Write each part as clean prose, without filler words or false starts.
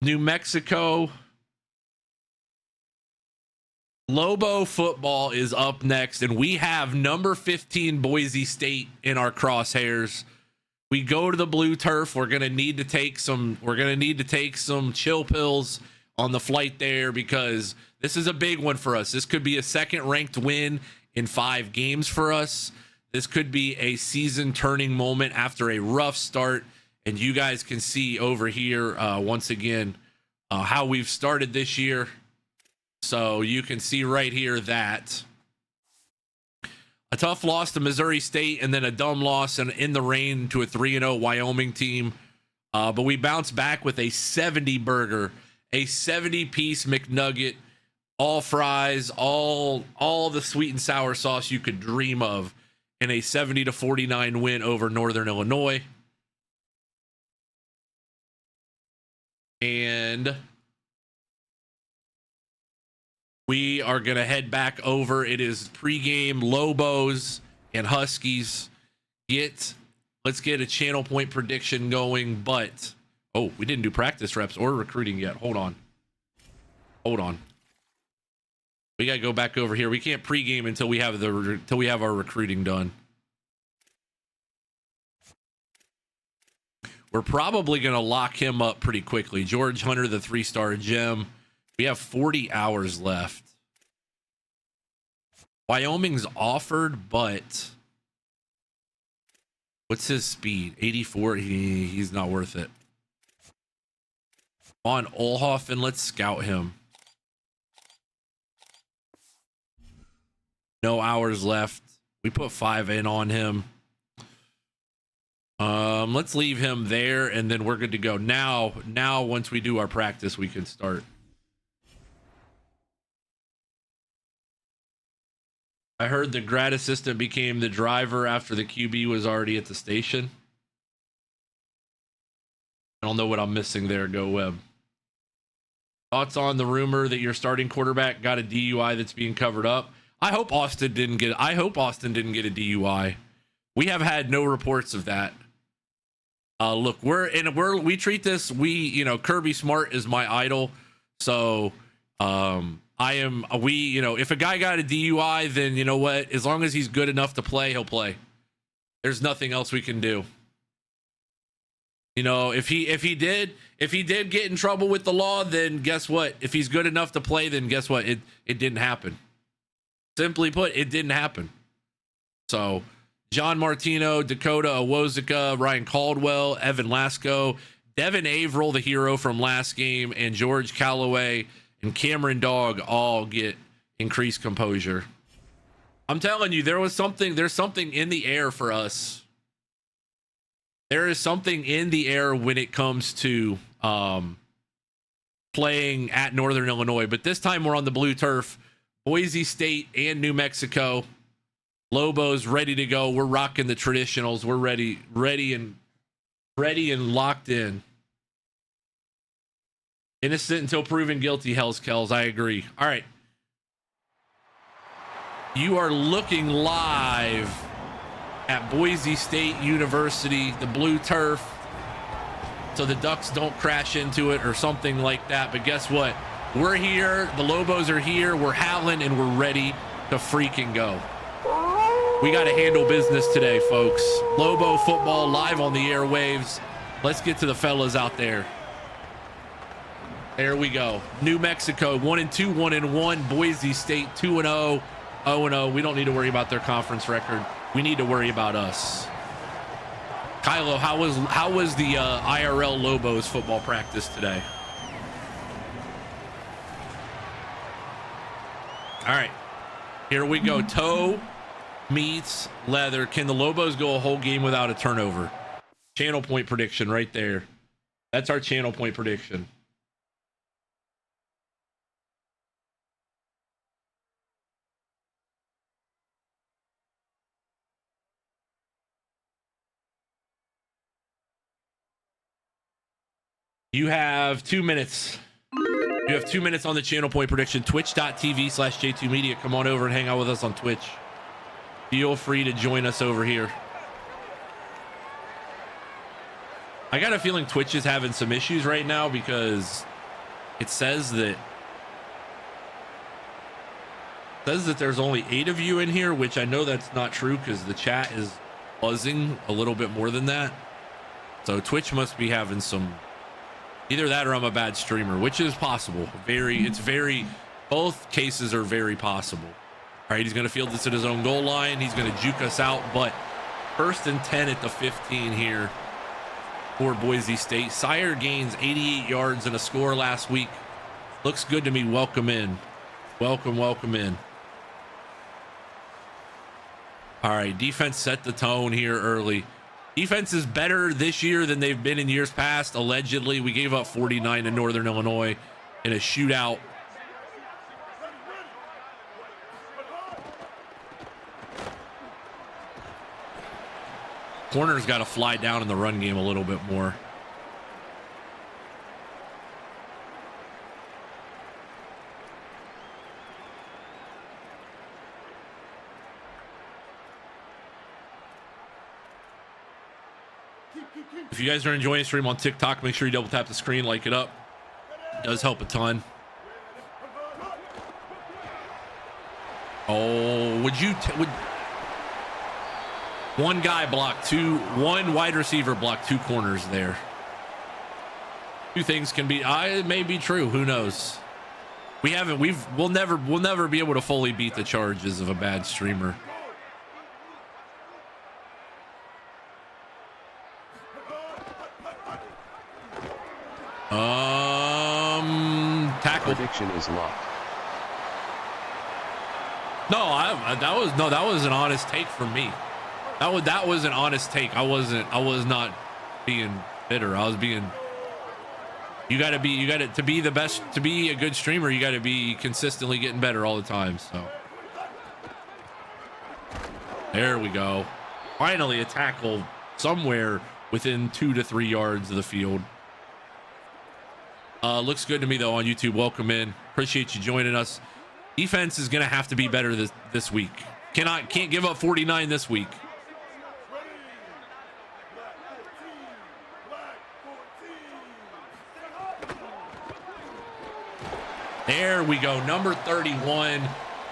New Mexico. Lobo football is up next, and we have number 15 Boise State in our crosshairs. We go to the blue turf. We're gonna need to take some chill pills on the flight there, because this is a big one for us. This could be a second ranked win in 5 games for us. This could be a season turning moment after a rough start. And you guys can see over here once again how we've started this year. So you can see right here that a tough loss to Missouri State, and then a dumb loss in the rain to a 3-0 Wyoming team. But we bounced back with a 70 burger, a 70-piece McNugget, all fries, all the sweet and sour sauce you could dream of, in a 70-49 win over Northern Illinois. And we are going to head back over. It is pregame Lobos and Huskies. Let's get a channel point prediction going. But, oh, we didn't do practice reps or recruiting yet. Hold on. We got to go back over here. We can't pregame until we have our recruiting done. We're probably going to lock him up pretty quickly. George Hunter, the 3-star gem. We have 40 hours left. Wyoming's offered, but what's his speed? 84. He's not worth it. On Olhoffen, let's scout him. No hours left. We put 5 in on him. Let's leave him there, and then we're good to go. Now, once we do our practice, we can start. I heard the grad assistant became the driver after the QB was already at the station. I don't know what I'm missing there. Go Webb. Thoughts on the rumor that your starting quarterback got a DUI that's being covered up? I hope Austin didn't get a DUI. We have had no reports of that. Look, we treat this, Kirby Smart is my idol. So, if a guy got a DUI, then you know what? As long as he's good enough to play, he'll play. There's nothing else we can do. If he did get in trouble with the law, then guess what? If he's good enough to play, then guess what? It didn't happen. Simply put, it didn't happen. So, John Martino, Dakota Awozika, Ryan Caldwell, Evan Lasco, Devin Averill, the hero from last game, and George Calloway and Cameron Dogg all get increased composure. I'm telling you, there's something in the air for us. There is something in the air when it comes to playing at Northern Illinois, but this time we're on the blue turf. Boise State and New Mexico. Lobos ready to go. We're rocking the traditionals. We're ready and locked in. Innocent until proven guilty, Hells Kells. I agree. All right. You are looking live at Boise State University, the blue turf, so the Ducks don't crash into it or something like that. But guess what? We're here. The Lobos are here. We're howling, and we're ready to freaking go. We got to handle business today, folks. Lobo football live on the airwaves. Let's get to the fellas out there. There we go. New Mexico 1-2, 1-1. Boise State 2-0, 0-0. We don't need to worry about their conference record. We need to worry about us. Kylo, how was the IRL Lobos football practice today? All right, here we go. Toe meets leather. Can the Lobos go a whole game without a turnover? Channel point prediction right there. That's our channel point prediction. You have 2 minutes. You have 2 minutes on the channel point prediction. Twitch.tv/J2 Media. Come on over and hang out with us on Twitch. Feel free to join us over here. I got a feeling Twitch is having some issues right now because It says that there's only 8 of you in here, which I know that's not true because the chat is buzzing a little bit more than that. So Twitch must be having some, either that or I'm a bad streamer, which is possible. Both cases are very possible. All right, he's going to field this at his own goal line. He's going to juke us out, but 1st and 10 at the 15 here for Boise State. Sire gains 88 yards and a score last week. Looks good to me. Welcome in. Welcome in. All right, defense set the tone here early. Defense is better this year than they've been in years past. Allegedly, we gave up 49 to Northern Illinois in a shootout. Corner's got to fly down in the run game a little bit more. If you guys are enjoying the stream on TikTok, make sure you double tap the screen, like it up. It does help a ton. Oh, would one guy block one wide receiver block 2 corners there. 2 things can be, it may be true. Who knows? We'll never be able to fully beat the charges of a bad streamer. Tackle. Prediction is locked. That was an honest take from me. That was an honest take. I was not being bitter. I was being, to be the best, to be a good streamer, you got to be consistently getting better all the time. So there we go. Finally a tackle somewhere within 2 to 3 yards of the field. Looks good to me though on YouTube. Welcome in. Appreciate you joining us. Defense is going to have to be better this week. Can't give up 49 this week. There we go. Number 31.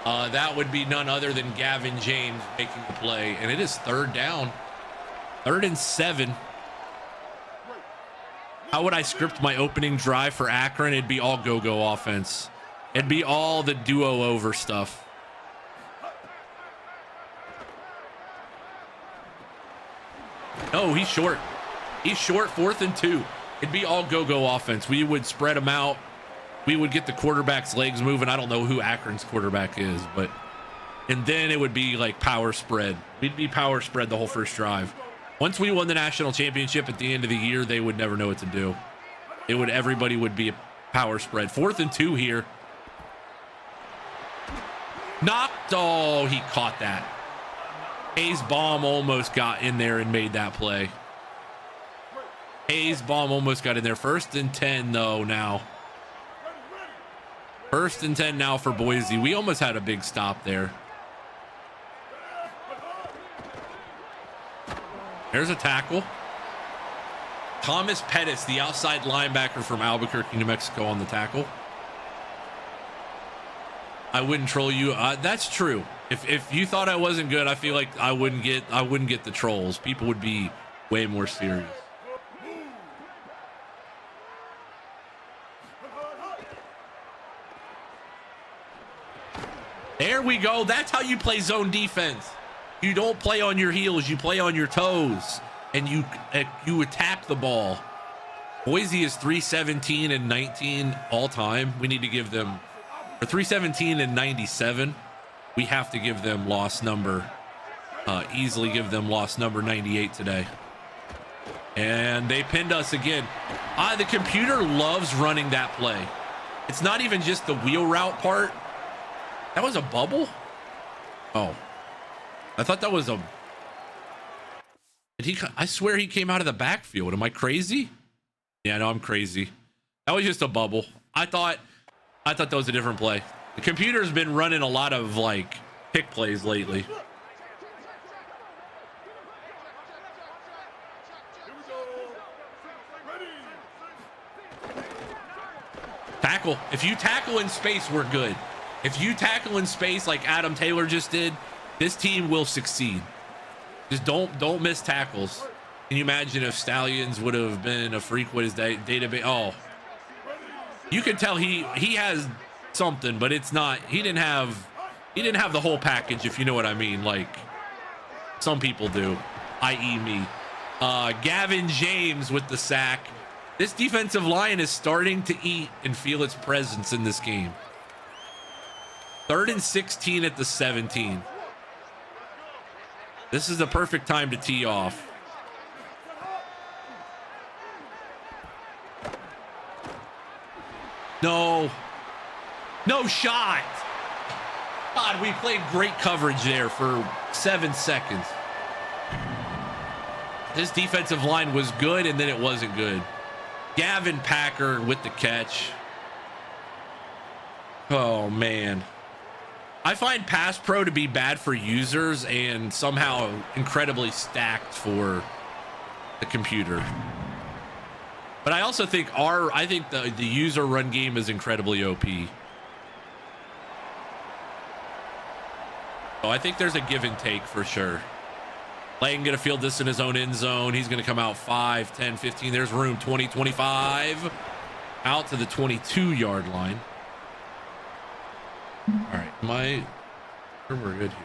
That would be none other than Gavin James making the play. And it is 3rd down. 3rd and 7. How would I script my opening drive for Akron? It'd be all go-go offense. It'd be all the duo over stuff. No, he's short. He's short, 4th and 2. It'd be all go-go offense. We would spread them out. We would get the quarterback's legs moving. I don't know who Akron's quarterback is, and then it would be like power spread. We'd be power spread the whole first drive. Once we won the national championship at the end of the year, they would never know what to do. Everybody would be a power spread. 4th and 2 here. Knocked. Oh, he caught that. Hayes' bomb almost got in there and made that play. Hayes' bomb almost got in there. 1st and 10 though now. 1st and 10 now for Boise. We almost had a big stop there. There's a tackle. Thomas Pettis, the outside linebacker from Albuquerque, New Mexico, on the tackle. I wouldn't troll you. That's true. If you thought I wasn't good, I feel like I wouldn't get the trolls. People would be way more serious. There we go. That's how you play zone defense. You don't play on your heels. You play on your toes, and you attack the ball. Boise is 317 and 19 all time. We need to give them, or 317 and 97. We have to give them loss number, easily give them loss number 98 today. And they pinned us again. The computer loves running that play. It's not even just the wheel route part. That was a bubble? Oh. I thought that was a... I swear he came out of the backfield. Am I crazy? Yeah, no, I'm crazy. That was just a bubble. I thought that was a different play. The computer's been running a lot of like pick plays lately. Tackle. If you tackle in space, we're good. If you tackle in space like Adam Taylor just did, this team will succeed. Just don't miss tackles. Can you imagine if Stallions would have been a freak with his database? Oh, you can tell he has something, but it's not. He didn't have the whole package, if you know what I mean. Like some people do, i.e. me. Gavin James with the sack. This defensive line is starting to eat and feel its presence in this game. 3rd and 16 at the 17. This is the perfect time to tee off. No shot. God, we played great coverage there for 7 seconds. This defensive line was good, and then it wasn't good. Gavin Packer with the catch. Oh, man. I find Pass Pro to be bad for users and somehow incredibly stacked for the computer. But I also think the user run game is incredibly OP. So I think there's a give and take for sure. Layton gonna field this in his own end zone. He's gonna come out 5, 10, 15. There's room. 20, 25. Out to the 22-yard line. All right, we're good here.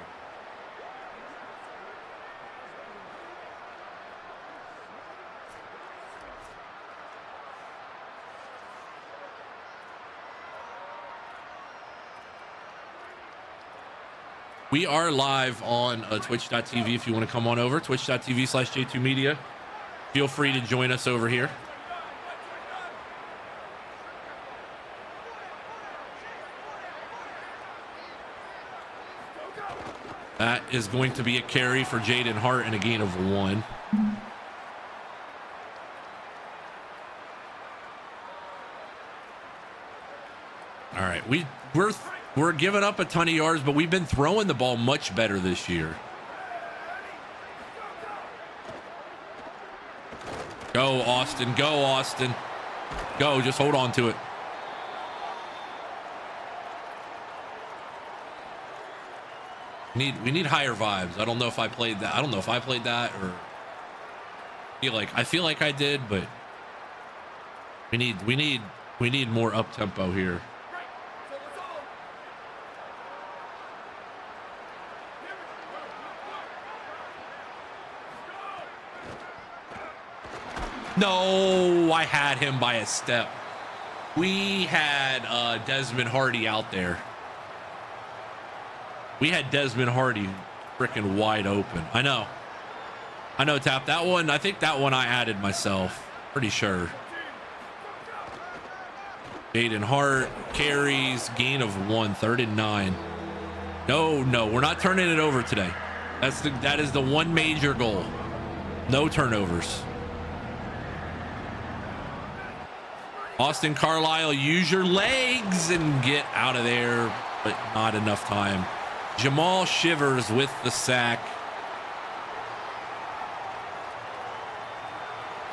We are live on twitch.tv if you want to come on over. Twitch.tv/J2Media. Feel free to join us over here. That is going to be a carry for Jaden Hart and a gain of 1. All right, we're giving up a ton of yards, but we've been throwing the ball much better this year. Go, Austin. Go, Austin. Go, just hold on to it. We need higher vibes. I don't know if I played that. I don't know if I played that or I feel like I did, but we need more up tempo here. No, I had him by a step. We had Desmond Hardy out there. We had Desmond Hardy freaking wide open. I know, Tap. That one, I think that one I added myself. Pretty sure. Jaden Hart carries, gain of 1, 3rd and 9. No, we're not turning it over today. That is the one major goal. No turnovers. Austin Carlisle, use your legs and get out of there, but not enough time. Jamal Shivers with the sack.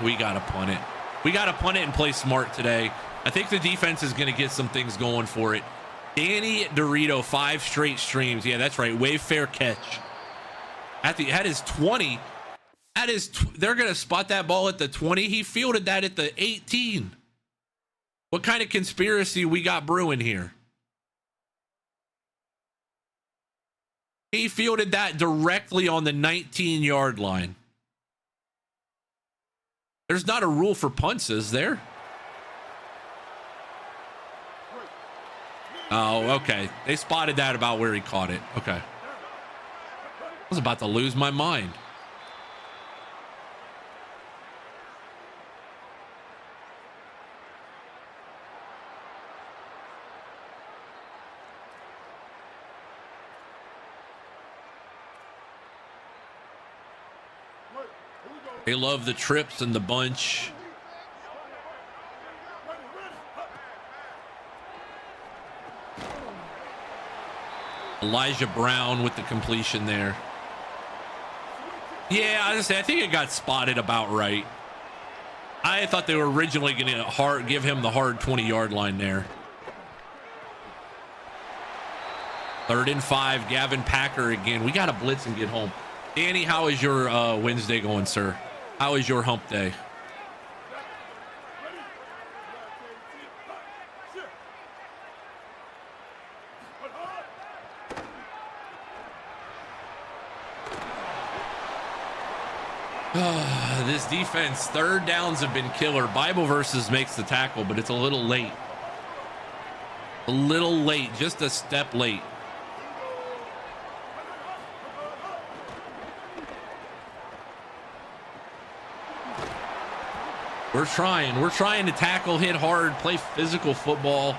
We got to punt it. We got to punt it and play smart today. I think the defense is going to get some things going for it. Danny Dorito, 5 straight streams. Yeah, that's right. Wave fair catch. At his 20. They're going to spot that ball at the 20. He fielded that at the 18. What kind of conspiracy we got brewing here? He fielded that directly on the 19-yard line. There's not a rule for punts, is there? Oh, okay. They spotted that about where he caught it. Okay. I was about to lose my mind. They love the trips and the bunch. Elijah Brown with the completion there. Yeah, I think it got spotted about right. I thought they were originally going to give him the hard 20-yard line there. 3rd and 5. Gavin Packer again. We got to blitz and get home. Danny, how is your Wednesday going, sir? How is your hump day? This defense, 3rd downs have been killer. Bible versus makes the tackle, but it's a little late. A little late, just a step late. We're trying to tackle, hit hard, play physical football.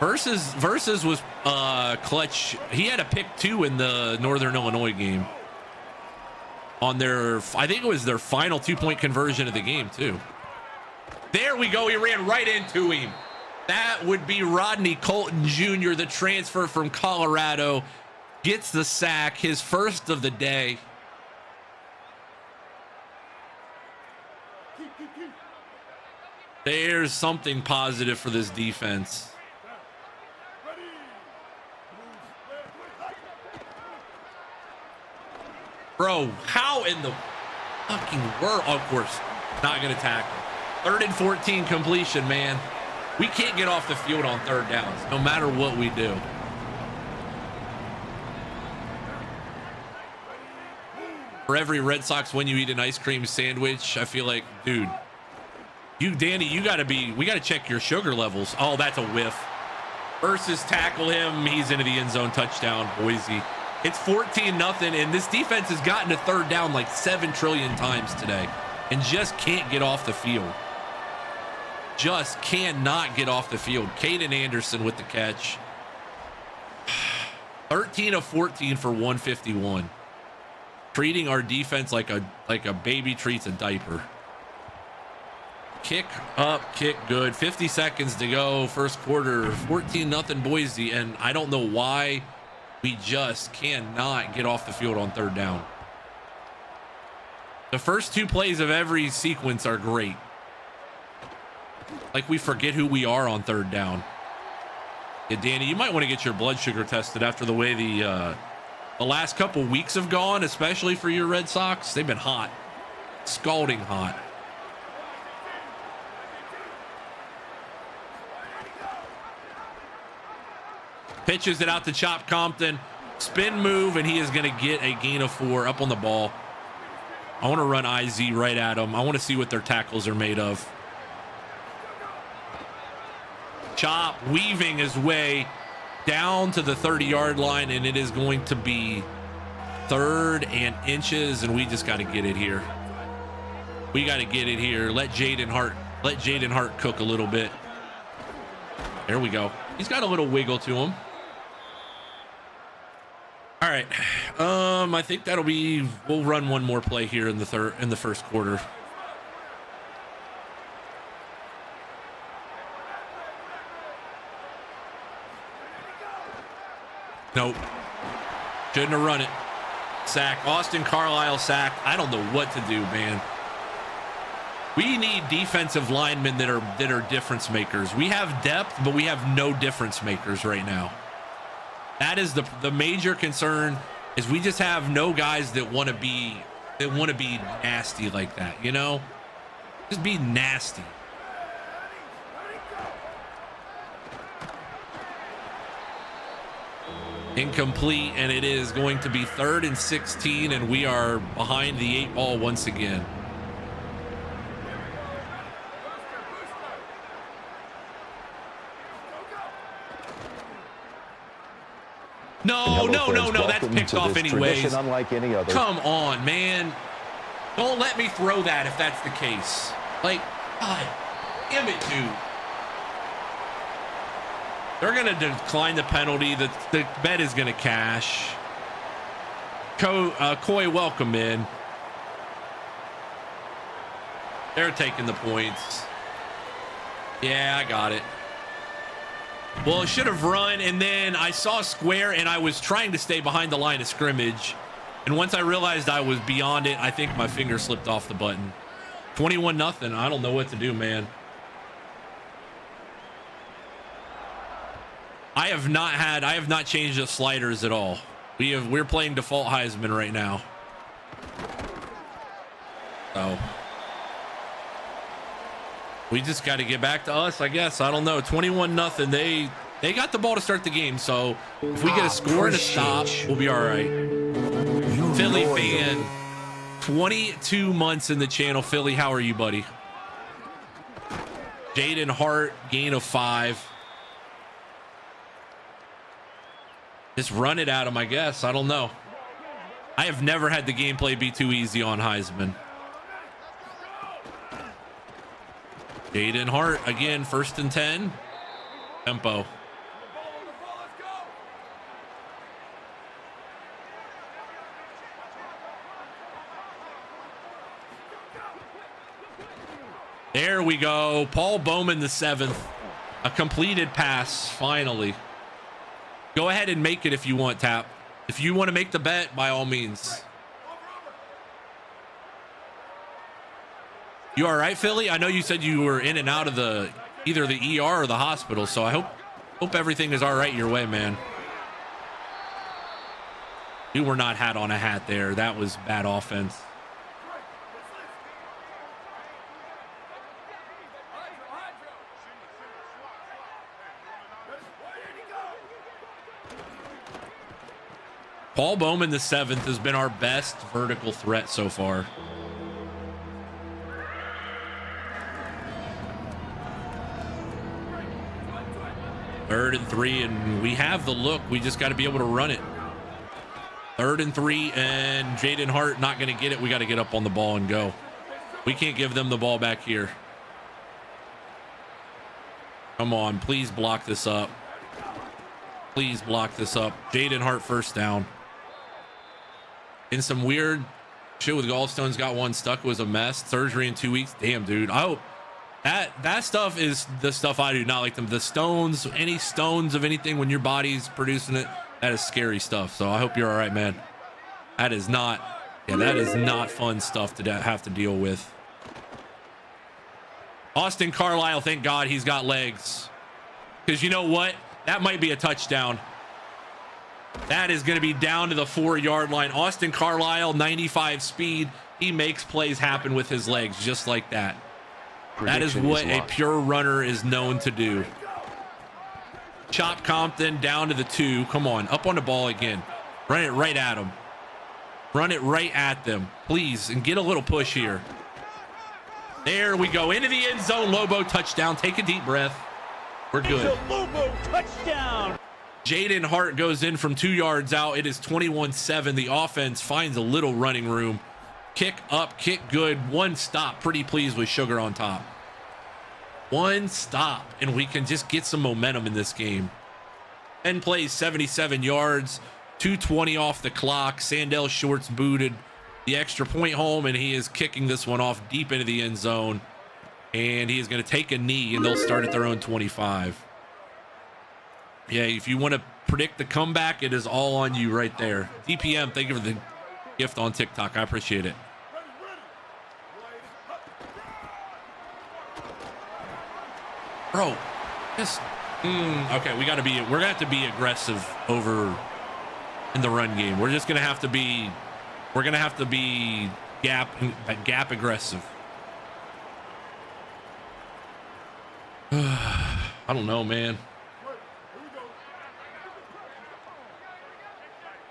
Versus was clutch. He had a pick 2 in the Northern Illinois game. On their, I think it was their final 2-point conversion of the game too. There we go. He ran right into him. That would be Rodney Colton Jr., the transfer from Colorado, gets the sack, his first of the day. There's something positive for this defense. Bro, how in the fucking world? Of course, not going to tackle. 3rd and 14 completion, man. We can't get off the field on 3rd downs, no matter what we do. For every Red Sox win, you eat an ice cream sandwich. I feel like, dude, Danny, we got to check your sugar levels. Oh, that's a whiff. Versus tackle him. He's into the end zone, touchdown, Boise. It's 14-0, and this defense has gotten to 3rd down like 7 trillion times today and just can't get off the field. Just cannot get off the field. Caden Anderson with the catch. 13 of 14 for 151. Treating our defense like a baby treats a diaper. Kick up, kick good. 50 seconds to go, first quarter. 14-0 Boise, and I don't know why we just cannot get off the field on 3rd down. The first 2 plays of every sequence are great. Like we forget who we are on 3rd down. Yeah, Danny, you might want to get your blood sugar tested after the way the last couple weeks have gone, especially for your Red Sox. They've been hot, scalding hot. Pitches it out to Chop Compton. Spin move, and he is going to get a gain of 4 up on the ball. I want to run IZ right at him. I want to see what their tackles are made of. Chop weaving his way down to the 30-yard line, and it is going to be 3rd and inches, and we just got to get it here. We got to get it here. Let Jaden Hart cook a little bit. There we go. He's got a little wiggle to him. All right. I think that'll be, we'll run one more play here in the first quarter. Nope. Shouldn't have run it. Sack. Austin Carlisle sacked. I don't know what to do, man. We need defensive linemen that are difference makers. We have depth, but we have no difference makers right now. That is the major concern, is we just have no guys that want to be nasty like that, you know? Just be nasty. Incomplete, and it is going to be 3rd and 16, and we are behind the 8 ball once again. No, that's picked off anyways. Unlike any other. Come on, man. Don't let me throw that if that's the case. Like, God, damn it, dude. They're going to decline the penalty. The bet is going to cash. Coy, welcome in. They're taking the points. Yeah, I got it. Well, it should have run, and then I saw square, and I was trying to stay behind the line of scrimmage. And once I realized I was beyond it, I think my finger slipped off the button. 21-0. I don't know what to do, man. I have not changed the sliders at all. We're playing default Heisman right now. So we just got to get back to us, I guess. I don't know. 21-0. They got the ball to start the game. So if we get a score and a stop, we'll be all right. Philly fan, 22 months in the channel. Philly, how are you, buddy? Jaden Hart, gain of 5. Just run it at him, I guess. I don't know. I have never had the gameplay be too easy on Heisman. Jaden Hart, again, 1st and 10. Tempo. There we go. Paul Bowman, the 7th. A completed pass, finally. Go ahead and make it if you want, Tap. If you want to make the bet, by all means. You all right, Philly? I know you said you were in and out of either the ER or the hospital, so I hope everything is all right your way, man. You were not hat on a hat there. That was bad offense. Paul Bowman, the 7th, has been our best vertical threat so far. Third and 3, and we have the look. We just got to be able to run it. 3rd and 3, and Jaden Hart not going to get it. We got to get up on the ball and go. We can't give them the ball back here. Come on, please block this up. Please block this up. Jaden Hart, 1st down. In some weird shit with gallstones, got one stuck. It was a mess. Surgery in 2 weeks. Damn, dude. I hope that stuff is the stuff I do not like them. The stones, any stones of anything when your body's producing it, that is scary stuff. So I hope you're all right, man. That is not fun stuff to have to deal with. Austin Carlisle, thank God he's got legs, because you know what? That might be a touchdown. That is going to be down to the 4-yard line. Austin Carlisle, 95 speed. He makes plays happen with his legs just like that. That is what a pure runner is known to do. Chop Compton down to the 2. Come on, up on the ball again. Run it right at him. Run it right at them, please, and get a little push here. There we go. Into the end zone. Lobo, touchdown. Take a deep breath. We're good. Lobo, touchdown. Jaden Hart goes in from 2 yards out. It is 21-7. The offense finds a little running room. Kick up, kick good. 1 stop. Pretty pleased with Sugar on top. 1 stop, and we can just get some momentum in this game. 10 plays, 77 yards, 2:20 off the clock. Sandell Shorts booted the extra point home, and he is kicking this one off deep into the end zone. And he is going to take a knee, and they'll start at their own 25. Yeah, if you want to predict the comeback, it is all on you right there. DPM, thank you for the gift on TikTok. I appreciate it. Bro, just okay, we're gonna have to be aggressive over in the run game. We're just gonna have to be gap aggressive. I don't know, man.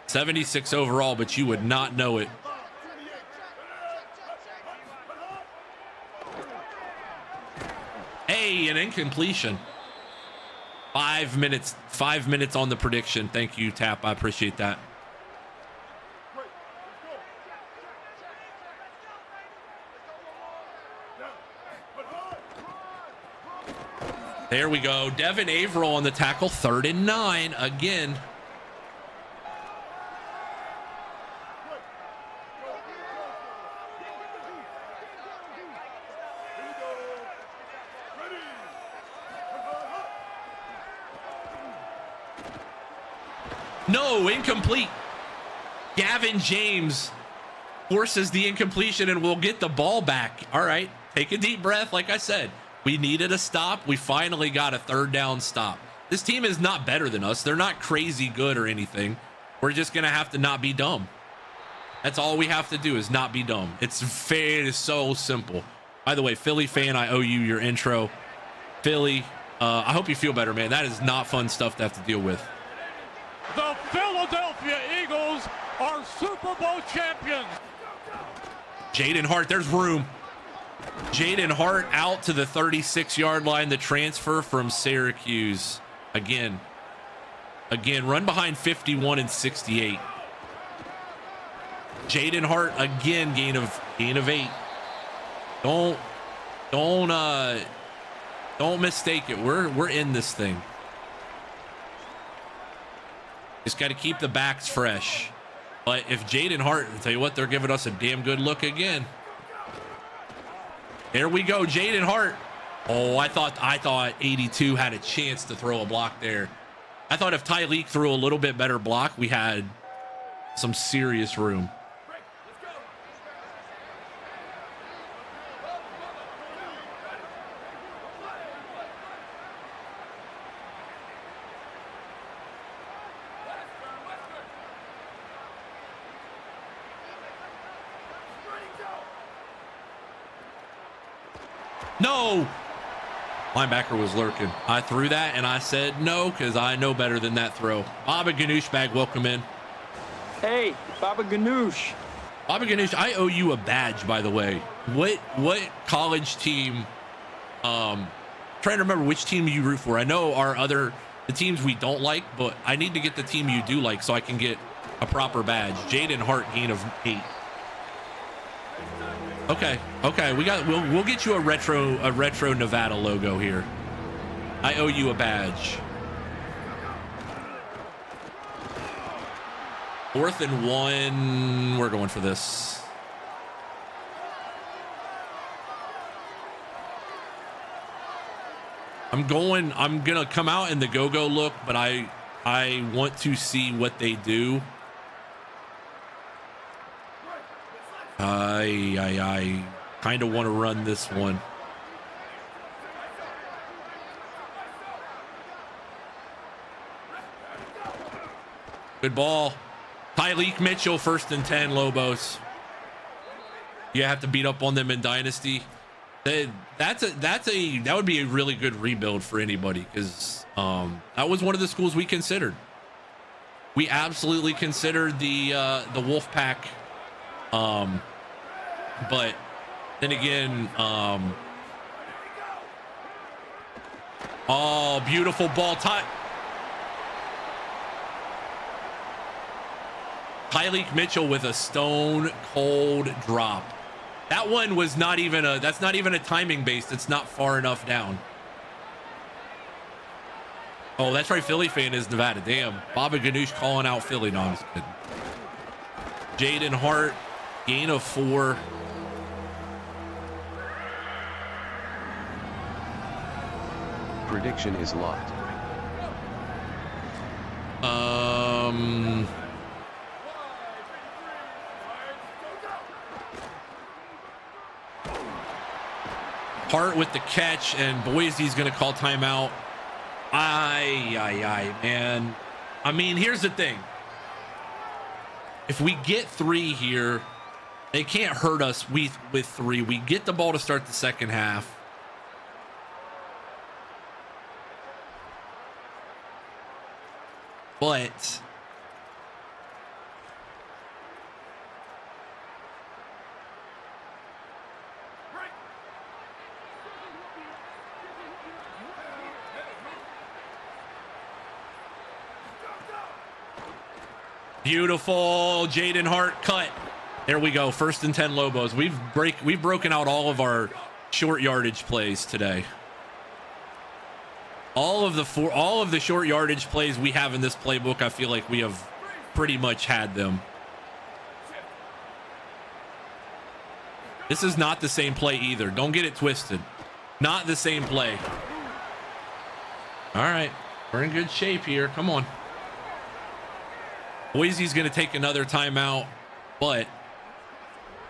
76 overall, but you would not know it. Hey, an incompletion. 5 minutes on the prediction. Thank you, Tap. I appreciate that. There we go. Devin Averill on the tackle. 3rd and 9 again. No, incomplete. Gavin James forces the incompletion and we'll get the ball back. All right, take a deep breath. Like I said, we needed a stop. We finally got a 3rd down stop. This team is not better than us. They're not crazy good or anything. We're just going to have to not be dumb. That's all we have to do is not be dumb. It's fair. It is so simple. By the way, Philly fan, I owe you your intro. Philly, I hope you feel better, man. That is not fun stuff to have to deal with. The Philadelphia Eagles are Super Bowl champions. Jaden Hart, there's room. Jaden Hart out to the 36-yard line, the transfer from Syracuse. Again, run behind 51 and 68. Jaden Hart again, gain of 8. Don't mistake it. We're in this thing. Just got to keep the backs fresh. But if Jaden Hart, I'll tell you what, they're giving us a damn good look again. There we go, Jaden Hart. Oh, I thought 82 had a chance to throw a block there. I thought if Tyleek threw a little bit better block, we had some serious room. No, linebacker was lurking. I threw that and I said no because I know better than that throw. Baba Ganoush bag, welcome in. Hey, Baba Ganoush. Baba Ganoush, I owe you a badge, by the way. What college team? Trying to remember which team you root for. I know the teams we don't like, but I need to get the team you do like so I can get a proper badge. Jaden Hart, gain of 8. Okay, we'll get you a retro Nevada logo here. I owe you a badge. 4th and 1. We're going for this. I'm gonna come out in the go-go look, but I want to see what they do. I kind of want to run this one. Good ball. Tyleek Mitchell, 1st and 10, Lobos. You have to beat up on them in Dynasty. That would be a really good rebuild for anybody because that was one of the schools we considered. We absolutely considered the Wolfpack. But then again, oh, beautiful ball. Tyleek Mitchell with a stone cold drop. That one was that's not even a timing based. It's not far enough down. Oh, that's right. Philly fan is Nevada. Damn. Baba Ganoush calling out Philly. No, I'm just kidding. Jaden Hart, gain of 4. Prediction is locked. Hart with the catch, and Boise's going to call timeout. Man. I mean, here's the thing. If we get 3 here, they can't hurt us with 3. We get the ball to start the second half. But beautiful Jaden Hart cut. There we go. 1st and 10, Lobos. We've broken out all of our short yardage plays today. All of the short yardage plays we have in this playbook, I feel like we have pretty much had them. This is not the same play either. Don't get it twisted. Not the same play. All right. We're in good shape here. Come on. Boise's going to take another timeout, but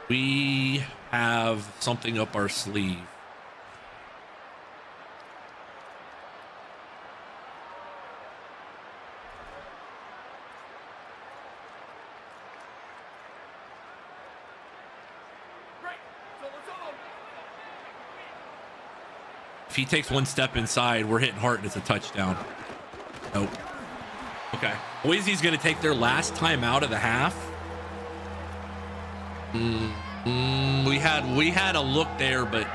we have something up our sleeve. he takes one step inside, we're hitting Hart and it's a touchdown. Nope. Okay. Boise's going to take their last time out of the half. We had a look there, but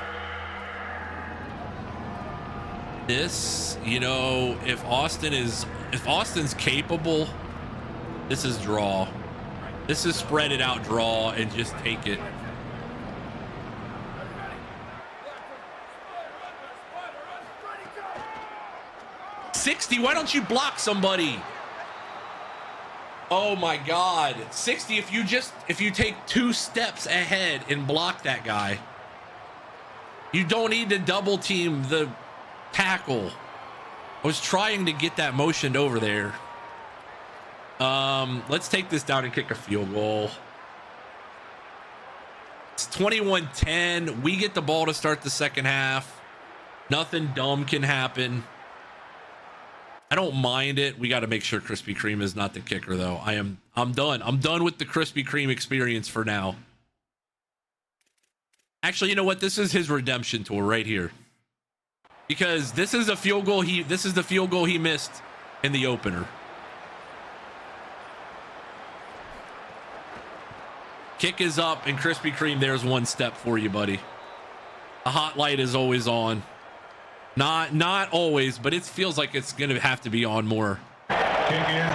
this, you know, if Austin's capable, this is draw. This is spread it out draw and just take it. $60, why don't you block somebody? Oh my God. $60, if you take 2 steps ahead and block that guy, you don't need to double team the tackle. I was trying to get that motioned over there. Let's take this down and kick a field goal. It's 21-10. We get the ball to start the second half. Nothing dumb can happen. I don't mind it. We got to make sure Krispy Kreme is not the kicker, though. I'm done. I'm done with the Krispy Kreme experience for now. Actually, you know what? This is his redemption tour right here. Because this is a field goal this is the field goal he missed in the opener. Kick is up, and Krispy Kreme, there's one step for you, buddy. The hot light is always on. Not always, but it feels like it's going to have to be on more. Kick is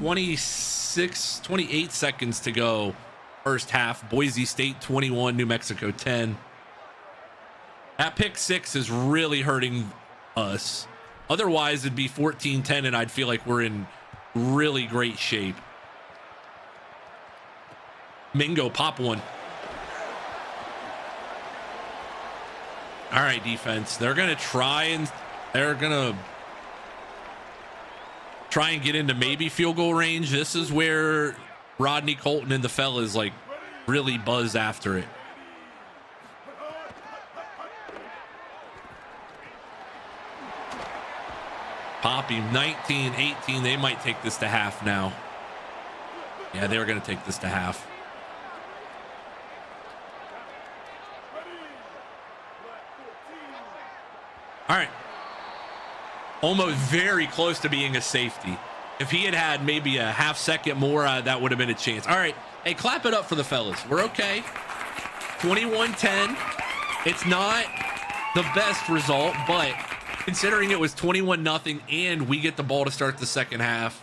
good. 28 seconds to go. First half. Boise State 21, New Mexico 10. That pick 6 is really hurting us. Otherwise, it'd be 14-10, and I'd feel like we're in really great shape. Mingo, pop one. All right, defense. They're going to try and get into maybe field goal range. This is where Rodney Colton and the fellas like really buzz after it. Poppy, 19-18. They might take this to half now. Yeah, they were going to take this to half. All right. Almost very close to being a safety. If he had had maybe a half second more, that would have been a chance. All right. Hey, clap it up for the fellas. We're okay. 21-10. It's not the best result, but considering it was 21-0 and we get the ball to start the second half,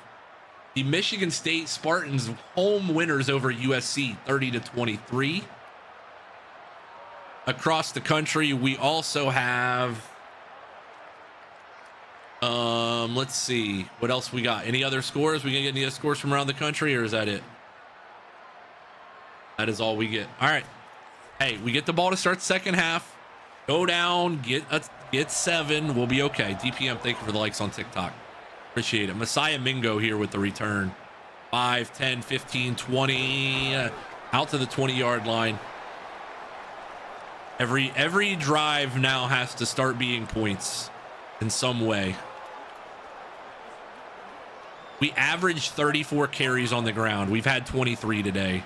the Michigan State Spartans home winners over USC 30-23. Across the country, we also have let's see what else we got. Any other scores? We gonna get any other scores from around the country, or is that it? That is all we get. All right. Hey, we get the ball to start second half. Go down, get 7. We'll be okay. DPM, thank you for the likes on TikTok. Appreciate it. Messiah Mingo here with the return. 5, 10, 15, 20. Out to the 20-yard line. Every drive now has to start being points in some way. We averaged 34 carries on the ground. We've had 23 today.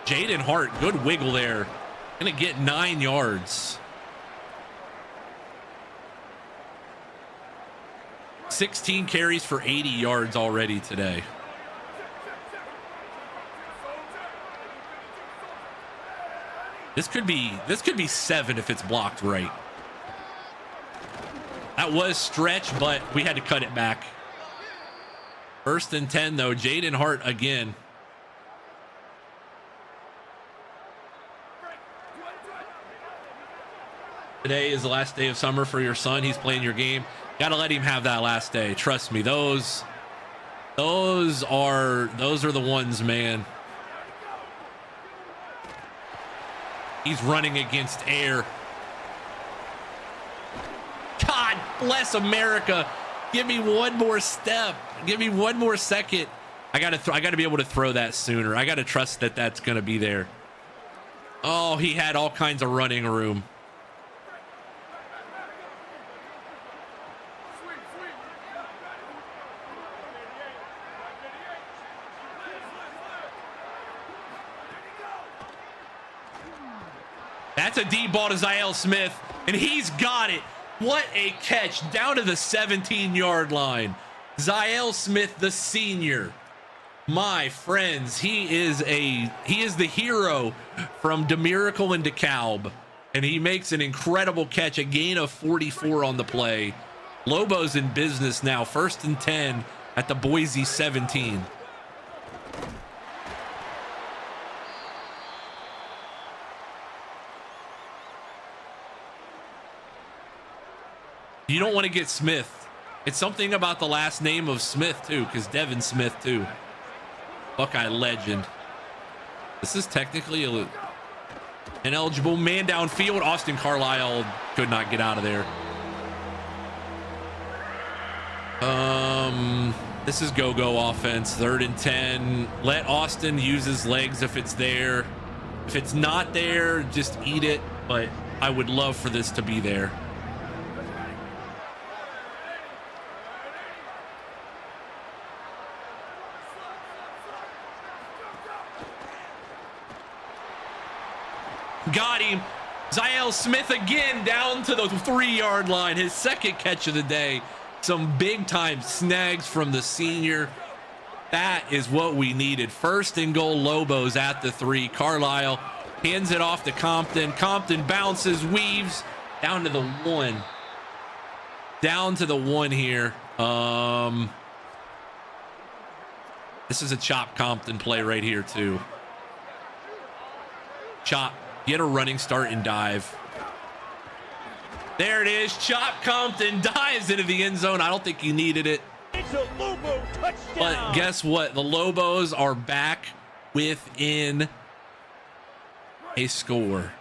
Jaden Hart, good wiggle there. Gonna get 9 yards. 16 carries for 80 yards already today. This could be 7 if it's blocked right. That was stretch, but we had to cut it back. 1st and 10 though. Jaden Hart again. Today is the last day of summer for your son. He's playing your game. Gotta let him have that last day. Trust me, those are the ones, man. He's running against air. God bless America. Give me one more step. Give me one more second. I gotta be able to throw that sooner. I gotta trust that that's gonna be there. Oh, he had all kinds of running room. That's a deep ball to Ziel Smith, and he's got it. What a catch down to the 17-yard line. Ziel Smith, the senior. My friends, he is the hero from DeMiracle and DeKalb, and he makes an incredible catch, a gain of 44 on the play. Lobos in business now, 1st and 10 at the Boise 17. You don't want to get Smith. It's something about the last name of Smith too, because Devin Smith too. Buckeye legend. This is technically an eligible man downfield. Austin Carlisle could not get out of there. This is go-go offense. 3rd and 10. Let Austin use his legs if it's there. If it's not there, just eat it. But I would love for this to be there. Got him. Ziel Smith again down to the 3-yard line. His 2nd catch of the day. Some big time snags from the senior. That is what we needed. 1st and goal, Lobos at the 3. Carlisle hands it off to Compton. Compton bounces, weaves down to the 1. Down to the 1 here. This is a Chop Compton play right here too. Chop. Get a running start and dive. There it is. Chop Compton dives into the end zone. I don't think he needed it. It's a Lobo touchdown. But guess what? The Lobos are back within a score.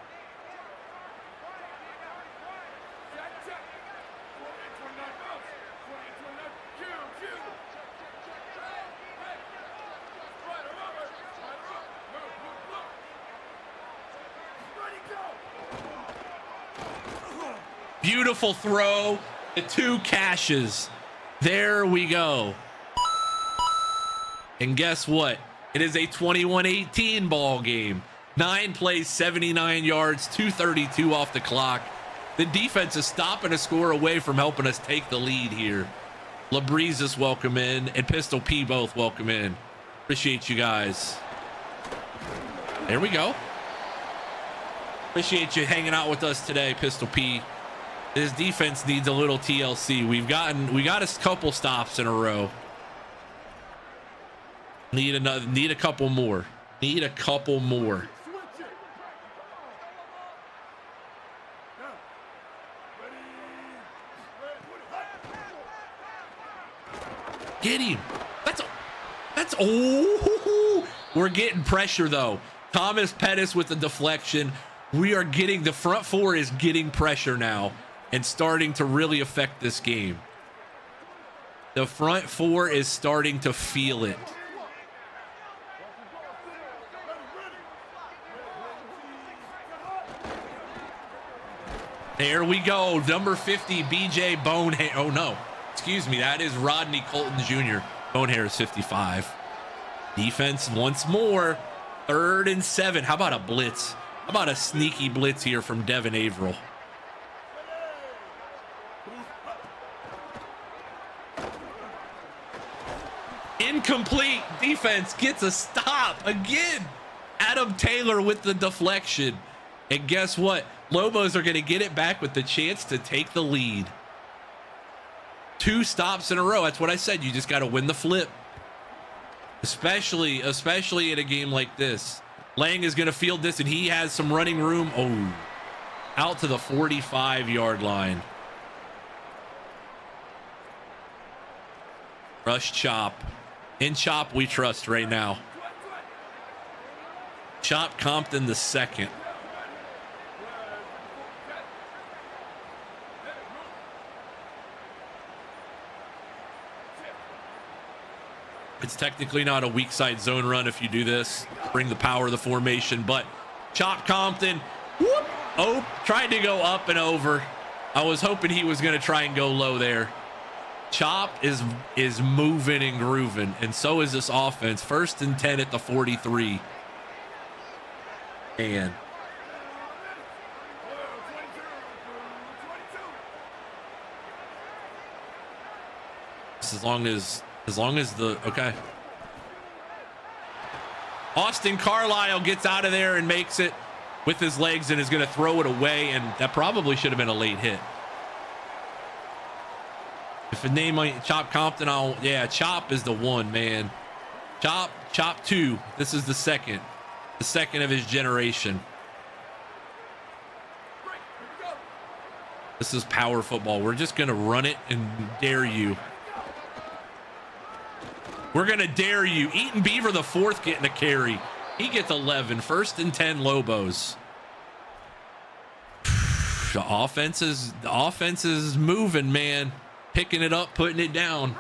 Beautiful throw. The 2 caches. There we go. And guess what? It is a 21-18 ball game. 9 plays, 79 yards, 2:32 off the clock. The defense is stopping a score away from helping us take the lead here. LaBreezes welcome in, and Pistol P both welcome in. Appreciate you guys. There we go. Appreciate you hanging out with us today, Pistol P. This defense needs a little TLC. We got a couple stops in a row. Need a couple more. Need a couple more. Get him. That's oh, we're getting pressure though. Thomas Pettis with the deflection. We are getting, the front 4 is getting pressure now and starting to really affect this game. The front 4 is starting to feel it. There we go. Number 50, BJ Bonehair. Oh no, excuse me. That is Rodney Colton Jr. Bonehair is 55. Defense once more. 3rd and 7. How about a blitz? How about a sneaky blitz here from Devin Averill? Incomplete. Defense gets a stop again. Adam Taylor with the deflection. And guess what? Lobos are going to get it back with the chance to take the lead. 2 stops in a row. That's what I said. You just got to win the flip. Especially in a game like this. Lang is going to field this, and he has some running room. Oh, out to the 45-yard line. Rush Chop. In Chop we trust right now. Chop Compton the 2nd. It's technically not a weak side zone run if you do this. Bring the power of the formation, but Chop Compton, whoop, oh, tried to go up and over. I was hoping he was going to try and go low there. Chop is moving and grooving, and so is this offense. 1st and 10 at the 43. And this as long as the okay. Austin Carlisle gets out of there and makes it with his legs and is going to throw it away, and that probably should have been a late hit. If a name like Chop Compton, yeah, Chop is the one, man. Chop 2. This is the second of his generation. This is power football. We're just going to run it and dare you. We're going to dare you. Eaton Beaver, the fourth, getting a carry. He gets 11. 1st and 10 Lobos. The offense is moving, man. Picking it up, putting it down.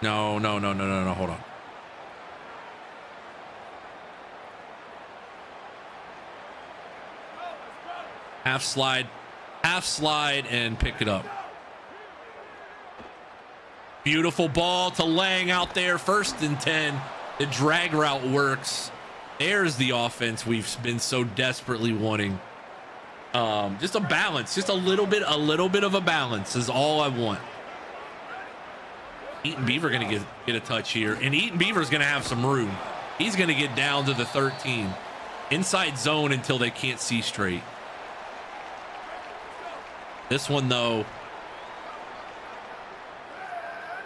No. Hold on. Half slide, and pick it up. Beautiful ball to Lang out there. 1st and 10. The drag route works. There's the offense we've been so desperately wanting. Just a balance, just a little bit of a balance is all I want. Eaton Beaver gonna get a touch here, and Eaton Beaver's gonna have some room. He's gonna get down to the 13. Inside zone until they can't see straight. This one though,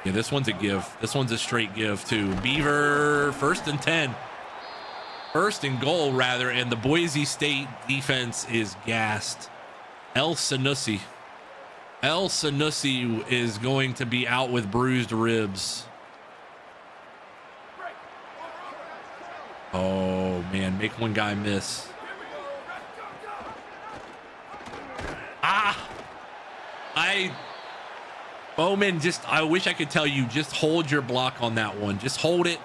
yeah, this one's a give. This one's a straight give too. Beaver, 1st and 10. 1st and goal rather, and the Boise State defense is gassed. El Sanusi is going to be out with bruised ribs. Oh man, make one guy miss. Bowman, I wish I could tell you, just hold your block on that one. Just hold it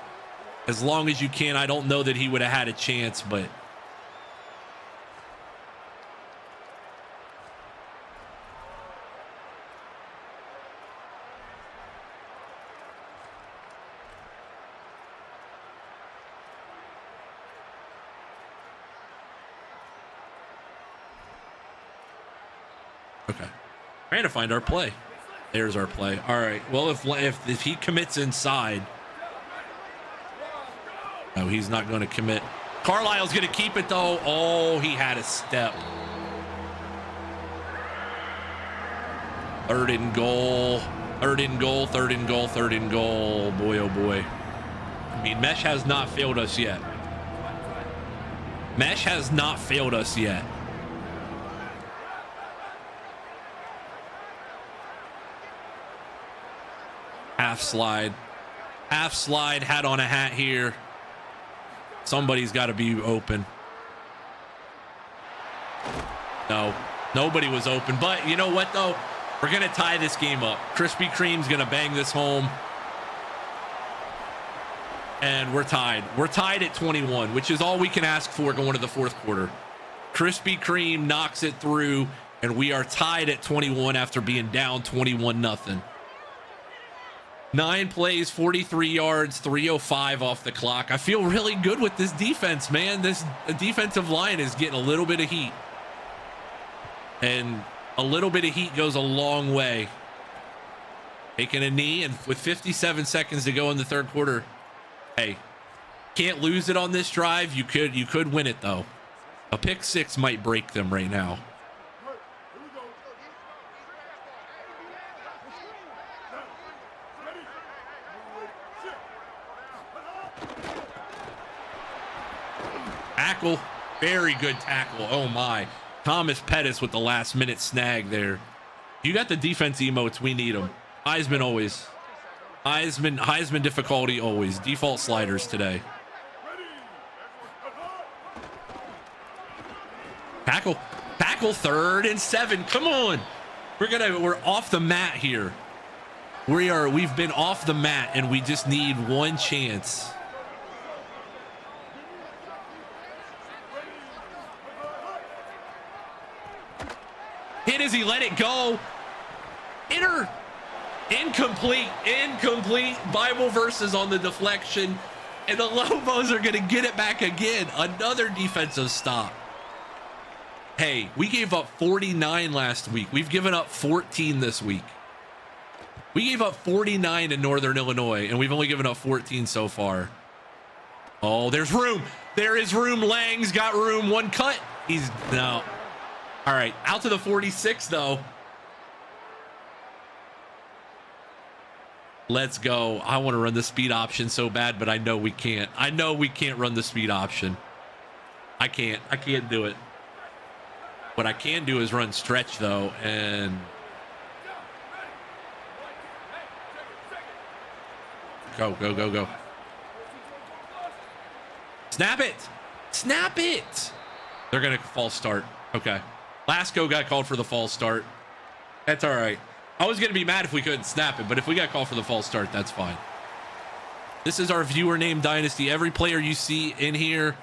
as long as you can. I don't know that he would have had a chance, but okay. Trying to find our play. There's our play. All right. Well, if he commits inside, no, he's not going to commit. Carlisle's going to keep it though. Oh, he had a step. 3rd and goal. 3rd and goal. 3rd and goal. 3rd and goal. Boy, oh boy. I mean, Mesh has not failed us yet. Mesh has not failed us yet. Half slide, hat on a hat here. Somebody's got to be open. No, nobody was open, but you know what though? We're going to tie this game up. Krispy Kreme's going to bang this home. And we're tied. We're tied at 21, which is all we can ask for going to the 4th quarter. Krispy Kreme knocks it through, and we are tied at 21 after being down 21-0. 9 plays, 43 yards, 3:05 off the clock. I feel really good with this defense, man. This defensive line is getting a little bit of heat. And a little bit of heat goes a long way. Taking a knee, and with 57 seconds to go in the 3rd quarter, hey, can't lose it on this drive. You could win it though. A pick 6 might break them right now. Tackle, very good tackle. Oh my. Thomas Pettis with the last minute snag there. You got the defense emotes, we need them. Heisman always. Heisman difficulty always. Default sliders today. Tackle, 3rd and 7. Come on. We're off the mat here. We've been off the mat and we just need one chance. Hit as he let it go. Incomplete. Bible verses on the deflection. And the Lobos are going to get it back again. Another defensive stop. Hey, we gave up 49 last week. We've given up 14 this week. We gave up 49 in Northern Illinois, and we've only given up 14 so far. Oh, there's room. There is room. Lang's got room. One cut. He's no. All right, out to the 46, though. Let's go. I want to run the speed option so bad, but I know we can't. I know we can't run the speed option. I can't do it. What I can do is run stretch, though, and go, go, go, go. Snap it. Snap it. They're going to false start. Okay. Last go got called for the false start. That's all right. I was going to be mad if we couldn't snap it, but if we got called for the false start, that's fine. This is our viewer name dynasty. Every player you see in here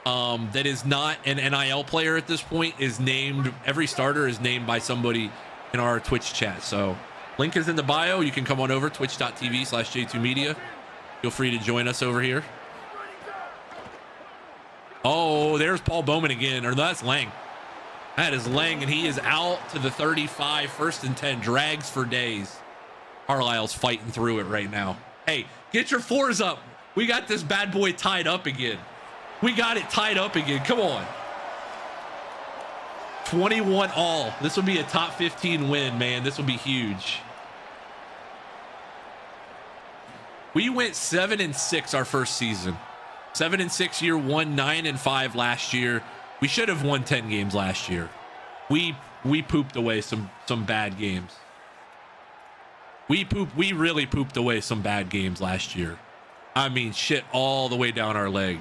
that is not an NIL player at this point is named. Every starter is named by somebody in our Twitch chat. So link is in the bio. You can come on over, twitch.tv/J2Media. Feel free to join us over here. Oh, there's Paul Bowman again. Or that's Lang. That is Lang, and he is out to the 35. 1st and 10. Drags for days. Carlisle's fighting through it right now. Hey, get your fours up. We got this bad boy tied up again. We got it tied up again. Come on. 21 all. This will be a top 15 win, man. This will be huge. We went 7-6 our first season. 7-6 year one, 9-5 last year. We should have won 10 games last year. We pooped away some bad games. We really pooped away some bad games last year. I mean, shit all the way down our leg.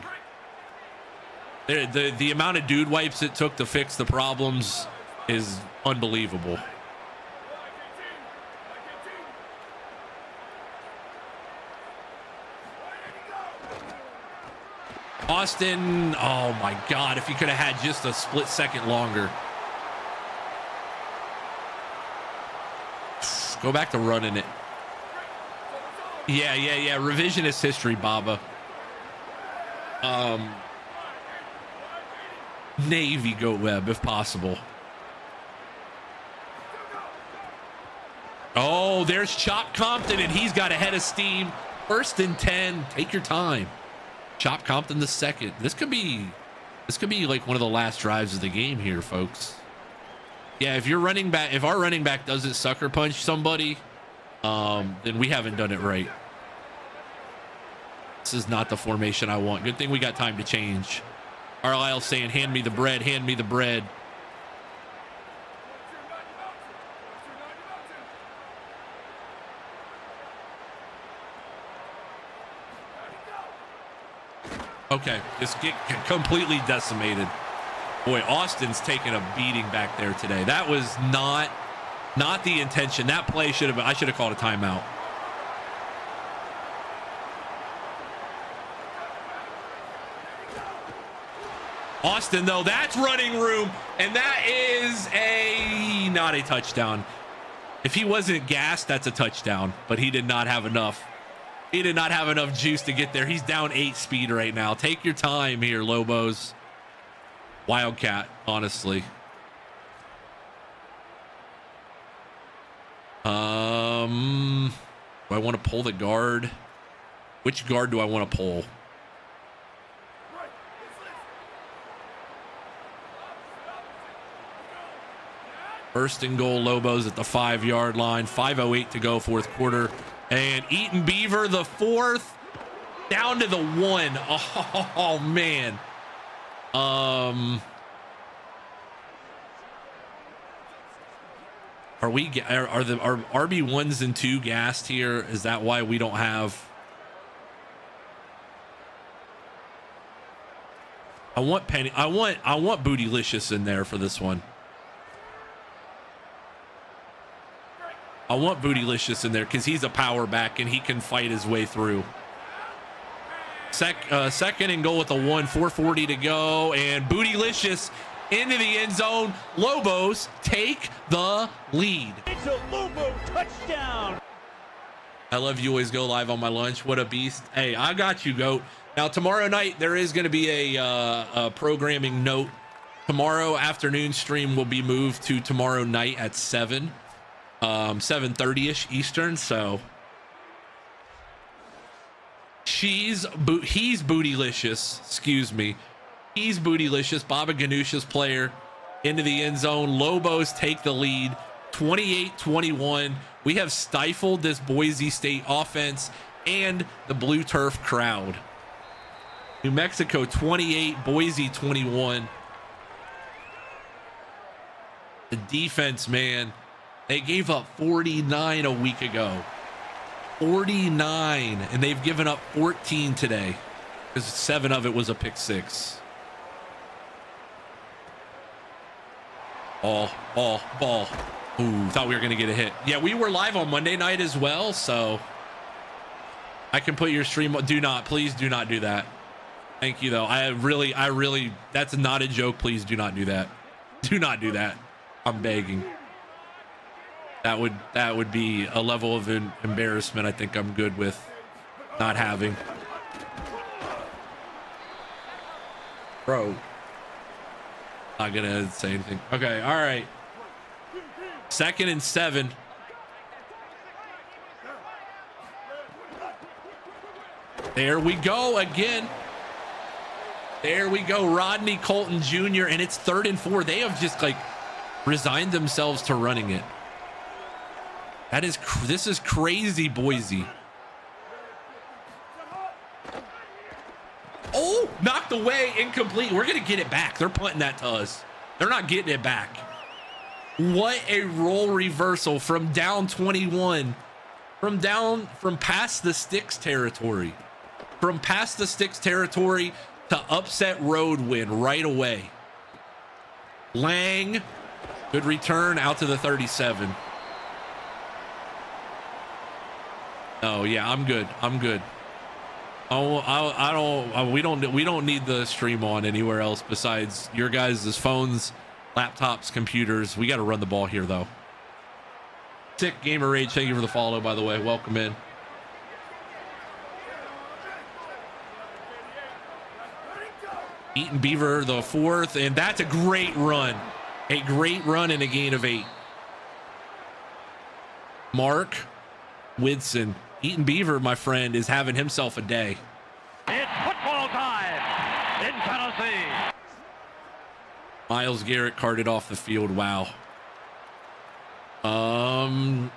The amount of dude wipes it took to fix the problems is unbelievable. Austin, oh my God, if he could have had just a split second longer. Go back to running it. Yeah. Revisionist history, Baba. Navy goat web, if possible. Oh, there's Chop Compton, and he's got a head of steam. 1st and 10. Take your time. Chop Compton the second. This could be like one of the last drives of the game here, folks. Yeah, if our running back doesn't sucker punch somebody, then we haven't done it right. This is not the formation I want. Good thing we got time to change. Carlisle saying, hand me the bread, hand me the bread. Okay, just get completely decimated. Boy, Austin's taking a beating back there today. That was not the intention. That play should have been, I should have called a timeout. Austin, though, that's running room, and that is not a touchdown. If he wasn't gassed, that's a touchdown, but he did not have enough. He did not have enough juice to get there. He's down 8 speed right now. Take your time here, Lobos. Wildcat, honestly. Do I want to pull the guard? Which guard do I want to pull? First and goal, Lobos at the 5-yard line. 5:08 to go, 4th quarter. And Eaton Beaver, the 4th, down to the 1. Oh man. Are RB1s and 2 gassed here? Is that why we don't have? I want Penny. I want Bootylicious in there for this one. I want Bootylicious in there because he's a power back and he can fight his way through. Second and goal with a 1, 4:40 to go, and Bootylicious into the end zone. Lobos take the lead. It's a Lobo touchdown. I love you always go live on my lunch. What a beast. Hey, I got you, GOAT. Now, tomorrow night, there is going to be a programming note. Tomorrow afternoon stream will be moved to tomorrow night at 7:30ish Eastern. So he's bootylicious. Excuse me. He's bootylicious. Baba Ganoush's player into the end zone. Lobos take the lead, 28-21. We have stifled this Boise State offense and the blue turf crowd. New Mexico 28, Boise 21. The defense, man, they gave up 49 a week ago. 49, and they've given up 14 today because 7 of it was a pick 6. Ball. Ooh, thought we were going to get a hit. Yeah, we were live on Monday night as well, so I can put your stream. Please do not do that. Thank you, though. I really, that's not a joke. Please do not do that. Do not do that. I'm begging. That would be a level of embarrassment I think I'm good with not having. Bro. Not gonna say anything. Okay, all right. 2nd and 7. There we go again. There we go. Rodney Colton Jr. and it's 3rd and 4. They have just like resigned themselves to running it. This is crazy, Boise. Oh, knocked away, incomplete. We're gonna get it back. They're punting that to us. They're not getting it back. What a role reversal from down 21, from past the sticks territory, to upset road win right away. Lang, good return out to the 37. Oh yeah, I'm good. Oh, we don't need the stream on anywhere else besides your guys' phones, laptops, computers. We got to run the ball here though. Sick Gamer Rage, thank you for the follow, by the way. Welcome in. Eaton Beaver the 4th, and that's a great run. A great run and a gain of 8. Mark Widson. Eaton Beaver, my friend, is having himself a day. It's football time in Tennessee. Myles Garrett carted off the field. Wow. I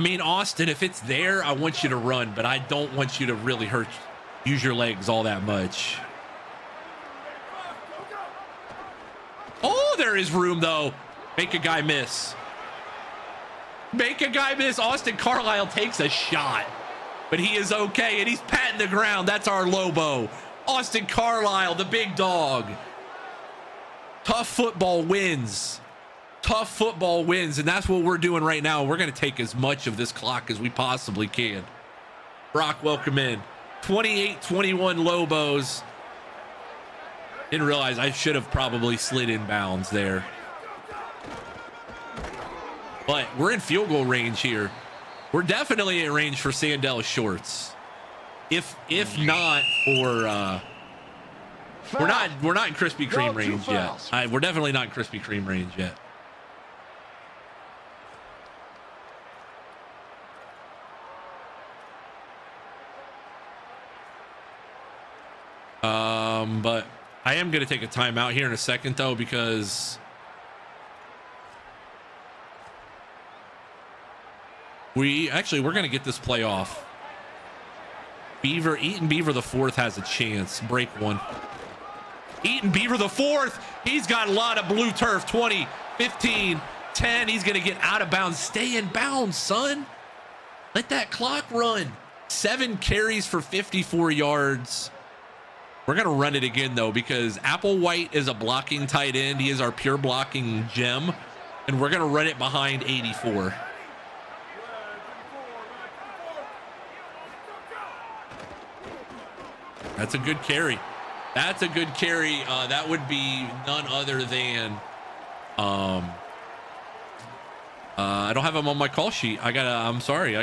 mean, Austin, if it's there, I want you to run, but I don't want you to really use your legs all that much. Oh, there is room, though. Make a guy miss. Austin Carlisle takes a shot, but he is okay, and he's patting the ground. That's our Lobo. Austin Carlisle, the big dog. Tough football wins, and that's what we're doing right now. We're going to take as much of this clock as we possibly can. Brock, welcome in. 28-21 Lobos. Didn't realize I should have probably slid in bounds there. But we're in field goal range here. We're definitely in range for Sandell shorts. If not for we're not in Krispy Kreme range yet. We're definitely not in Krispy Kreme range yet. But I am going to take a timeout here in a second though, because we're going to get this play off. Eaton Beaver the 4th has a chance. Break one. Eaton Beaver the 4th. He's got a lot of blue turf. 20, 15, 10. He's going to get out of bounds. Stay in bounds, son. Let that clock run. 7 carries for 54 yards. We're going to run it again, though, because Applewhite is a blocking tight end. He is our pure blocking gem. And we're going to run it behind 84. That's a good carry. That would be none other than I don't have him on my call sheet. I'm sorry.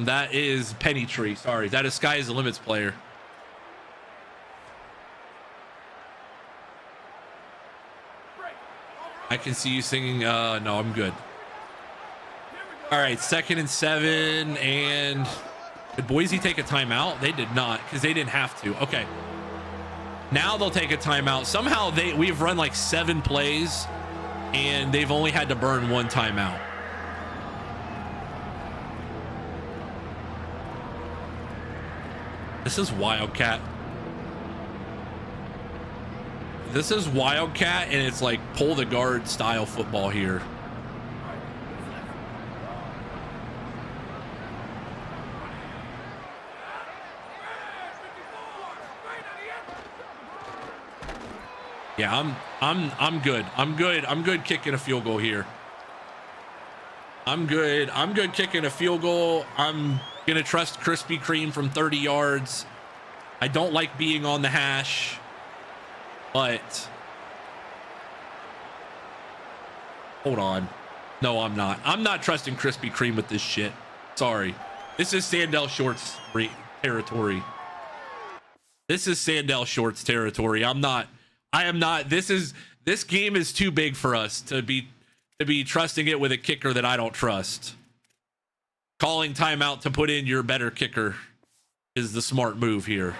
That is Penny Tree. Sorry, that is Sky is the Limits player. I can see you singing. No, I'm good. All right, 2nd and 7. And did Boise take a timeout? They did not, because they didn't have to. Okay. Now they'll take a timeout. Somehow we've run like 7 plays, and they've only had to burn 1 timeout. This is Wildcat. This is Wildcat, and it's like pull the guard style football here. Yeah, I'm good. I'm good kicking a field goal here. I'm good kicking a field goal. I'm gonna trust Krispy Kreme from 30 yards. I don't like being on the hash, but hold on. No, I'm not. I'm not trusting Krispy Kreme with this shit. Sorry. This is Sandell Shorts territory. This is Sandell Shorts territory. I am not. This game is too big for us to be trusting it with a kicker that I don't trust. Calling timeout to put in your better kicker is the smart move here.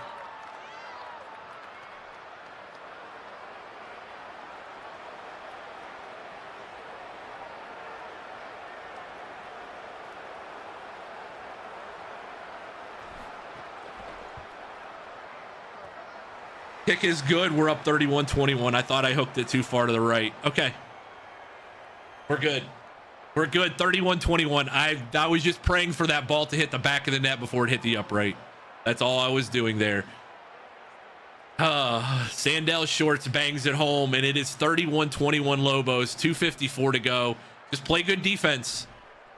Kick is good. We're up 31-21. I thought I hooked it too far to the right. Okay. We're good. We're good. 31-21. I was just praying for that ball to hit the back of the net before it hit the upright. That's all I was doing there. Sandell Shorts bangs it home, and it is 31-21 Lobos. 2:54 to go. Just play good defense.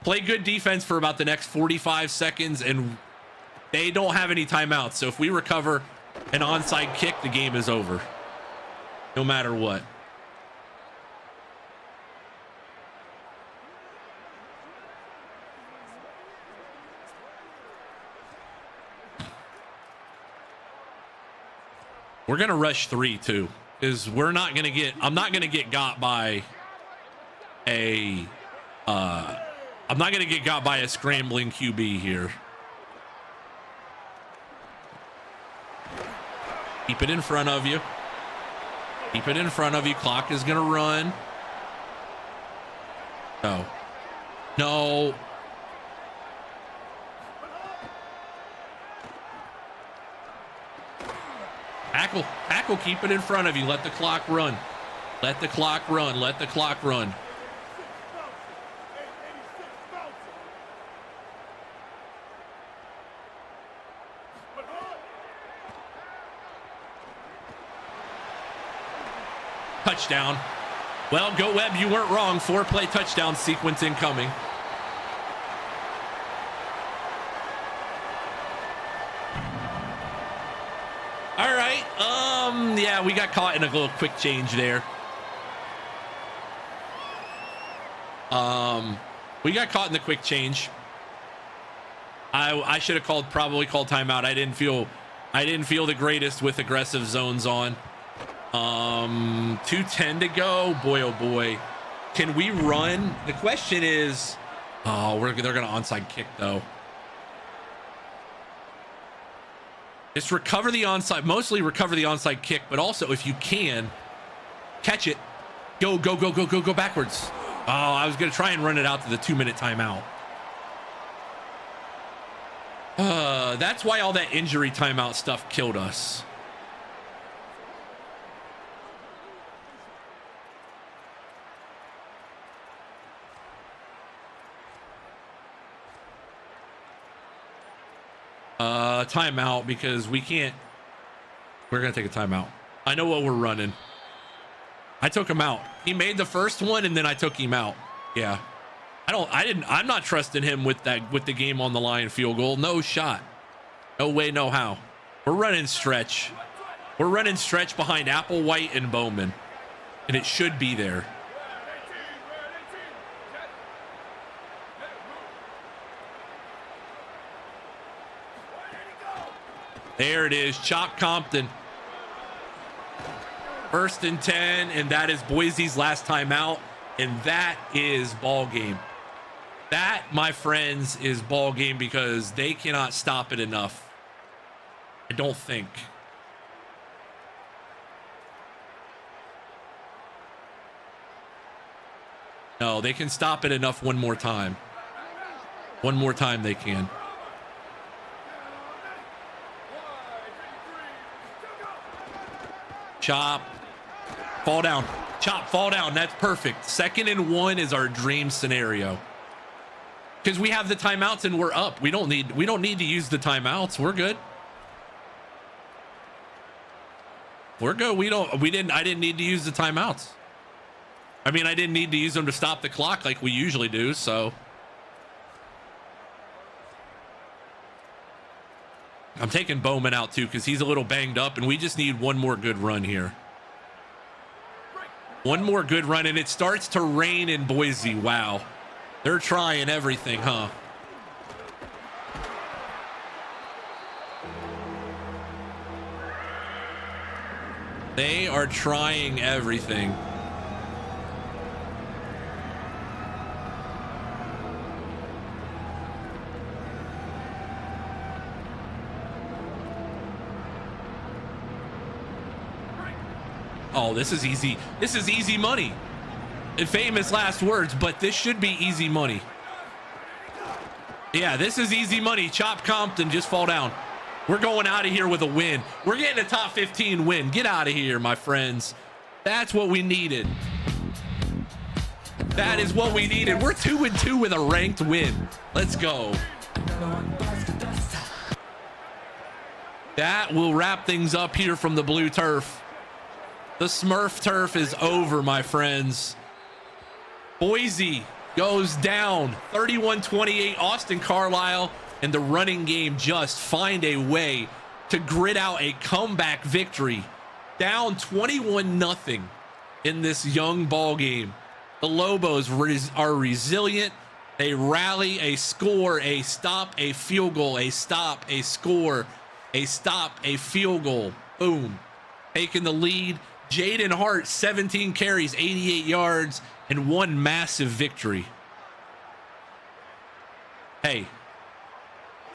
Play good defense for about the next 45 seconds, and they don't have any timeouts. So if we recover an onside kick, the game is over. No matter what. We're gonna rush 3 too, because I'm not gonna get got by a scrambling QB here. Keep it in front of you. Keep it in front of you. Clock is gonna run. No. No. Tackle, keep it in front of you. Let the clock run. Let the clock run. Let the clock run. Touchdown. Well, go Webb, you weren't wrong. 4-play touchdown sequence incoming. All right. Yeah, we got caught in a little quick change there. We got caught in the quick change. I should have probably called timeout. I didn't feel the greatest with aggressive zones on. 2:10 to go. Boy, oh boy. Can we run? The question is, they're gonna onside kick though. Just recover the onside, mostly recover the onside kick, but also if you can, catch it. Go backwards. Oh, I was gonna try and run it out to the 2-minute timeout. That's why all that injury timeout stuff killed us. Timeout, because we're gonna take a timeout. I know what we're running. I took him out. He made the first one and then I took him out. Yeah. I'm not trusting him with the game on the line field goal. No shot. No way, no how. We're running stretch. We're running stretch behind Applewhite and Bowman. And it should be there. There it is. Chop Compton. 1st and 10, and that is Boise's last time out, and that is ball game. That, my friends, is ball game because they cannot stop it enough. I don't think. No, they can stop it enough one more time. One more time they can. Chop. Fall down. Chop, fall down. That's perfect. 2nd and 1 is our dream scenario. Because we have the timeouts and we're up. We don't need to use the timeouts. We're good. We're good. I didn't need to use the timeouts. I mean, I didn't need to use them to stop the clock like we usually do, so. I'm taking Bowman out too because he's a little banged up, and we just need one more good run here. One more good run, and it starts to rain in Boise. Wow. They're trying everything, huh? They are trying everything. Oh, this is easy. This is easy money. Famous last words, but this should be easy money. Yeah, this is easy money. Chop Compton, just fall down. We're going out of here with a win. We're getting a top 15 win. Get out of here, my friends. That's what we needed. That is what we needed. We're 2-2 with a ranked win. Let's go. That will wrap things up here from the blue turf. The Smurf turf is over, my friends. Boise goes down 31-28. Austin Carlisle and the running game just find a way to grit out a comeback victory. Down 21-0 in this young ball game. The Lobos are resilient. They rally, a score, a stop, a field goal, a stop, a score, a stop, a field goal. Boom. Taking the lead. Jaden Hart, 17 carries, 88 yards, and one massive victory. Hey,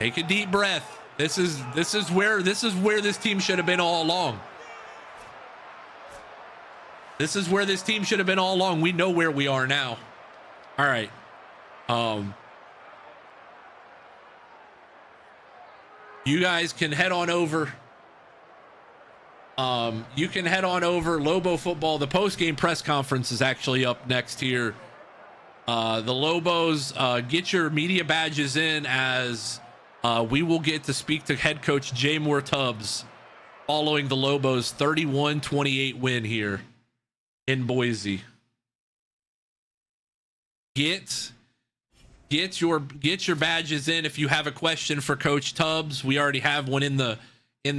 take a deep breath. This is where this team should have been all along. This is where this team should have been all along. We know where we are now. All right. You guys can head on over. You can head on over. Lobo football. The post-game press conference is actually up next here. The Lobos, get your media badges in as we will get to speak to head coach Jay Moore Tubzz following the Lobos 31-28 win here in Boise. Get your badges in if you have a question for Coach Tubzz. We already have one in the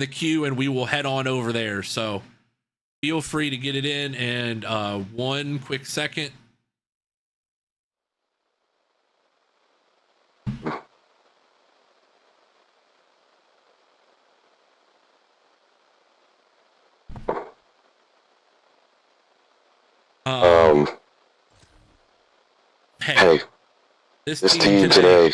queue, and we will head on over there. So feel free to get it in. And one quick second. Hey, this team today.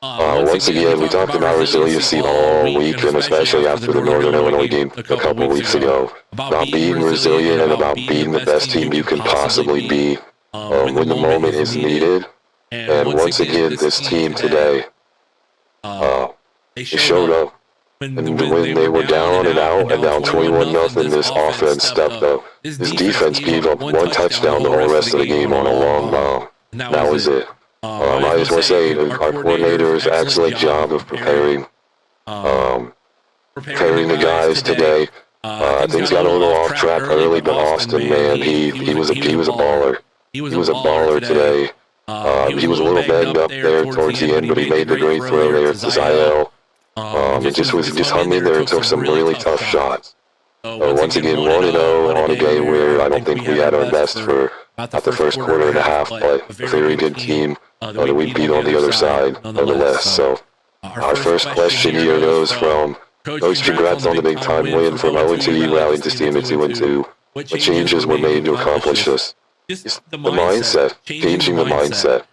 Once again, we talked about resiliency all week, and especially after the Northern Illinois game a couple weeks ago, about being resilient and about being the best team you can possibly be when the moment is needed. And once again, this team today, they showed up. And when they were down and out and down 21-0, this offense stepped up. This defense gave up one touchdown the whole rest of the game on a long ball. That was it. I just want to say our coordinator's excellent job of preparing the guys today. Things got a little off track early, but Austin, man, he was a baller. He was a baller today. He was a little banged up there towards the end, but he made the great throw there to Ziel. It hung in there and took some really tough shots. Once again, 1-0 on a game where I don't think we had our best for about the first quarter and a half, but a very good team that we beat on the other side nonetheless. So our first question here goes from Coach, congrats on the big time win from 0-2. You rallied this team to 2-2. What changes were made to accomplish this? Just the mindset, changing the mindset.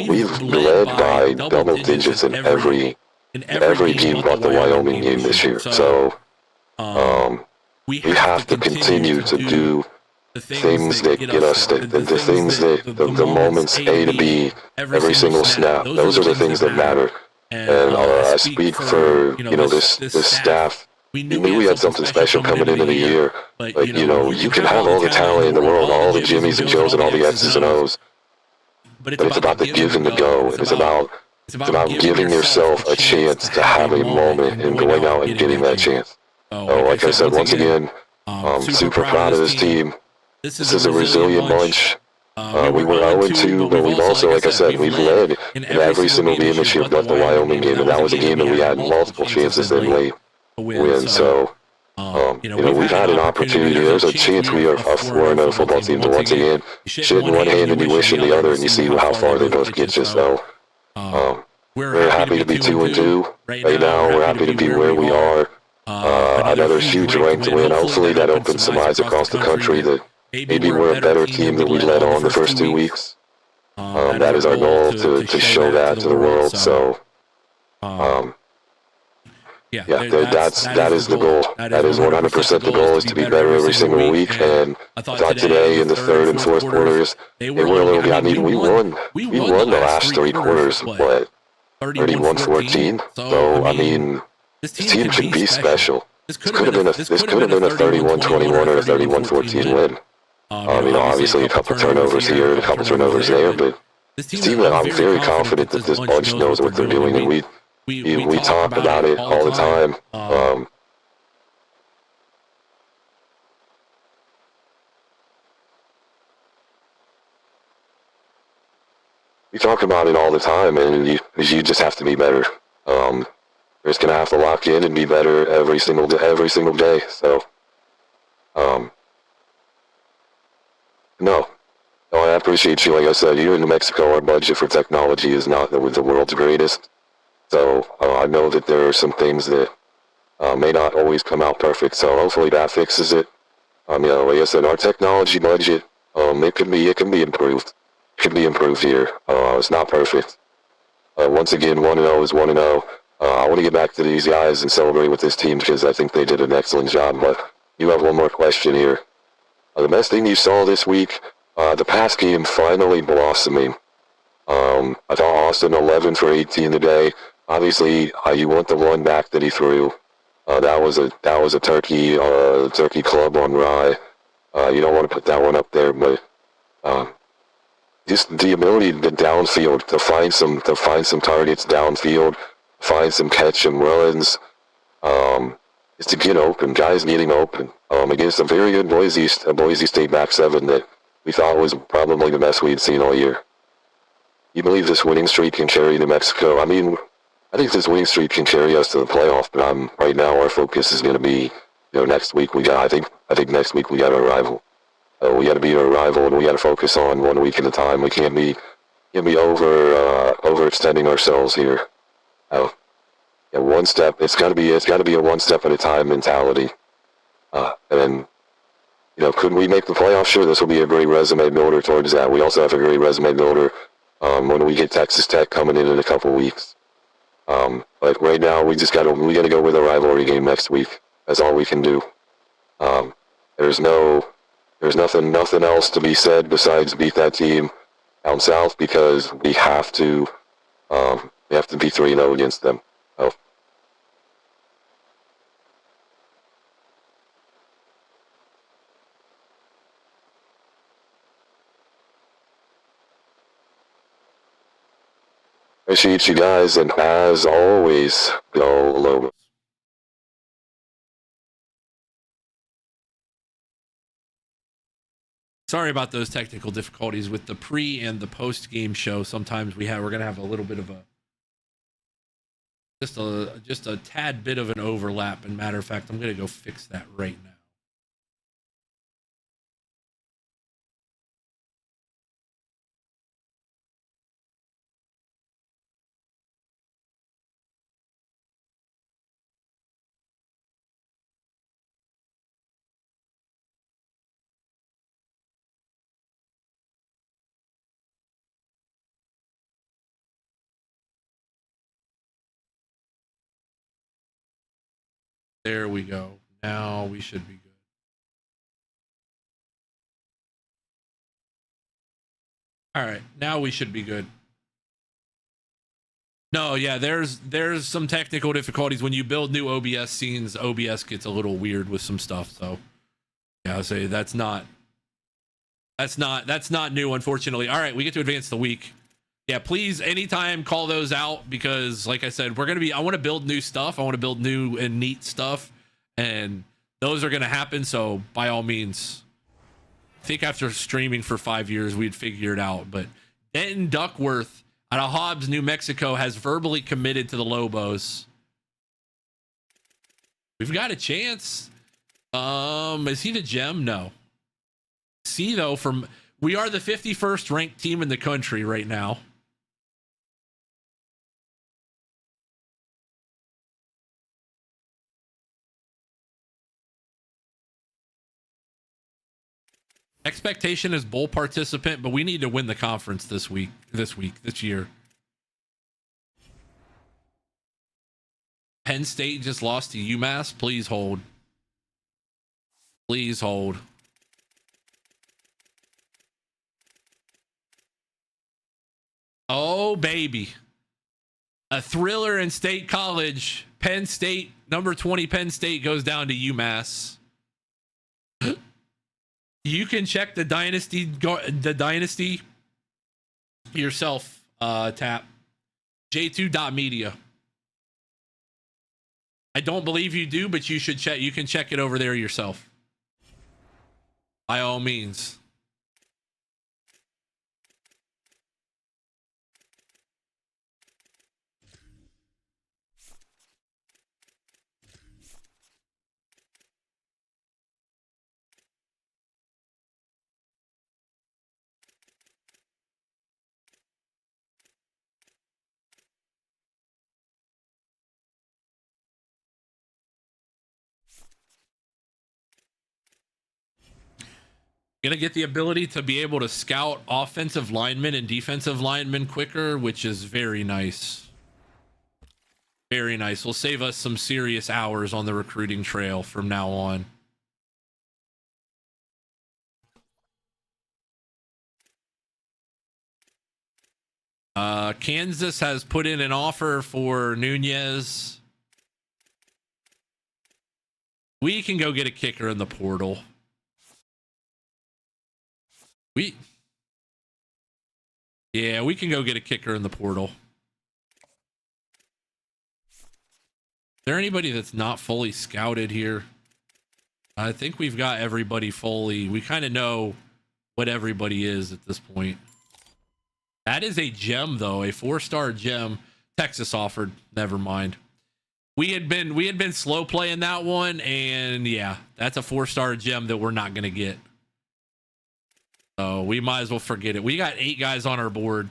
We've led by double digits in every game but the Wyoming game this year. So we have to continue to do the things that get us, the things that, the moments A to B, every single snap. Those are the things that matter. And I speak for, this staff. We knew we had something special coming into the year. But, you can have all the talent in the world, all the Jimmys and Joes and all the X's and O's. But it's about the give and the go. It's about giving yourself a chance to have a moment and going out and getting that chance. So, like I said, once again, I'm super proud of this team. This is a resilient bunch. We were 0-2, but we've also, like I said, we've led in every single game this year but the Wyoming game, and that was a game that we had multiple chances to win. So, we've had an opportunity. There's a chance we are a 4-0 football team. But once again, shit in one hand and you wish in the other, and you see how far they both get you. So, we're happy to be 2-2 right now. We're happy to be where we are. Another huge ranked win. Hopefully that opens some eyes across the country that maybe we're a better team than we led on the first 2 weeks. That is our goal, to show that to the world. So, that is the goal. That is 100% the goal, is to be better every single week. And I thought today in the third and fourth quarters, they were a little bit, I mean, we won the last 3 quarters, what, 31-14? So, I mean, this team should be special. This could have been a 31-21 or a 31-14 win. Obviously a couple turnovers here and a couple turnovers there, but this team, I'm very confident that this bunch knows what they're doing, and we talk about it all the time. We talk about it all the time, and you just have to be better. You're just gonna have to lock in and be better every single day. So, no, I appreciate you. Like I said, here in New Mexico, our budget for technology is not the world's greatest. So I know that there are some things that may not always come out perfect. So hopefully that fixes it. Like I said, our technology budget, it can be improved. It can be improved here. It's not perfect. Once again, 1-0 is 1-0. I want to get back to these guys and celebrate with this team because I think they did an excellent job. But you have one more question here. The best thing you saw this week, the pass game finally blossoming. I thought Austin 11 for 18 today. Obviously, you want the one back that he threw. That was a turkey club on rye. You don't want to put that one up there, but just the ability to downfield, to find some targets downfield, find some catch and runs, is to get open. Guys getting open. Against a very good Boise State back seven that we thought was probably the best we'd seen all year. You believe this winning streak can carry New Mexico? I mean, I think this winning streak can carry us to the playoff, but right now our focus is going to be, next week I think next week we got our rival. We got to beat our rival, and we got to focus on 1 week at a time. We can't be overextending ourselves here. One step. It's got to be a 1 step at a time mentality. And could we make the playoffs? Sure, this will be a great resume builder towards that. We also have a great resume builder when we get Texas Tech coming in a couple weeks. But right now we got to go with a rivalry game next week. That's all we can do. There's nothing else to be said besides beat that team down south because we have to be 3-0 against them. Oh. Appreciate you guys, and as always, go Lobos. Sorry about those technical difficulties with the pre and the post game show. Sometimes we're going to have a little bit of just a tad bit of an overlap. And matter of fact, I'm going to go fix that right now. There we go. Now we should be good. All right, now we should be good. No, yeah, there's some technical difficulties when you build new OBS scenes. OBS gets a little weird with some stuff. So yeah, I'll say that's not new, unfortunately. All right, we get to advance the week. Yeah, please anytime call those out, because like I said, I want to build new stuff. I want to build new and neat stuff, and those are going to happen. So by all means, I think after streaming for 5 years, we'd figure it out. But Denton Duckworth out of Hobbs, New Mexico, has verbally committed to the Lobos. We've got a chance. Is he the gem? No. See, though, we are the 51st ranked team in the country right now. Expectation is bowl participant, but we need to win the conference this year. Penn State just lost to UMass. Please hold. Please hold. Oh, baby. A thriller in State College. Penn State, number 20 Penn State goes down to UMass. You can check the dynasty yourself, Tap. J2.media. I don't believe you do, but you should check. You can check it over there yourself. By all means. Gonna get the ability to be able to scout offensive linemen and defensive linemen quicker, which is very nice. Very nice. Will save us some serious hours on the recruiting trail from now on. Kansas has put in an offer for Nunez. We can go get a kicker in the portal. We can go get a kicker in the portal. Is there anybody that's not fully scouted here? I think we've got everybody fully. We kind of know what everybody is at this point. That is a gem, though, a 4-star gem. Texas offered. Never mind. We had been slow playing that one, and yeah, that's a 4-star gem that we're not gonna get. So we might as well forget it. We got 8 guys on our board.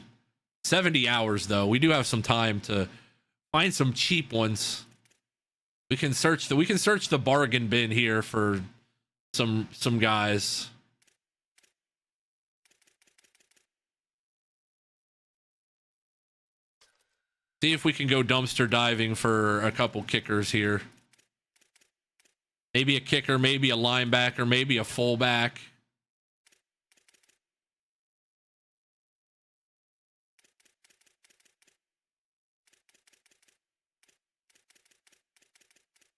70 hours, though. We do have some time to find some cheap ones. We can search the bargain bin here for some guys. See if we can go dumpster diving for a couple kickers here. Maybe a kicker, maybe a linebacker, maybe a fullback.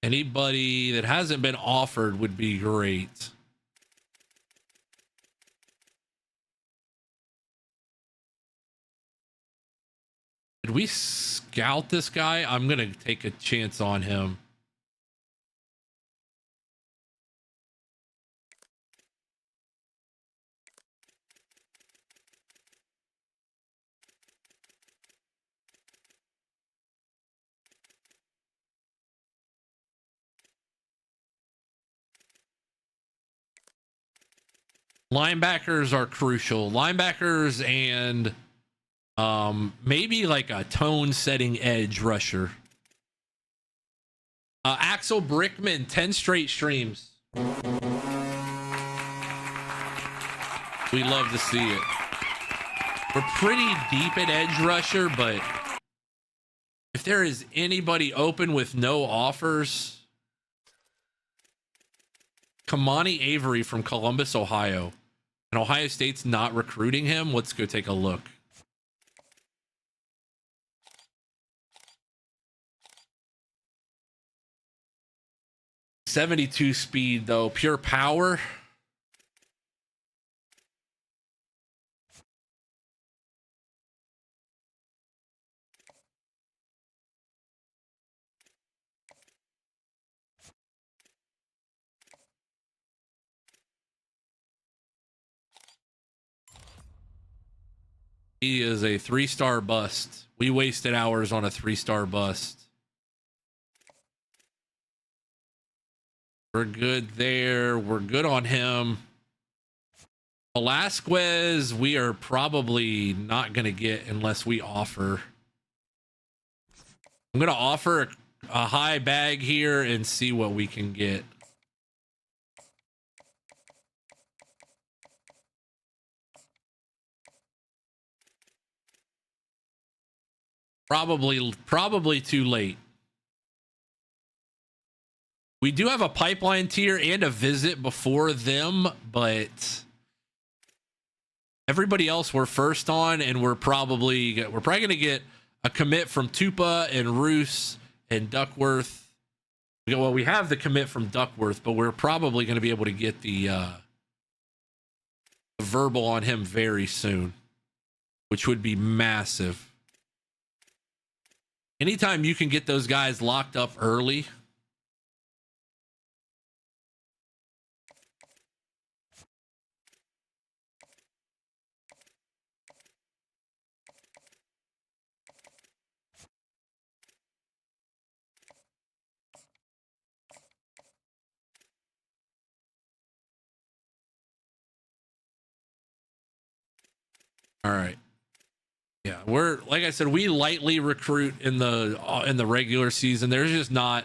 Anybody that hasn't been offered would be great. Did we scout this guy? I'm going to take a chance on him. Linebackers are crucial. Linebackers and maybe like a tone setting edge rusher. Axel Brickman, 10 straight streams. We love to see it. We're pretty deep at edge rusher, but if there is anybody open with no offers, Kamani Avery from Columbus, Ohio. And Ohio State's not recruiting him. Let's go take a look. .72 speed though, pure power. He is a 3-star bust. We wasted hours on a 3-star bust. We're good there. We're good on him. Velasquez, we are probably not going to get unless we offer. I'm going to offer a high bag here and see what we can get. Probably too late. We do have a pipeline tier and a visit before them, but everybody else we're first on, and we're probably going to get a commit from Tupa and Roos and Duckworth. Well, we have the commit from Duckworth, but we're probably going to be able to get the verbal on him very soon, which would be massive. Anytime you can get those guys locked up early. All right. Yeah, we're like I said, we lightly recruit in the regular season. There's just not,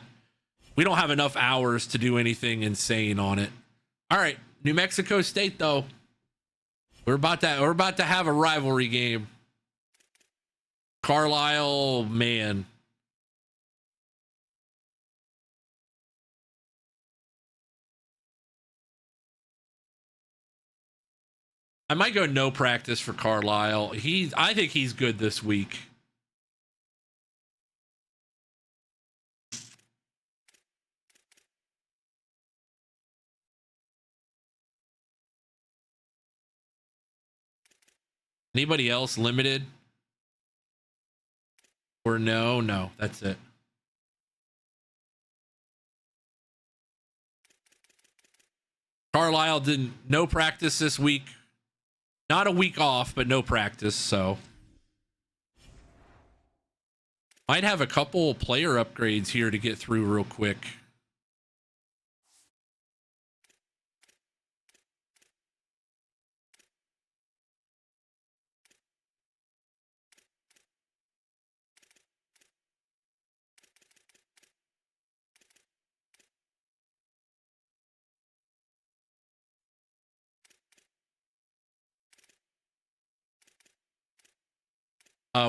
we don't have enough hours to do anything insane on it. All right, New Mexico State though. We're about to have a rivalry game. Carlisle, man. I might go no practice for Carlisle. I think he's good this week. Anybody else limited? Or no, that's it. Carlisle didn't, no practice this week. Not a week off, but no practice, so. Might have a couple player upgrades here to get through real quick.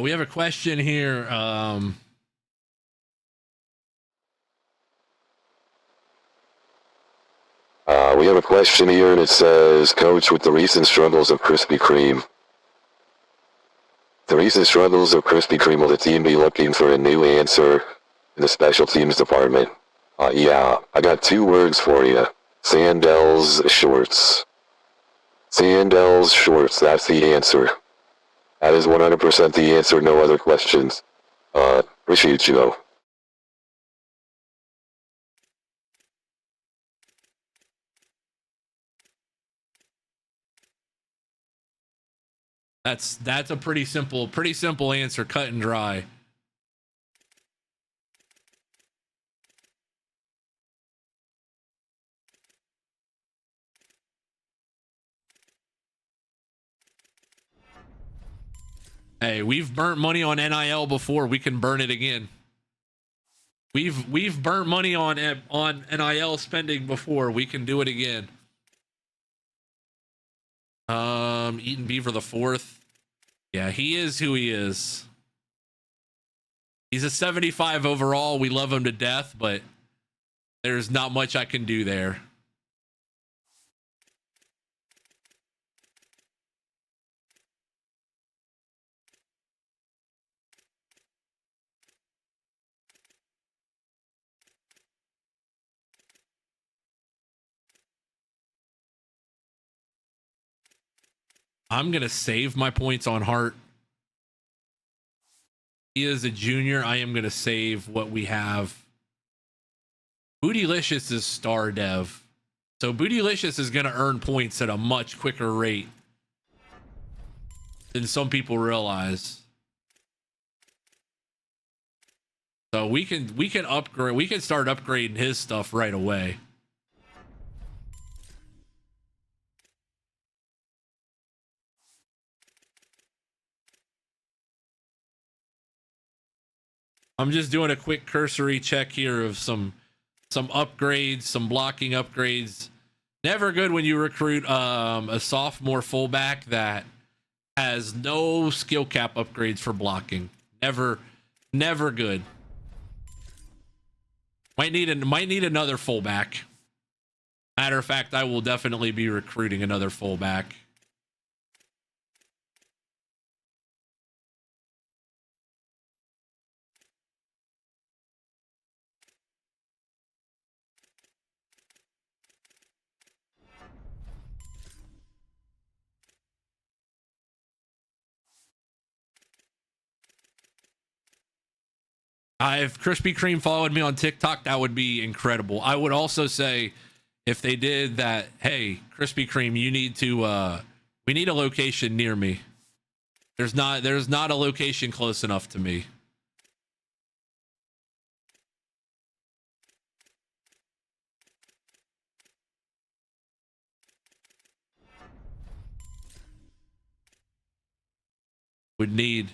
We have a question here. We have a question here, and it says, Coach, with the recent struggles of Krispy Kreme. The recent struggles of Krispy Kreme, will the team be looking for a new answer in the special teams department? Yeah, I got 2 words for you. Sandals shorts. Sandals shorts, that's the answer. That is 100% the answer, no other questions. Appreciate you though. That's a pretty simple answer, cut and dry. Hey, we've burnt money on NIL before. We can burn it again. We've burnt money on NIL spending before. We can do it again. Eaton Beaver the 4th. Yeah, he is who he is. He's a 75 overall. We love him to death, but there's not much I can do there. I'm going to save my points on Hart. He is a junior. I am going to save what we have. Bootylicious is star dev. So Bootylicious is going to earn points at a much quicker rate than some people realize. So we can upgrade. We can start upgrading his stuff right away. I'm just doing a quick cursory check here of some upgrades, some blocking upgrades. Never good when you recruit a sophomore fullback that has no skill cap upgrades for blocking. Never good. Might need another fullback. Matter of fact, I will definitely be recruiting another fullback. If Krispy Kreme followed me on TikTok, that would be incredible. I would also say, if they did that, hey, Krispy Kreme, you need to we need a location near me. There's not a location close enough to me. Would need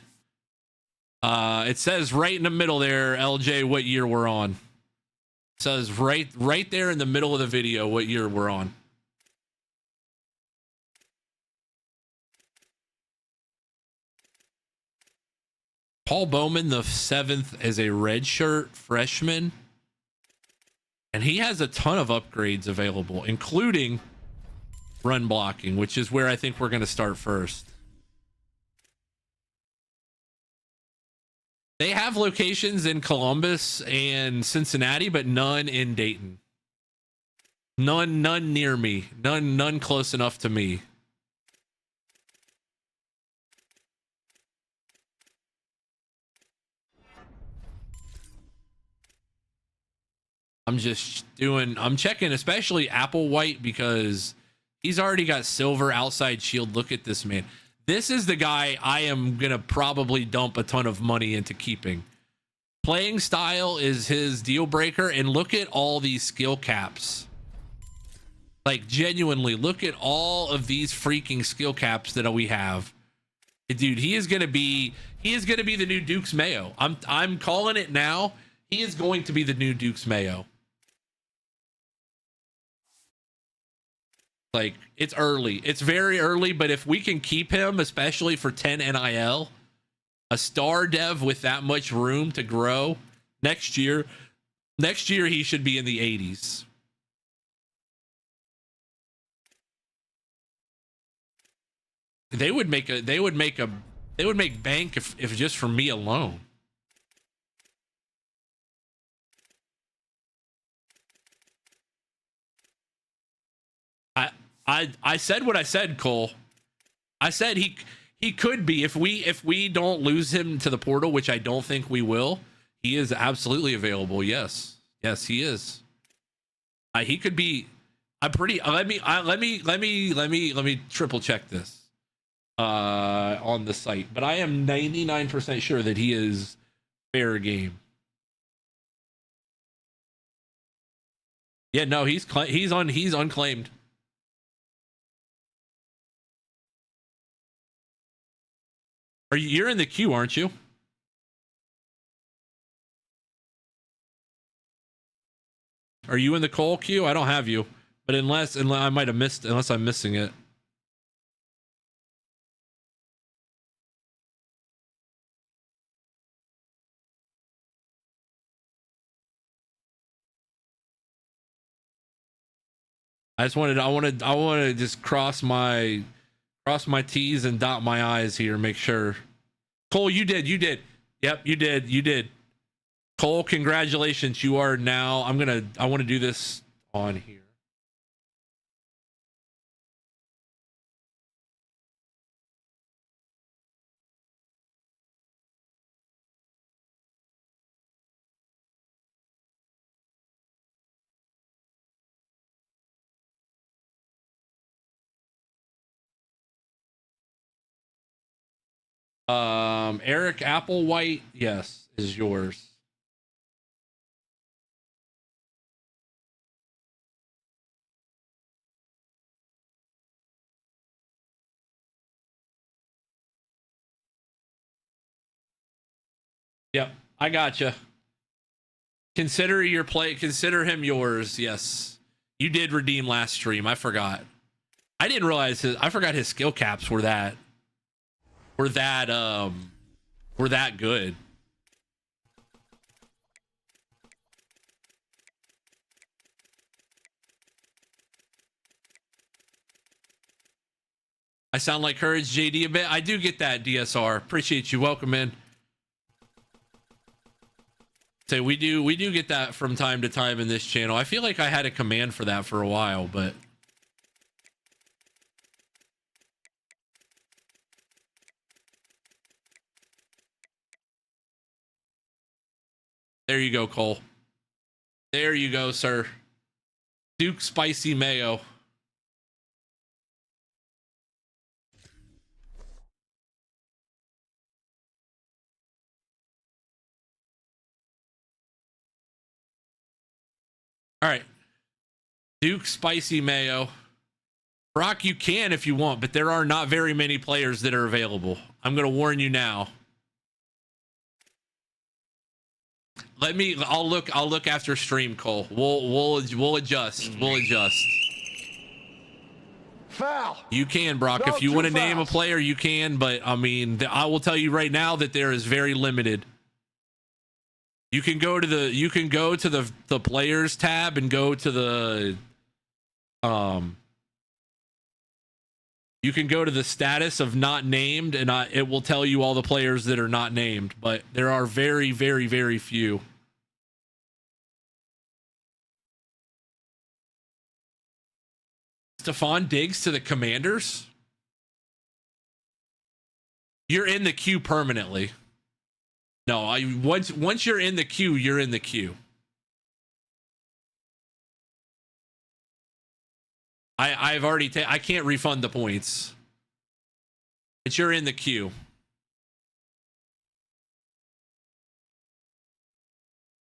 it says right in the middle there, LJ, what year we're on. It says right there in the middle of the video what year we're on. Paul Bowman, the 7th, is a redshirt freshman, and he has a ton of upgrades available, including run blocking, which is where I think we're going to start first. They have locations in Columbus and Cincinnati, but none in Dayton. None near me. None close enough to me. I'm checking, especially Applewhite, because he's already got silver outside shield. Look at this man. This is the guy I am going to probably dump a ton of money into keeping. Playing style is his deal breaker. And look at all these skill caps. Like, genuinely, look at all of these freaking skill caps that we have. Dude, he is going to be the new Dukes Mayo. I'm calling it now. He is going to be the new Dukes Mayo. Like, it's early. It's very early, but if we can keep him, especially for 10 NIL, a star dev with that much room to grow next year he should be in the 80s. They would make bank if just for me alone. I said what I said, Cole. I said he could be, if we don't lose him to the portal, which I don't think we will. He is absolutely available. Yes, he is. He could be. Let me triple check this on the site, but I am 99% sure that he is fair game. Yeah, no, he's unclaimed. You're in the queue, aren't you? Are you in the Cole queue? I don't have you, but unless I might have missed, unless I'm missing it. I want to just cross my T's and dot my I's here, make sure. Cole, you did. Yep, you did. Cole, congratulations. You are now, I want to do this on here. Eric Applewhite, yes, is yours. Yep, I gotcha. Consider your play. Consider him yours. Yes, you did redeem last stream. I forgot. I didn't realize I forgot his skill caps were that good. I sound like Courage JD a bit. I do get that, DSR. Appreciate you. Welcome in. Say we do get that from time to time in this channel. I feel like I had a command for that for a while, but there you go, Cole. There you go, sir. Duke Spicy Mayo. All right. Duke Spicy Mayo. Brock, you can if you want, but there are not very many players that are available. I'm going to warn you now. I'll look after stream, Cole. We'll adjust. We'll adjust. Foul. You can, Brock. No, if you want to fouls. name a player, you can, but I mean, I will tell you right now that there is very limited. You can go to the players tab and go to the you can go to the status of not named, and it will tell you all the players that are not named, but there are very, very, very few. Stephon Diggs to the Commanders. You're in the queue permanently. No, once you're in the queue, you're in the queue. I've already I can't refund the points. But you're in the queue.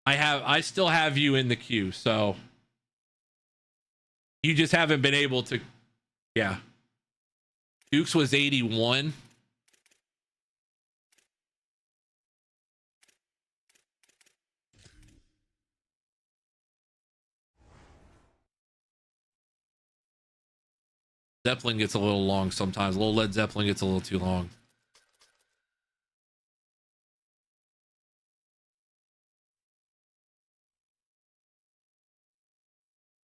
I still have you in the queue, so you just haven't been able to. Yeah. Dukes was 81. Zeppelin gets a little long sometimes. A little Led Zeppelin gets a little too long.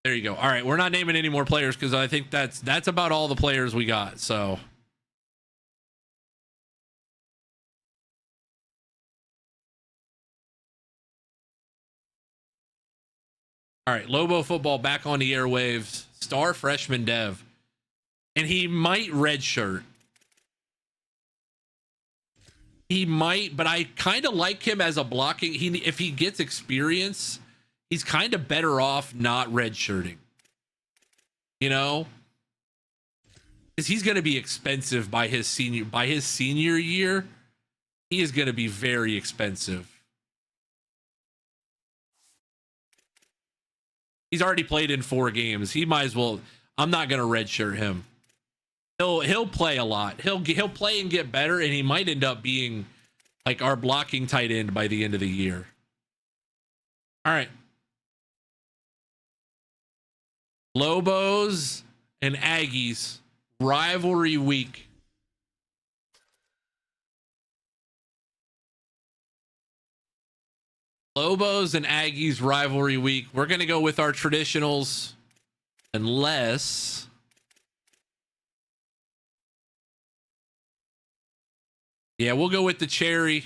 There you go. All right, we're not naming any more players because I think that's about all the players we got. So all right, Lobo football back on the airwaves. Star freshman dev. And he might redshirt. He might, but I kind of like him as a blocking. If he gets experience, he's kind of better off not redshirting. You know? Because he's going to be expensive by his senior year. He is going to be very expensive. He's already played in 4 games. He might as well. I'm not going to redshirt him. He'll play a lot. He'll play and get better, and he might end up being like our blocking tight end by the end of the year. All right. Lobos and Aggies rivalry week. Lobos and Aggies rivalry week. We're going to go with our traditionals unless yeah, we'll go with the cherry.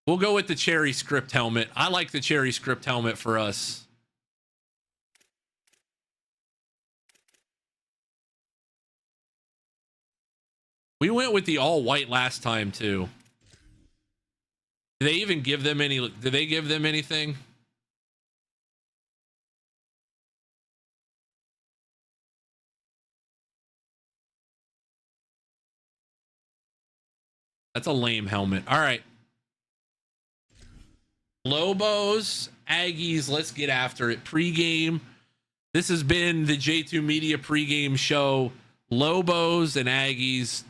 We'll go with the cherry script helmet. I like the cherry script helmet for us. We went with the all white last time too. Did they even give them any? Did they give them anything? That's a lame helmet. All right. Lobos, Aggies, let's get after it. Pre-game. This has been the J2 Media pregame show. Lobos and Aggies.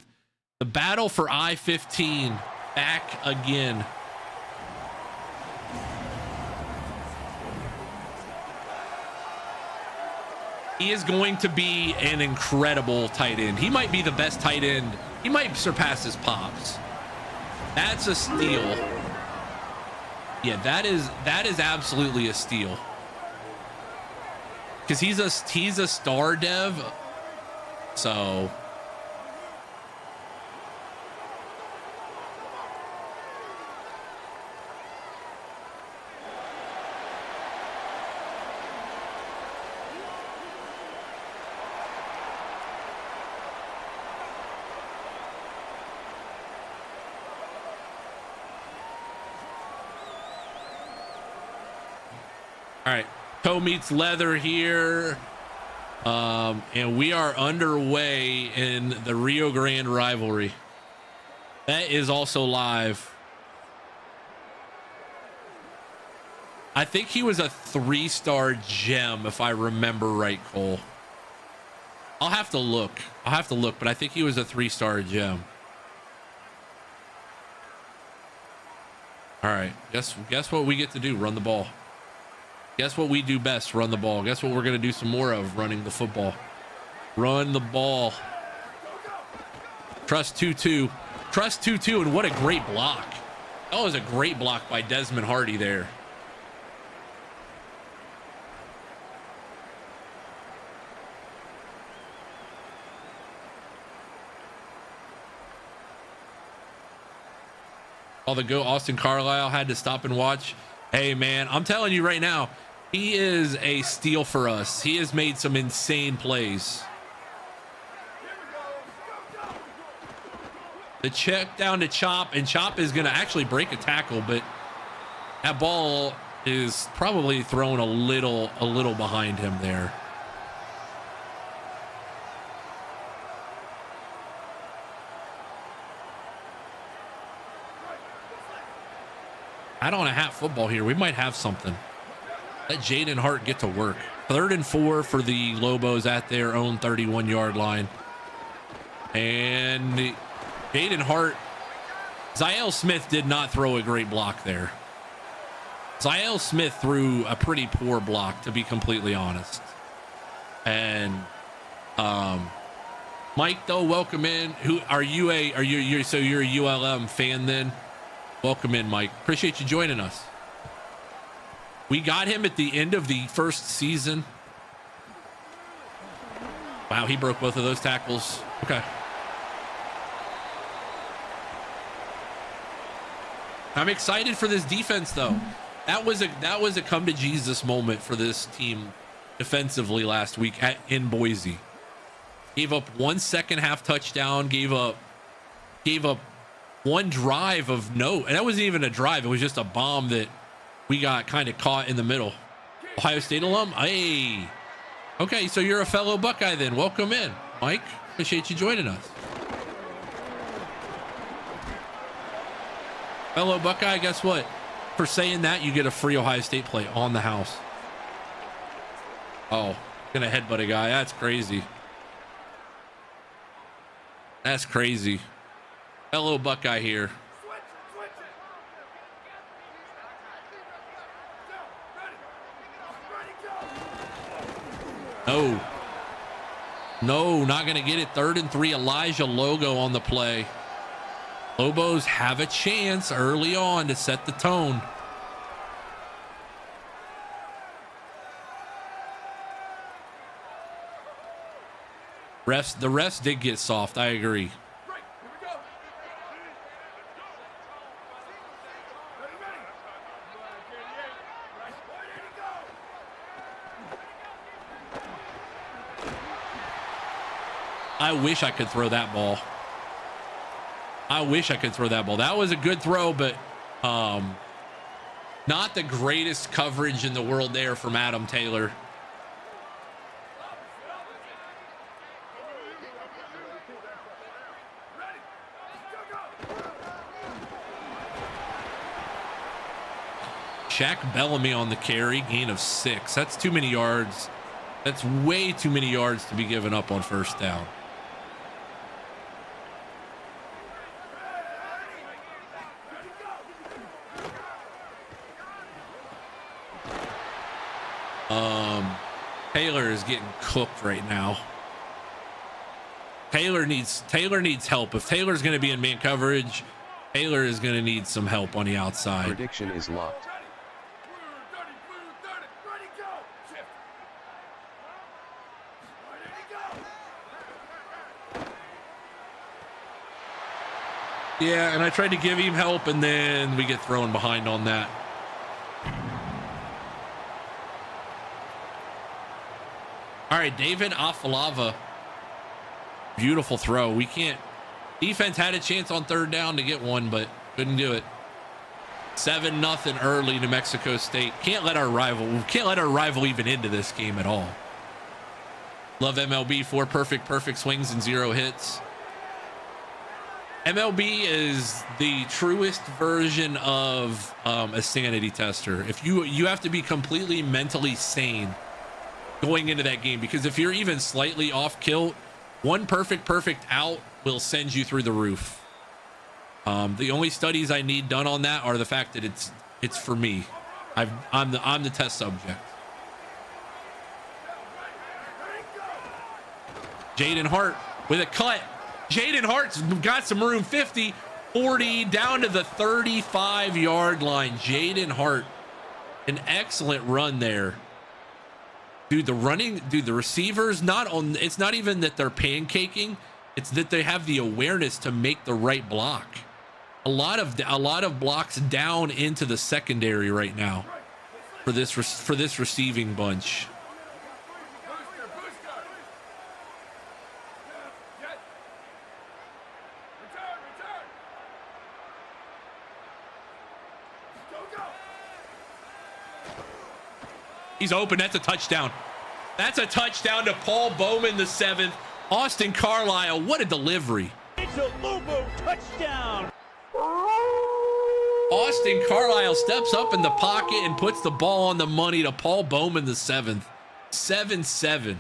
The battle for I-15 back again. He is going to be an incredible tight end. He might be the best tight end. He might surpass his pops. That's a steal. Yeah, that is absolutely a steal. Because he's a star dev. So all right, toe meets leather here. And we are underway in the Rio Grande rivalry. That is also live. I think he was a 3-star gem, if I remember right, Cole. I'll have to look, but I think he was a 3-star gem. All right, guess what we get to do? Run the ball. Guess what we do best? Run the ball. Guess what we're going to do some more of? Running the football. Run the ball. Trust 2-2. Trust 2-2, and what a great block. That was a great block by Desmond Hardy there. All the go Austin Carlisle had to stop and watch. Hey, man, I'm telling you right now, he is a steal for us. He has made some insane plays. The check down to Chop, and Chop is going to actually break a tackle, but that ball is probably thrown a little behind him there. Add on a hat football here. We might have something. Let Jaden Hart get to work. 3rd and 4 for the Lobos at their own 31-yard line. And Jaden Hart, Ziel Smith did not throw a great block there. Ziel Smith threw a pretty poor block, to be completely honest. And Mike, though, welcome in. Who are you? So you're a ULM fan then? Welcome in, Mike. Appreciate you joining us. We got him at the end of the first season. Wow, he broke both of those tackles. Okay. I'm excited for this defense, though. That was a come to Jesus moment for this team defensively last week in Boise. Gave up 1 second half touchdown, gave up one drive of note, and that wasn't even a drive. It was just a bomb that we got kind of caught in the middle. Ohio State alum. Hey, okay, so you're a fellow Buckeye then. Welcome in, Mike. Appreciate you joining us. Fellow Buckeye, guess what? For saying that, you get a free Ohio State play on the house. Oh, gonna headbutt a guy. That's crazy. That's crazy. Fellow Buckeye here. No, not going to get it. 3rd and 3. Elijah Logo on the play. Lobos have a chance early on to set the tone. The refs did get soft. I agree. I wish I could throw that ball. That was a good throw, but not the greatest coverage in the world there from Adam Taylor. Shaq Bellamy on the carry, gain of 6. That's too many yards. That's way too many yards to be given up on first down. Taylor is getting cooked right now. Taylor needs help. If Taylor's going to be in man coverage, Taylor is going to need some help on the outside. Prediction is locked. Yeah, and I tried to give him help, and then we get thrown behind on that. All right, David Afalava. Beautiful throw. We can't. Defense had a chance on third down to get one, but couldn't do it. 7-0 early, New Mexico State. Can't let our rival even into this game at all. Love MLB. 4 perfect swings and 0 hits. MLB is the truest version of a sanity tester. If you have to be completely mentally sane going into that game, because if you're even slightly off kilt, one perfect out will send you through the roof. The only studies I need done on that are the fact that it's for me. I'm the test subject. Jaden Hart with a cut. Jaden Hart's got some room. 50, 40, down to the 35-yard line. Jaden Hart, an excellent run there. Dude, the receivers, it's not even that they're pancaking, it's that they have the awareness to make the right block. A lot of blocks down into the secondary right now for this receiving bunch. He's open. That's a touchdown. That's a touchdown to Paul Bowman, the 7th. Austin Carlisle, what a delivery. It's a Lobo touchdown. Austin Carlisle steps up in the pocket and puts the ball on the money to Paul Bowman, the 7th. 7-7.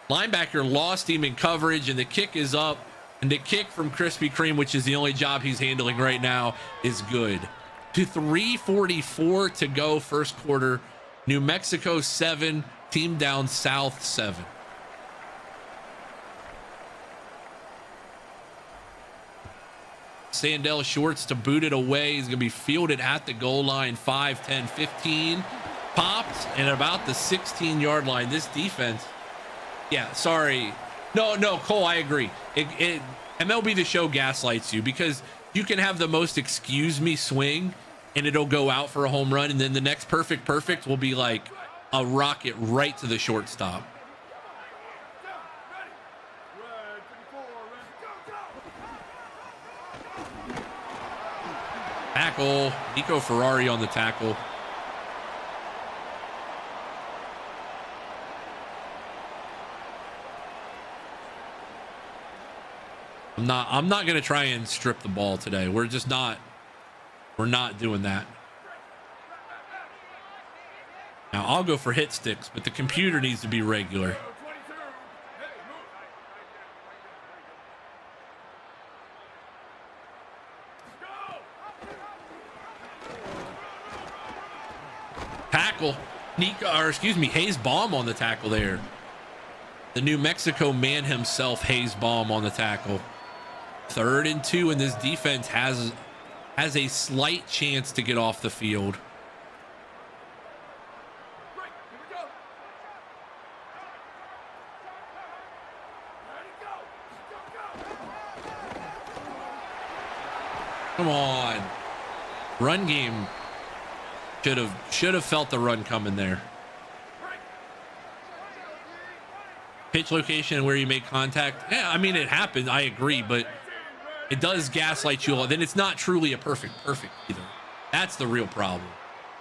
Linebacker lost him in coverage, and the kick is up. And the kick from Krispy Kreme, which is the only job he's handling right now, is good. To 3:44 to go first quarter. New Mexico 7, team down south 7. Sandell Shorts to boot it away. He's going to be fielded at the goal line. 5, 10, 15. Popped and about the 16-yard line. This defense. Yeah, sorry. No, Cole, I agree. MLB The Show gaslights you because you can have the most excuse me swing and it'll go out for a home run, and then the next perfect will be like a rocket right to the shortstop. Tackle. Nico Ferrari on the tackle. I'm not going to try and strip the ball today. We're not doing that. Now I'll go for hit sticks, but the computer needs to be regular. Tackle. Hayes Baum on the tackle there. The New Mexico man himself, Hayes Baum on the tackle. 3rd and 2, and this defense has a slight chance to get off the field. Come on. Run game. Should have felt the run coming there. Pitch location where you make contact. Yeah, I mean, it happened. I agree, but it does gaslight you a lot. Then it's not truly a perfect either. That's the real problem.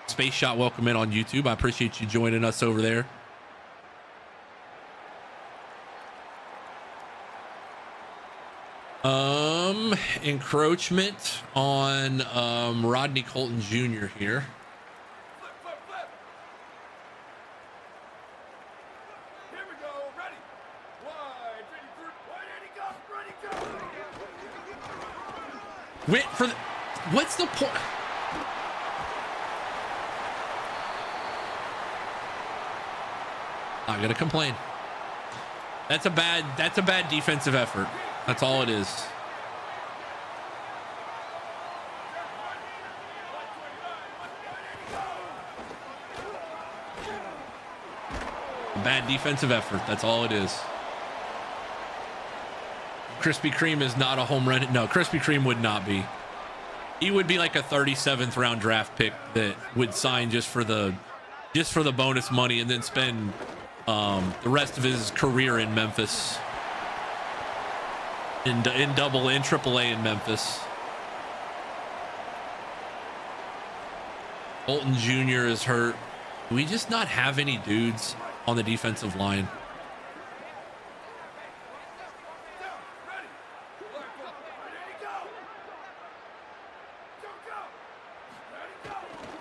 Space Shot, welcome in on YouTube. I appreciate you joining us over there. Encroachment on Rodney Colton Jr. here. Wait for the, what's the point? Not gonna complain. That's a bad defensive effort. That's all it is. Bad defensive effort. That's all it is. Krispy Kreme is not a home run. No, Krispy Kreme would not be. He would be like a 37th round draft pick that would sign just for the bonus money and then spend the rest of his career in Memphis. In AAA in Memphis. Bolton Jr. is hurt. Do we just not have any dudes on the defensive line?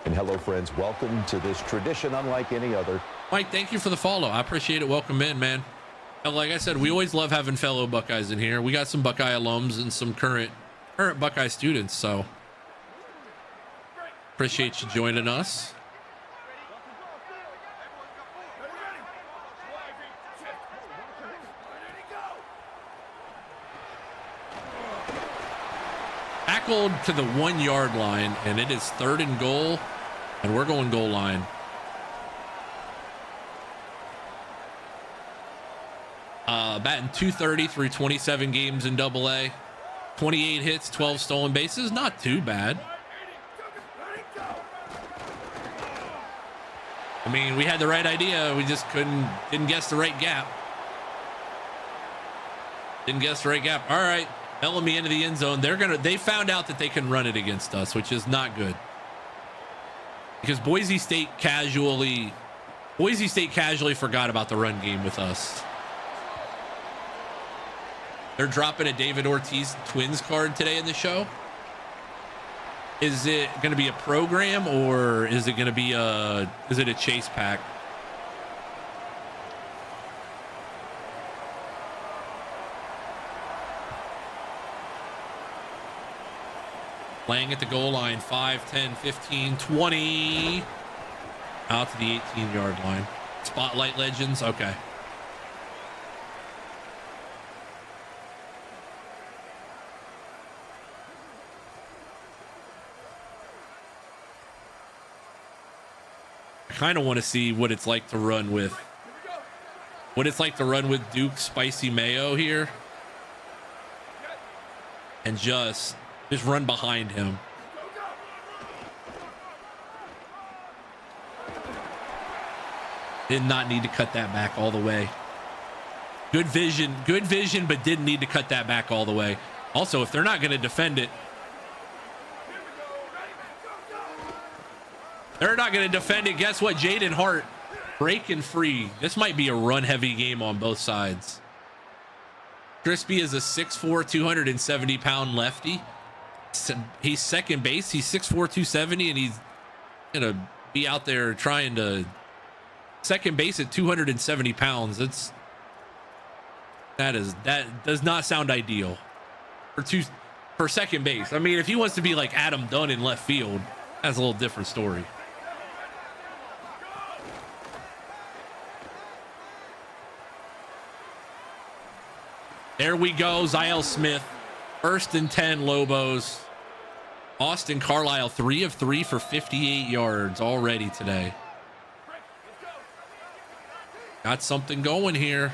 And hello, friends. Welcome to this tradition unlike any other. Mike, thank you for the follow. I appreciate it. Welcome in, man. And like I said, we always love having fellow Buckeyes in here. We got some Buckeye alums and some current Buckeye students, so appreciate you joining us. Tackled to the 1 yard line, and it is 3rd and goal, and we're going goal line. Batting .230 through 27 games in AA. 28 hits, 12 stolen bases. Not too bad. I mean, we had the right idea. We just didn't guess the right gap. Didn't guess the right gap. All right. Bellamy into the end zone. They found out that they can run it against us, which is not good. Because Boise State casually forgot about the run game with us. They're dropping a David Ortiz Twins card today in the show. Is it going to be a program or is it going to be a chase pack? Playing at the goal line, 5, 10, 15, 20. Out to the 18-yard line. Spotlight Legends, okay. I kind of want to see what it's like to run with Duke Spicy Mayo here. And just run behind him. Did not need to cut that back all the way. Good vision, but didn't need to cut that back all the way. Also, if they're not going to defend it, guess what? Jaden Hart breaking free. This might be a run-heavy game on both sides. Crispy is a 6'4", 270-pound lefty. He's second base. He's 6'4", 270, and he's going to be out there trying to second base at 270 pounds. That does not sound ideal for second base. I mean, if he wants to be like Adam Dunn in left field, that's a little different story. There we go. Zyel Smith, 1st and 10 Lobos. Austin Carlisle, 3 of 3 for 58 yards already today. Got something going here.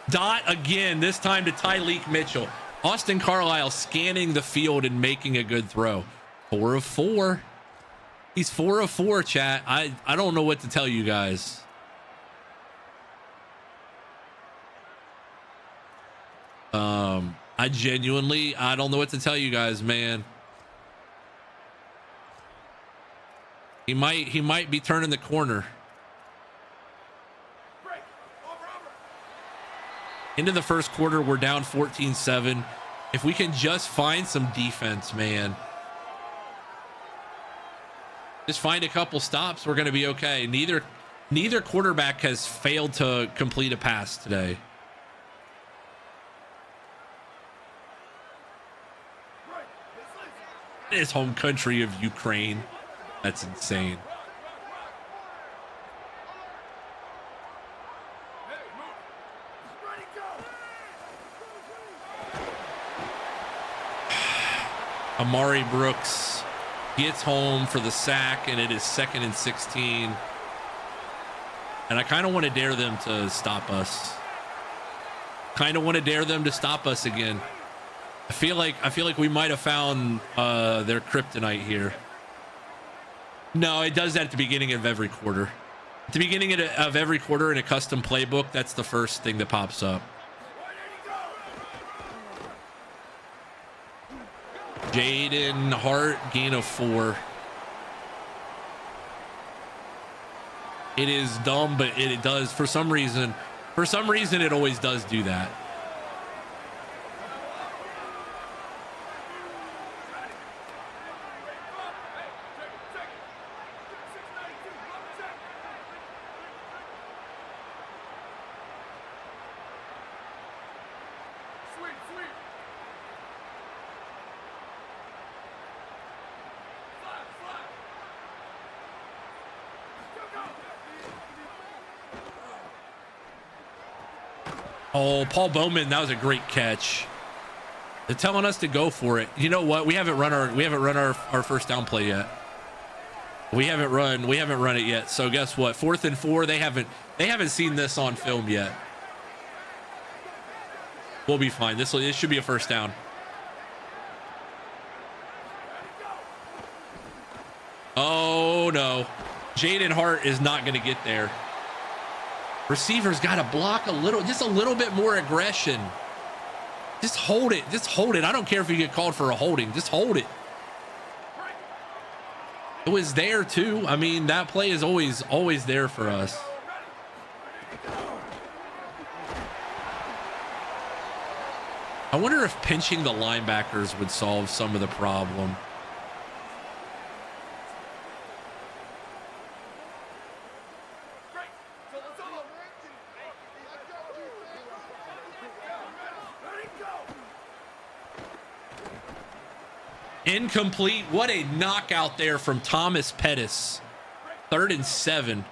Dot again, this time to Tyleek Mitchell. Austin Carlisle scanning the field and making a good throw. 4 of 4. He's 4 of 4, chat. I don't know what to tell you guys. I don't know what to tell you guys, man. He might be turning the corner. Into the first quarter, we're down 14-7. If we can just find some defense, man. Just find a couple stops. We're going to be okay. Neither quarterback has failed to complete a pass today. His home country of Ukraine. That's insane. Amari Brooks gets home for the sack, and it is 2nd and 16. And I kind of want to dare them to stop us. Kind of want to dare them to stop us again. I feel like we might have found their kryptonite here. No, it does that at the beginning of every quarter. At the beginning of every quarter in a custom playbook, that's the first thing that pops up. Jaden Hart, gain of 4. It is dumb, but it does for some reason it always does do that. Oh, Paul Bowman, that was a great catch. They're telling us to go for it. You know what? We haven't run our first down play yet. We haven't run it yet. So guess what? 4th and 4. They haven't seen this on film yet. We'll be fine. This should be a first down. Oh no. Jaden Hart is not going to get there. Receiver's got to block just a little bit more aggression. Just hold it. Just hold it. I don't care if you get called for a holding. Just hold it. It was there too. I mean, that play is always there for us. I wonder if pinching the linebackers would solve some of the problem. Incomplete. What a knockout there from Thomas Pettis. 3rd and 7.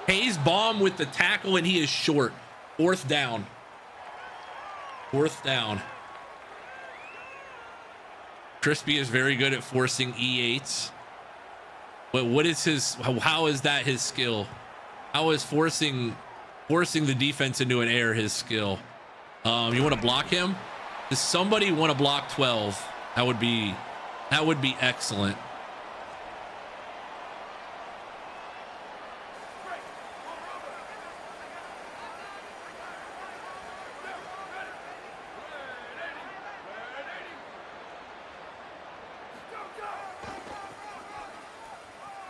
Hayes bomb with the tackle, and he is short. 4th down. 4th down. Crispy is very good at forcing E8s. But what is how is that his skill? How is forcing the defense into an error his skill? You want to block him? Does somebody want to block 12? That would be excellent.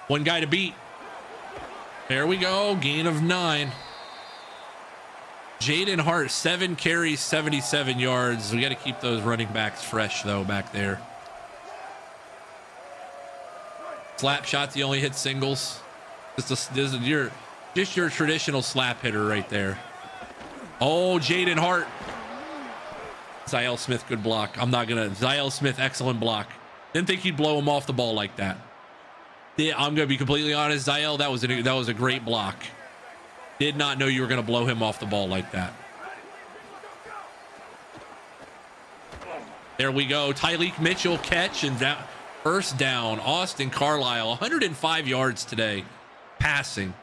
One guy to beat. There we go. Gain of 9. Jaden Hart, 7 carries, 77 yards. We got to keep those running backs fresh, though, back there. Slap shots, he only hit singles. This is your traditional slap hitter right there. Oh, Jaden Hart. Ziel Smith, good block. Ziel Smith, excellent block. Didn't think he'd blow him off the ball like that. Yeah, I'm going to be completely honest, Ziel, that was a great block. Did not know you were going to blow him off the ball like that. There we go. Tyleek Mitchell catch and down. First down. Austin Carlisle, 105 yards today. Passing.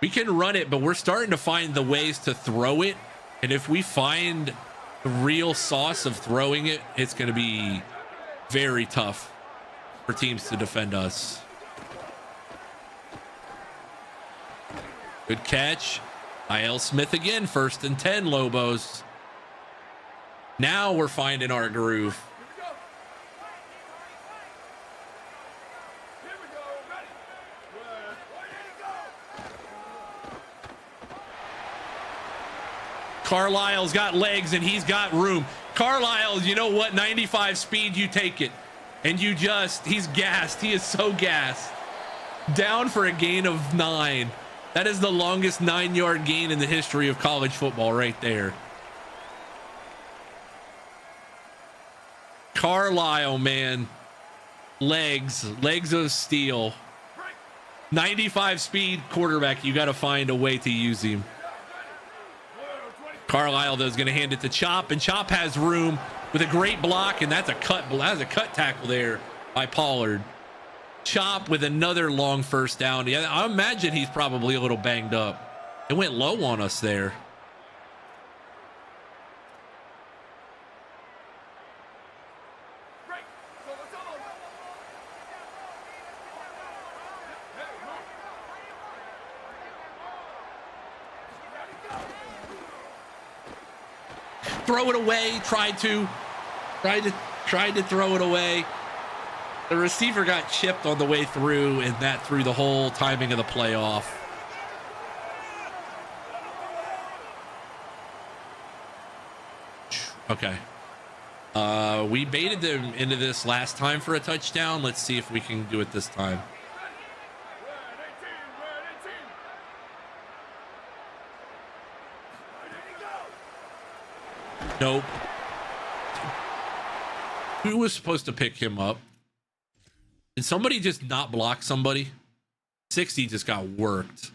We can run it, but we're starting to find the ways to throw it. And if we find the real sauce of throwing it, it's going to be very tough for teams to defend us. Good catch. Ziel Smith again. 1st and 10, Lobos. Now we're finding our groove. Carlisle's got legs and he's got room. Carlisle, you know what? 95 speed, you take it. And he's gassed. He is so gassed. Down for a gain of 9. That is the longest 9-yard gain in the history of college football right there. Carlisle, man. Legs of steel. 95 speed quarterback. You got to find a way to use him. Carlisle, though, is going to hand it to Chop, and Chop has room with a great block, and that's a cut tackle there by Pollard. Chop with another long first down. Yeah, I imagine he's probably a little banged up. It went low on us there. Throw it away. Tried to throw it away. The receiver got chipped on the way through, and that threw the whole timing of the play off. Okay. We baited them into this last time for a touchdown. Let's see if we can do it this time. Nope. Who was supposed to pick him up? Did somebody just not block somebody? 60 just got worked.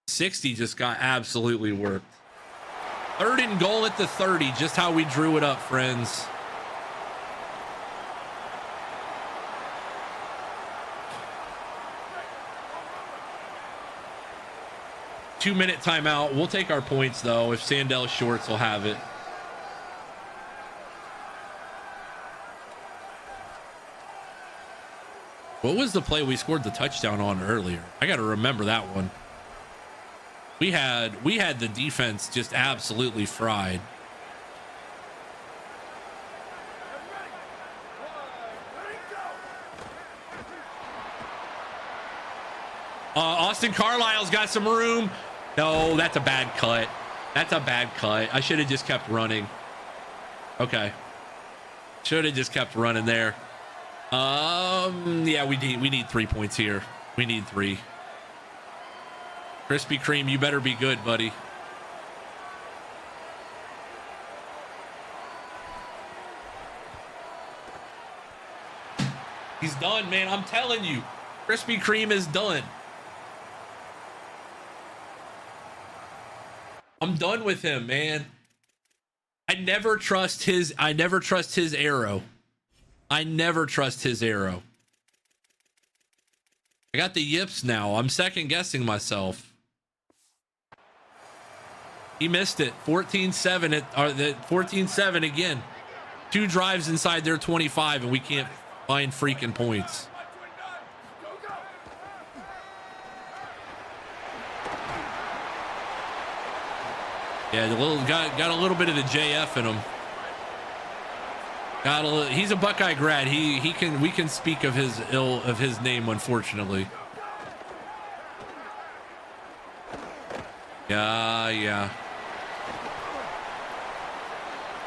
60 just got absolutely worked. 3rd and goal at the 30. Just how we drew it up, friends. Two-minute timeout. We'll take our points, though, if Sandell Shorts will have it. What was the play we scored the touchdown on earlier? I got to remember that one. We had the defense just absolutely fried. Austin Carlisle's got some room. No, that's a bad cut. That's a bad cut. I should have just kept running. Okay. Should have just kept running there. Yeah, we need 3 points here. We need 3. Krispy Kreme, you better be good, buddy. He's done, man. I'm telling you. Krispy Kreme is done. I'm done with him, man. I never trust his arrow. I never trust his arrow. I got the yips now. I'm second guessing myself. He missed it. 14-7 14-7 again. 2 drives inside their 25 and we can't find freaking points. Yeah, the little got a little bit of the JF in him. He's a Buckeye grad. We can speak of his name, unfortunately. Yeah.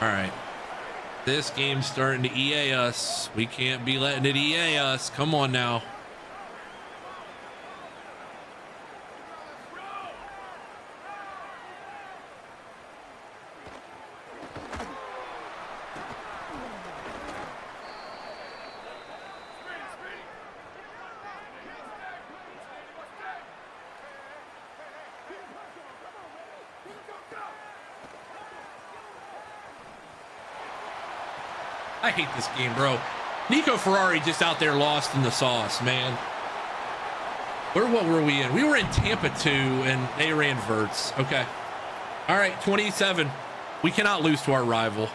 All right. This game's starting to EA us. We can't be letting it EA us. Come on now. I hate this game, bro. Nico Ferrari just out there lost in the sauce, man. What were we in? We were in Tampa 2, and they ran verts. Okay. All right, 27. We cannot lose to our rival.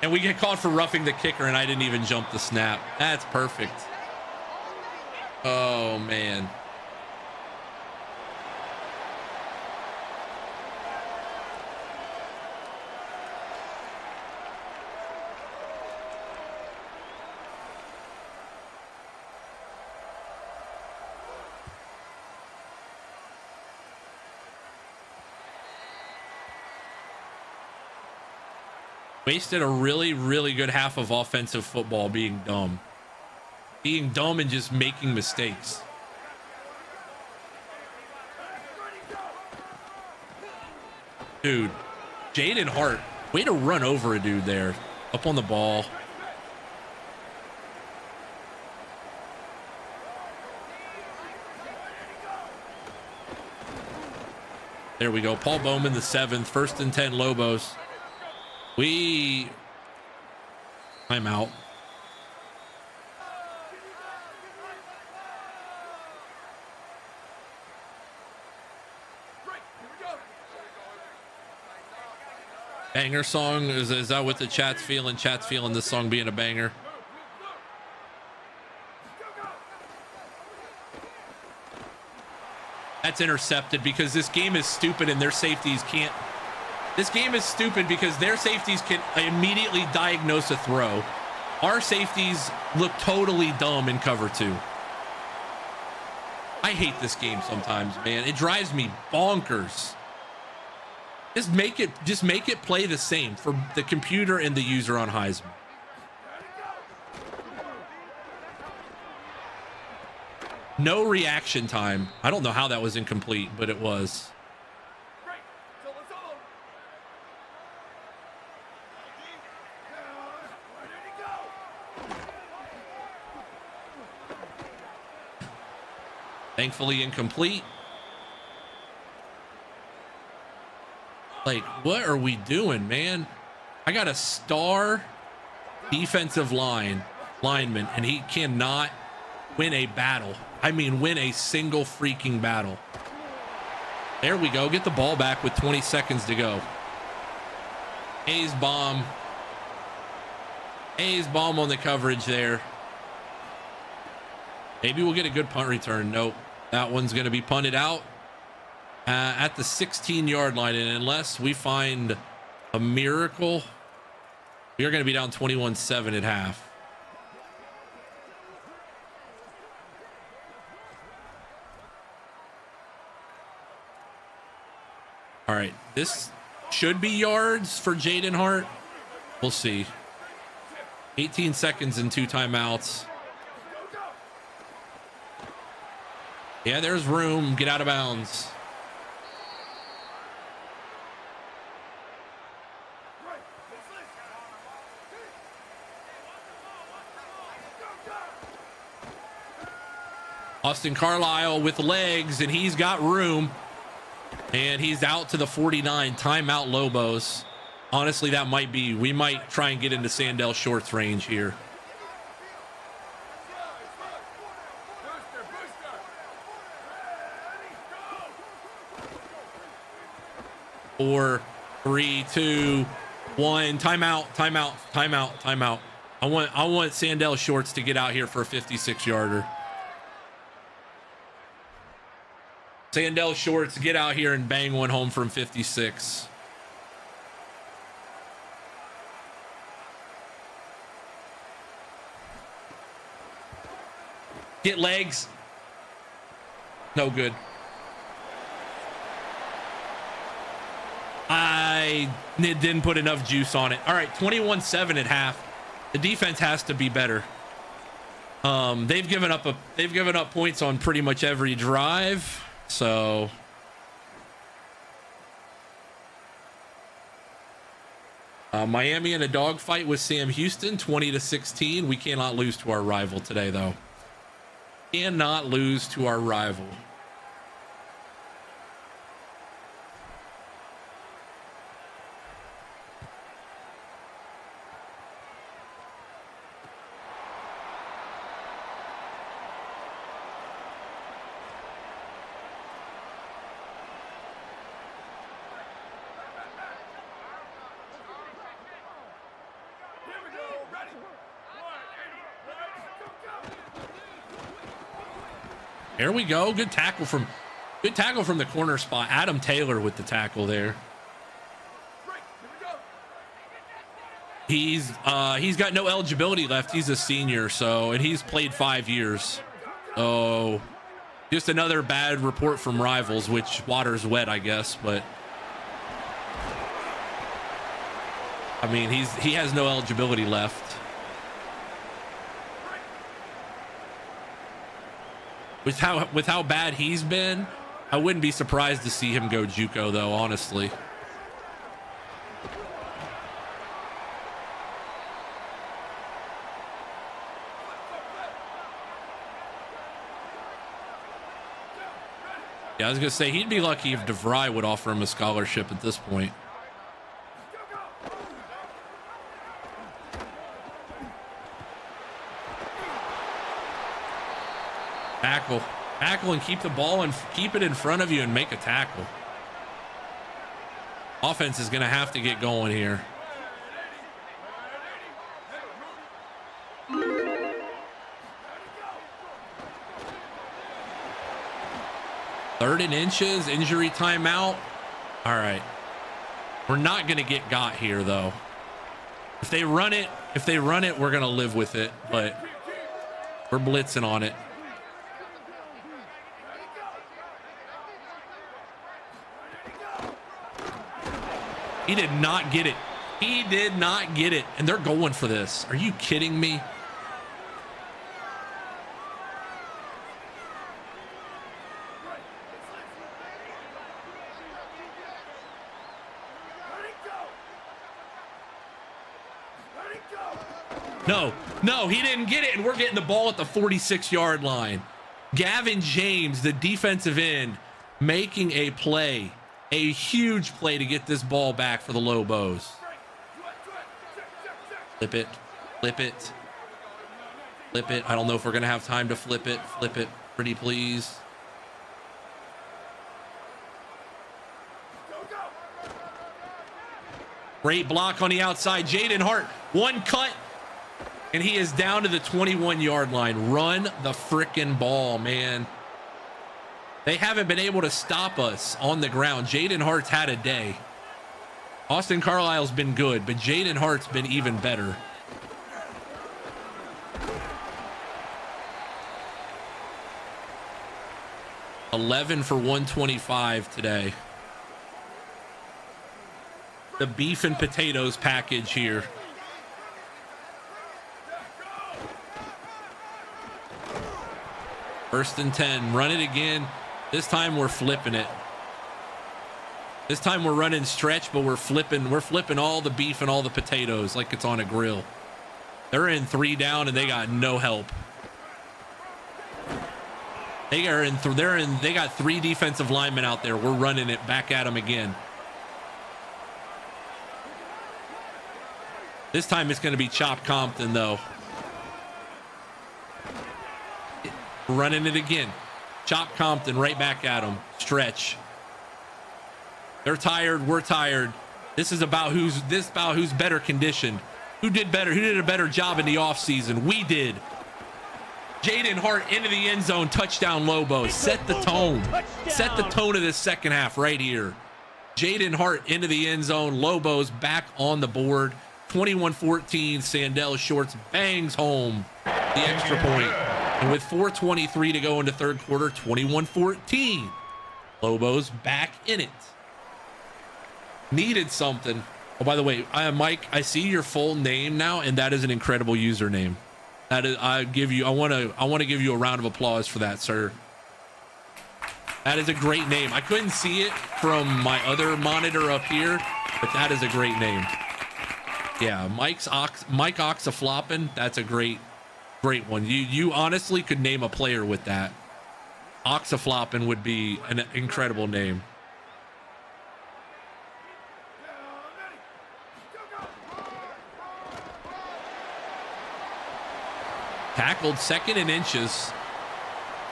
And we get called for roughing the kicker, and I didn't even jump the snap. That's perfect. Oh, man. Wasted a really, really good half of offensive football being dumb. Being dumb and just making mistakes. Dude, Jaden Hart, way to run over a dude there. Up on the ball. There we go. Paul Bowman, the 7th. 1st and 10, Lobos. Timeout. Banger song. Is that what the chat's feeling? Chat's feeling this song being a banger. That's intercepted because this game is stupid and their safeties can't. This game is stupid because their safeties can immediately diagnose a throw. Our safeties look totally dumb in cover 2. I hate this game sometimes, man. It drives me bonkers. Just make it play the same for the computer and the user on Heisman. No reaction time. I don't know how that was incomplete, but it was. Thankfully incomplete. Like, what are we doing, man? I got a star defensive lineman, and he cannot win a battle. I mean, win a single freaking battle. There we go. Get the ball back with 20 seconds to go. Hayes bomb on the coverage there. Maybe we'll get a good punt return. Nope. That one's going to be punted out at the 16-yard line. And unless we find a miracle, we are going to be down 21-7 at half. All right, this should be yards for Jaden Hart. We'll see. 18 seconds and 2 timeouts. Yeah, there's room. Get out of bounds. Austin Carlisle with legs, and he's got room. And he's out to the 49. Timeout, Lobos. Honestly, that might be. We might try and get into Sandell Short's range here. Four, 3, 2, 1. Timeout. I want Sandell Shorts to get out here for a 56-yarder. Sandell Shorts, get out here and bang one home from 56. Get legs. No good. I didn't put enough juice on it. All right, 21-7 at half. The defense has to be better. They've given up points on pretty much every drive. So Miami in a dogfight with Sam Houston, 20-16. We cannot lose to our rival today, though. Cannot lose to our rival. There we go. Good tackle from the corner spot. Adam Taylor with the tackle there. He's got no eligibility left. He's a senior, and he's played 5 years. So just another bad report from rivals, which water's wet, I guess, but I mean, he has no eligibility left. With how bad he's been, I wouldn't be surprised to see him go JUCO though, honestly. Yeah, I was gonna say he'd be lucky if DeVry would offer him a scholarship at this point. Tackle and keep the ball and keep it in front of you and make a tackle. Offense is going to have to get going here. Third and inches, injury timeout. All right. We're not going to get got here though. If they run it, we're going to live with it, but we're blitzing on it. He did not get it. He did not get it. And they're going for this. Are you kidding me? No, he didn't get it. And we're getting the ball at the 46-yard line. Gavin James, the defensive end, making a play. A huge play to get this ball back for the Lobos. Flip it. Flip it. Flip it. I don't know if we're going to have time to flip it. Flip it, pretty please. Great block on the outside. Jaden Hart, one cut, and he is down to the 21-yard line. Run the frickin' ball, man. They haven't been able to stop us on the ground. Jaden Hart's had a day. Austin Carlisle's been good, but Jaden Hart's been even better. $11 for 125 today. The beef and potatoes package here. First and 10. Run it again. This time we're flipping it. This time we're running stretch, but we're flipping all the beef and all the potatoes like it's on a grill. They're in 3 down and they got no help. They got 3 defensive linemen out there. We're running it back at them again. This time it's going to be Chop Compton though. Running it again. Chop Compton right back at him. Stretch. They're tired. We're tired. This is about who's better conditioned. Who did better? Who did a better job in the offseason? We did. Jaden Hart into the end zone. Touchdown Lobos. Set the tone. Set the tone of this second half right here. Jaden Hart into the end zone. Lobos back on the board. 21-14. Sandell Shorts bangs home the extra point. And with 4:23 to go into third quarter, 21-14. Lobos back in it. Needed something. Oh, by the way, Mike, I see your full name now, and that is an incredible username. That is, I want to give you a round of applause for that, sir. That is a great name. I couldn't see it from my other monitor up here, but that is a great name. Yeah, Mike Oxafloppin. That's a great one. You honestly could name a player with that. Oxafloppin would be an incredible name. Tackled, 2nd and inches.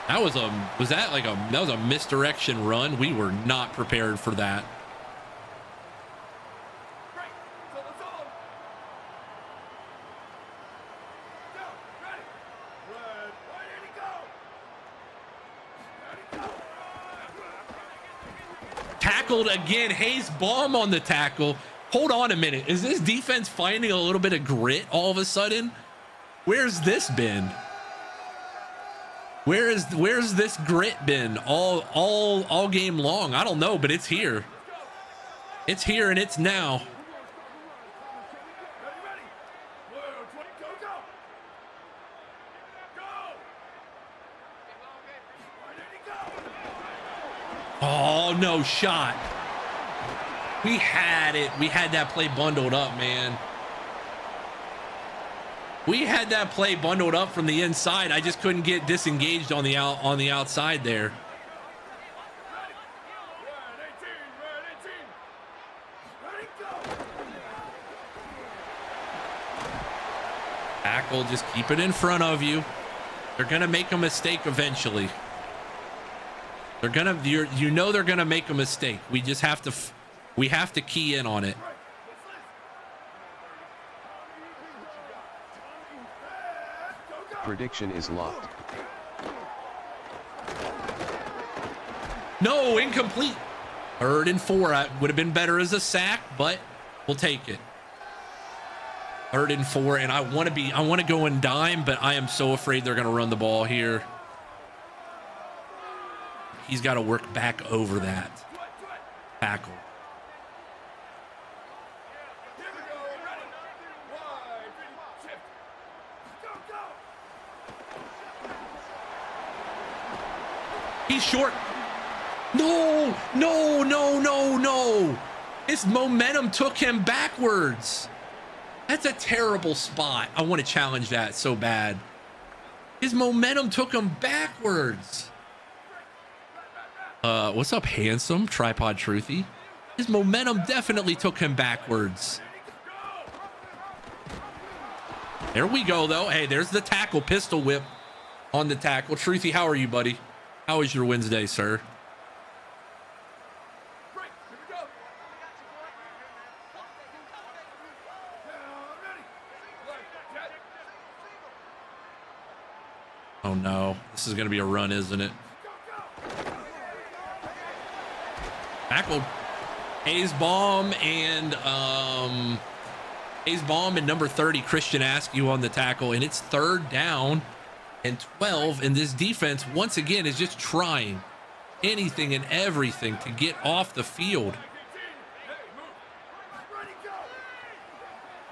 That was a misdirection run. We were not prepared for that. Tackled again. Hayes Baum on the tackle. Hold on a minute. Is this defense finding a little bit of grit all of a sudden? Where's this been? Where's this grit been all game long? I don't know, but it's here. It's here and it's now. Oh, no shot. We had it. We had that play bundled up, man. We had that play bundled up from the inside. I just couldn't get disengaged on the outside there. Tackle, just keep it in front of you. They're gonna make a mistake eventually. They're gonna, you know, they're gonna make a mistake. We just have to, we have to key in on it. Prediction is locked. No, incomplete. 3rd and 4. Would have been better as a sack, but we'll take it. 3rd and 4, and I want to go and dime, but I am so afraid they're going to run the ball here. He's got to work back over that tackle. He's short. No, no, no, no, no. His momentum took him backwards. That's a terrible spot. I want to challenge that so bad. His momentum took him backwards. What's up, handsome? Tripod Truthy. His momentum definitely took him backwards. There we go, though. Hey, there's the tackle. Pistol whip on the tackle. Truthy, how are you, buddy? How was your Wednesday, sir? Oh no, this is going to be a run, isn't it? Tackle. Hayes Baum and number 30 Christian Askew on the tackle, and it's 3rd down and 12, and this defense once again is just trying anything and everything to get off the field.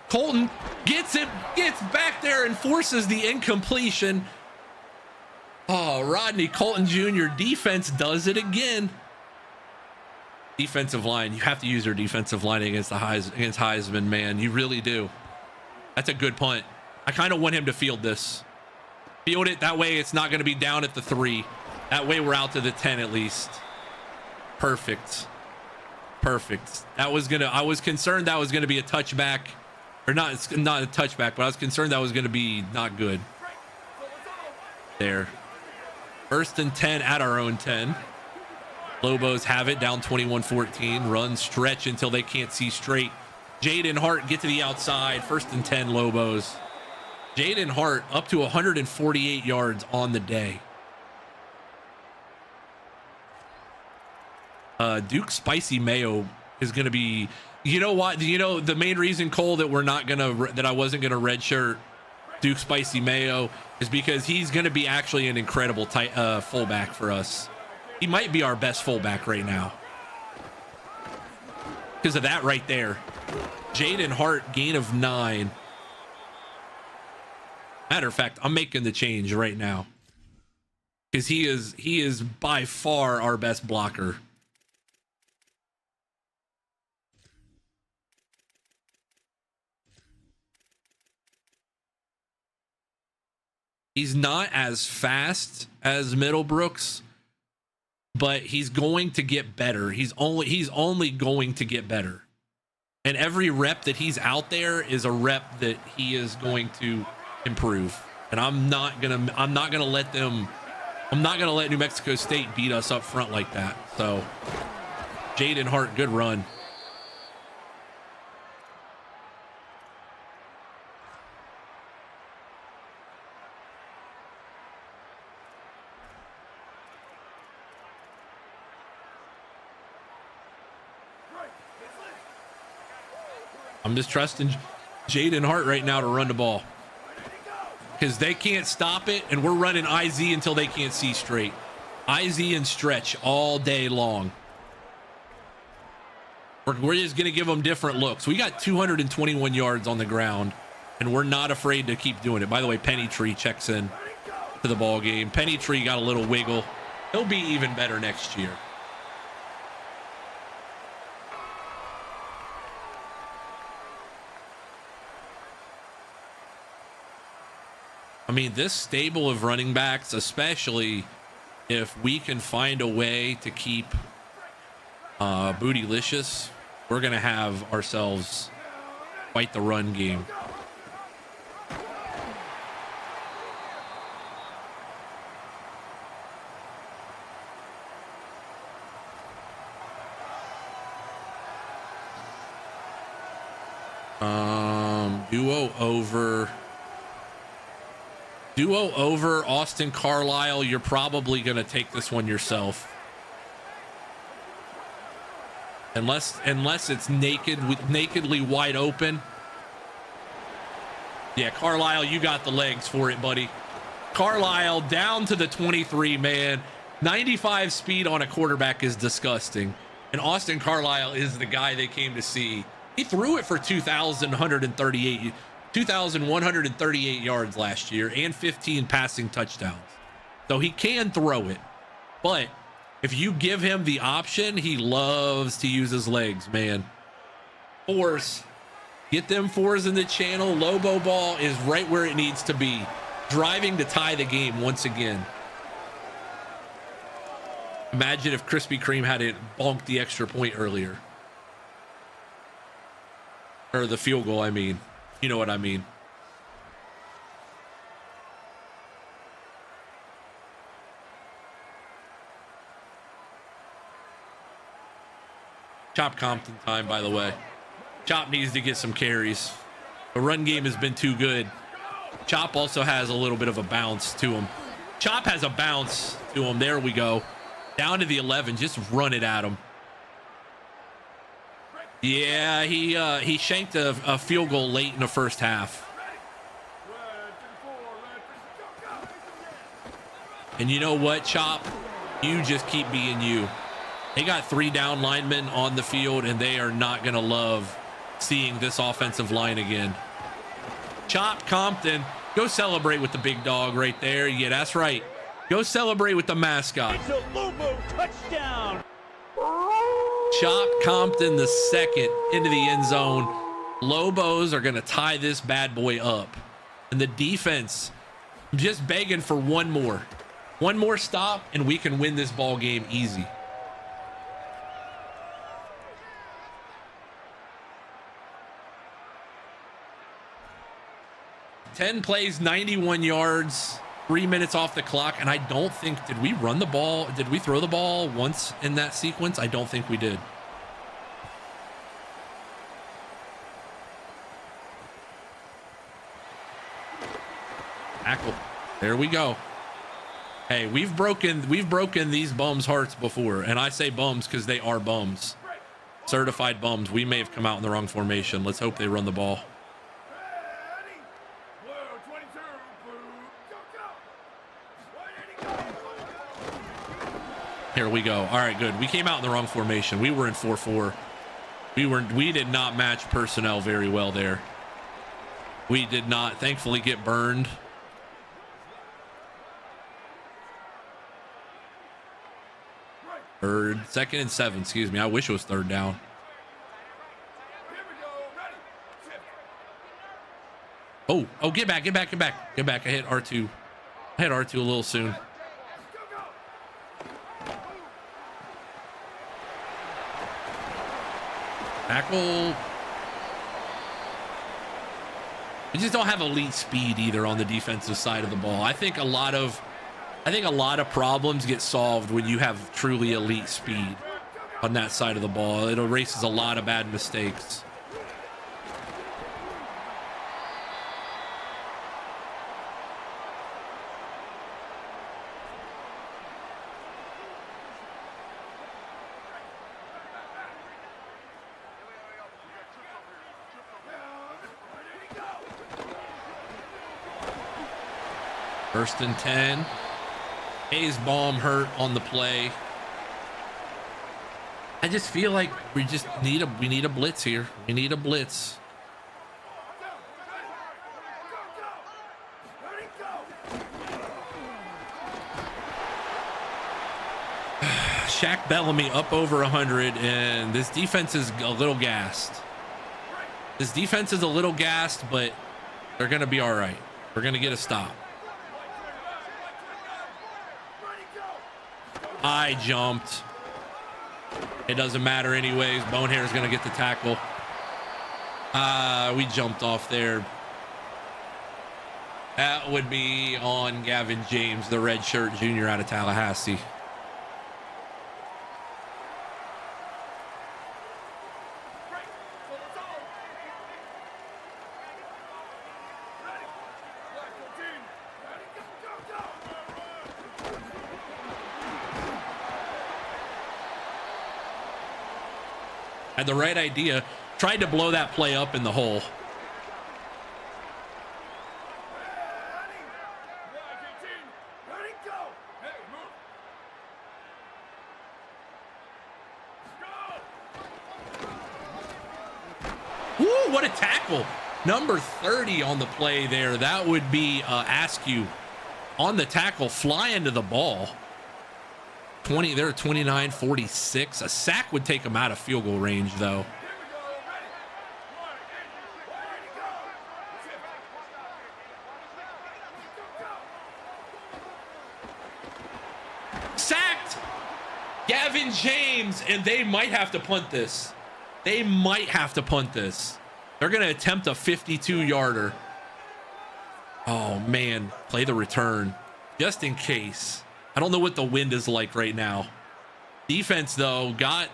Colton gets it, gets back there and forces the incompletion. Oh, Rodney Colton Jr. defense does it again. Defensive line, you have to use your defensive line against against Heisman, man. You really do. That's a good punt. I kind of want him to field this. Field it, that way it's not going to be down at the 3. That way we're out to the 10 at least. Perfect. Perfect. That was gonna, I was concerned that was going to be a touchback, or not a touchback, but I was concerned that was going to be not good. There. 1st and 10 at our own 10. Lobos have it, down 21-14. Run, stretch until they can't see straight. Jaden Hart get to the outside. 1st and 10 Lobos. Jaden Hart up to 148 yards on the day. Duke Spicy Mayo is going to be, you know what? You know, the main reason, Cole, that we're not going to, that I wasn't going to redshirt Duke Spicy Mayo is because he's going to be actually an incredible fullback for us. He might be our best fullback right now because of that right there. Jaden Hart, gain of 9. Matter of fact, I'm making the change right now because he is by far our best blocker. He's not as fast as Middlebrooks, but he's going to get better. He's only going to get better. And every rep that he's out there is a rep that he is going to improve. And I'm not gonna let New Mexico State beat us up front like that. So Jaden Hart, good run. I'm just trusting Jaden Hart right now to run the ball because they can't stop it, and we're running IZ until they can't see straight. IZ and stretch all day long. We're just going to give them different looks. We got 221 yards on the ground, and we're not afraid to keep doing it. By the way, Pennytree checks in to the ball game. Pennytree got a little wiggle. He'll be even better next year. I mean, this stable of running backs, especially if we can find a way to keep Bootylicious, we're going to have ourselves quite the run game. Duo over Austin Carlisle. You're probably going to take this one yourself. Unless it's nakedly wide open. Yeah, Carlisle, you got the legs for it, buddy. Carlisle down to the 23, man. 95 speed on a quarterback is disgusting. And Austin Carlisle is the guy they came to see. He threw it for 2,138 yards last year and 15 passing touchdowns. So he can throw it. But if you give him the option, he loves to use his legs, man. Fours. Get them fours in the channel. Lobo ball is right where it needs to be. Driving to tie the game once again. Imagine if Krispy Kreme had it bonked the extra point earlier. Or the field goal, I mean. You know what I mean. Chop Compton time, by the way. Chop needs to get some carries. The run game has been too good. Chop also has a little bit of a bounce to him. Chop has a bounce to him. There we go. Down to the 11. Just run it at him. Yeah, he shanked a field goal late in the first half. And you know what, Chop? You just keep being you. They got 3 down linemen on the field, and they are not going to love seeing this offensive line again. Chop Compton, go celebrate with the big dog right there. Yeah, that's right. Go celebrate with the mascot. It's a Lobo touchdown. Chop Compton the second into the end zone. Lobos are going to tie this bad boy up. And the defense, I'm just begging for one more stop, and we can win this ball game easy. Ten plays, 91 yards, 3 minutes off the clock. And I don't think, did we run the ball? Did we throw the ball once in that sequence? I don't think we did. Tackle. There we go. Hey, we've broken these bums' hearts before. And I say bums because they are bums. Certified bums. We may have come out in the wrong formation. Let's hope they run the ball. Here we go. All right, good. We came out in the wrong formation. We were in 4-4. We did not match personnel very well there. We did not, thankfully, get burned. Second and 7, excuse me. I wish it was third down. Oh, get back. I hit R2. I hit R2 a little soon. Tackle. We just don't have elite speed either on the defensive side of the ball. I think a lot of problems get solved when you have truly elite speed on that side of the ball. It erases a lot of bad mistakes. First and 10. Hayes' bomb hurt on the play. I just feel like we need a blitz here. We need a blitz. Shaq Bellamy up over 100, and this defense is a little gassed. But they're going to be all right. We're going to get a stop. I jumped. It doesn't matter anyways. Bonehair's going to get the tackle. We jumped off there. That would be on Gavin James, the red shirt junior out of Tallahassee. Had the right idea, tried to blow that play up in the hole. Ooh, what a tackle. Number 30 on the play there. That would be Askew on the tackle, flying to the ball. 20, they're 29-46. A sack would take them out of field goal range, though. Sacked! Gavin James, and they might have to punt this. They might have to punt this. They're going to attempt a 52-yarder. Oh, man. Play the return, just in case. I don't know what the wind is like right now. Defense, though, got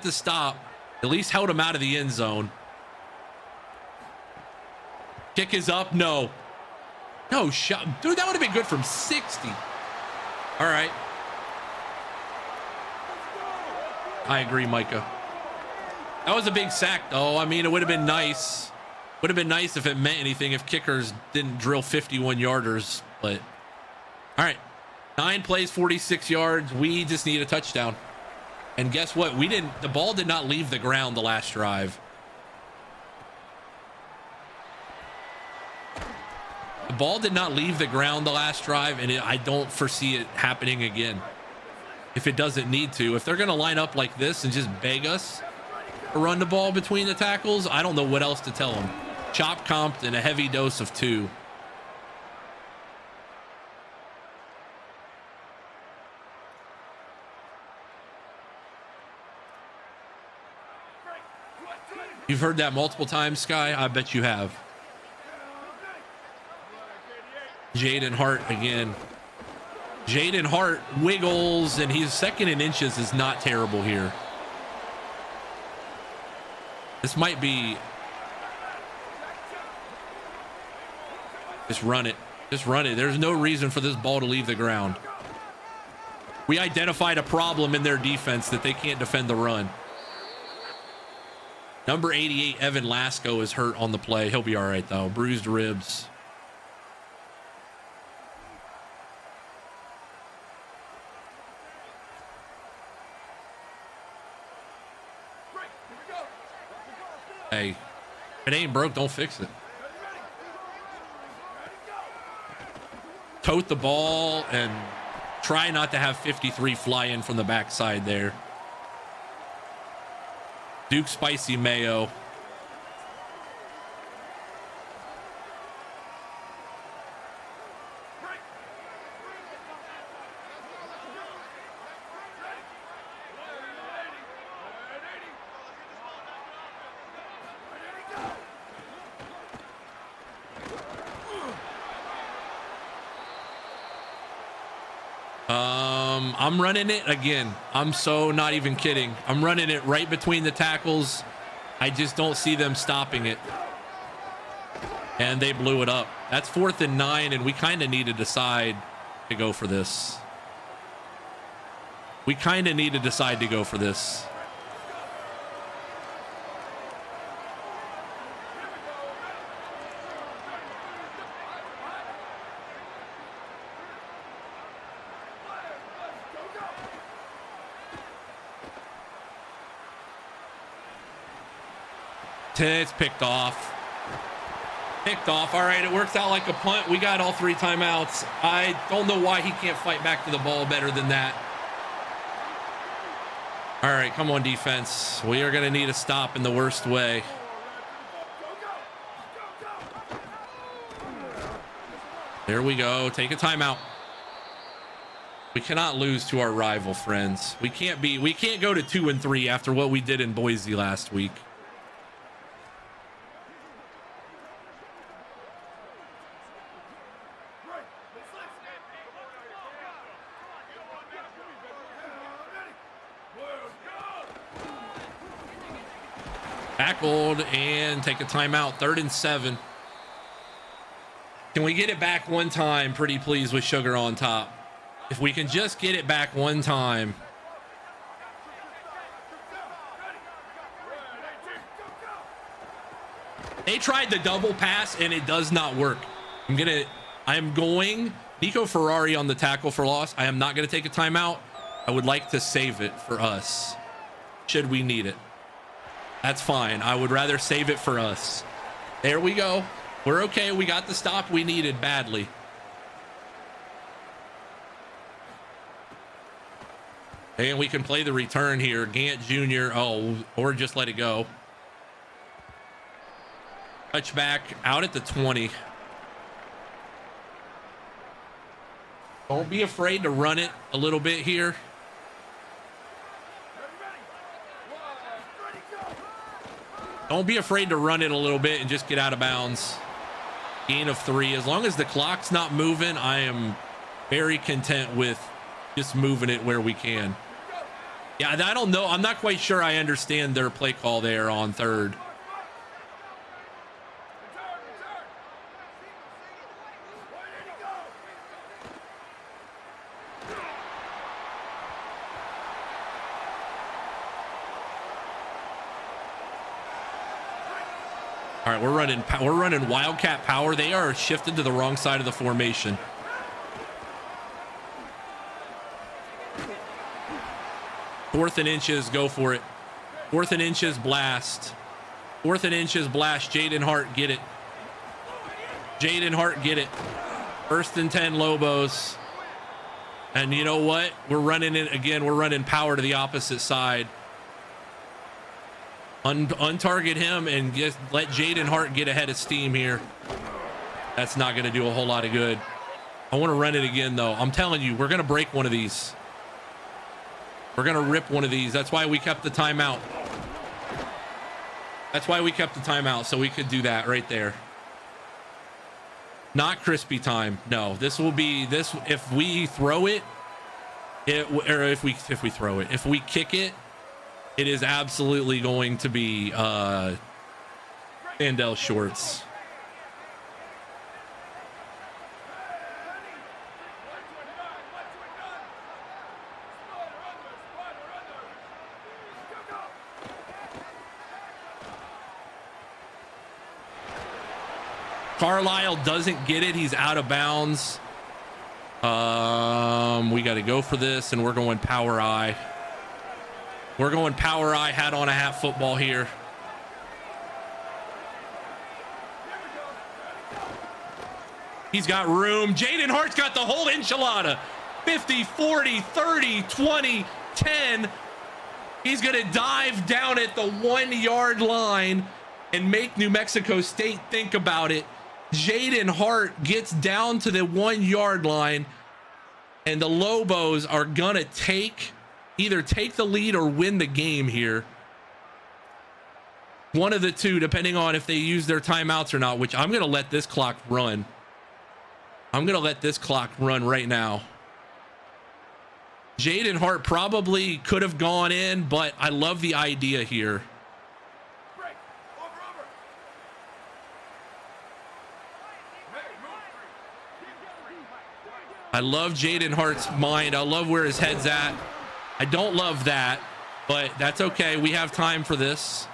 the stop. At least held him out of the end zone. Kick is up. No shot. Dude, that would have been good from 60. All right. I agree, Micah. That was a big sack, though. I mean, it would have been nice. Would have been nice if it meant anything, if kickers didn't drill 51-yarders. But, all right. 9 plays, 46 yards. We just need a touchdown. And guess what? The ball did not leave the ground the last drive. The ball did not leave the ground the last drive, and I don't foresee it happening again. If it doesn't need to. If they're going to line up like this and just beg us to run the ball between the tackles, I don't know what else to tell them. Chop comped and a heavy dose of 2. You've heard that multiple times, Sky? I bet you have. Jaden Hart again. Jaden Hart wiggles, and he's second in inches is not terrible here. This might be... Just run it. Just run it. There's no reason for this ball to leave the ground. We identified a problem in their defense that they can't defend the run. Number 88, Evan Lasco, is hurt on the play. He'll be all right, though. Bruised ribs. Hey, if it ain't broke, don't fix it. Tote the ball and try not to have 53 fly in from the backside there. Duke Spicy Mayo. I'm running it again. I'm so not even kidding. I'm running it right between the tackles. I just don't see them stopping it. And they blew it up. That's 4th and 9, and we kind of need to decide to go for this. We kind of need to decide to go for this. It's picked off. Picked off. All right, it works out like a punt. We got all 3 timeouts. I don't know why he can't fight back to the ball better than that. All right, come on, defense. We are going to need a stop in the worst way. There we go. Take a timeout. We cannot lose to our rival, friends. We can't go to 2-3 after what we did in Boise last week. Tackled and take a timeout. 3rd and 7. Can we get it back one time? Pretty please with Sugar on top. If we can just get it back one time. They tried the double pass and it does not work. I am going Nico Ferrari on the tackle for loss. I am not going to take a timeout. I would like to save it for us should we need it. That's fine. I would rather save it for us. There we go. We're okay. We got the stop we needed badly. And we can play the return here. Gant Jr. Oh, or just let it go. Touchback out at the 20. Don't be afraid to run it a little bit here. Don't be afraid to run it a little bit and just get out of bounds. Gain of 3. As long as the clock's not moving, I am very content with just moving it where we can. Yeah, I don't know. I'm not quite sure I understand their play call there on 3rd. All right, we're running Wildcat power. They are shifted to the wrong side of the formation. Fourth and inches, go for it. 4th and inches, blast. 4th and inches, blast. Jaden Hart, get it. Jaden Hart, get it. 1st and 10, Lobos. And you know what? We're running it again. We're running power to the opposite side. Untarget him and just let Jaden Hart get ahead of steam here. That's not going to do a whole lot of good. I want to run it again, though. I'm telling you, we're going to break one of these. We're going to rip one of these. That's why we kept the timeout. That's why we kept the timeout, so we could do that right there. Not crispy time. No, this will be this. If we throw it, or if we throw it, if we kick it, it is absolutely going to be Sandell shorts. Carlisle doesn't get it. He's out of bounds. We got to go for this, and we're going power eye. We're going power eye, hat on a hat football here. He's got room. Jaden Hart's got the whole enchilada. 50, 40, 30, 20, 10. He's going to dive down at the 1 yard line and make New Mexico State think about it. Jaden Hart gets down to the 1 yard line, and the Lobos are going to either take the lead or win the game here. One of the two, depending on if they use their timeouts or not, which I'm going to let this clock run. I'm going to let this clock run right now. Jaden Hart probably could have gone in, but I love the idea here. I love Jaden Hart's mind. I love where his head's at. I don't love that, but that's okay. We have time for this.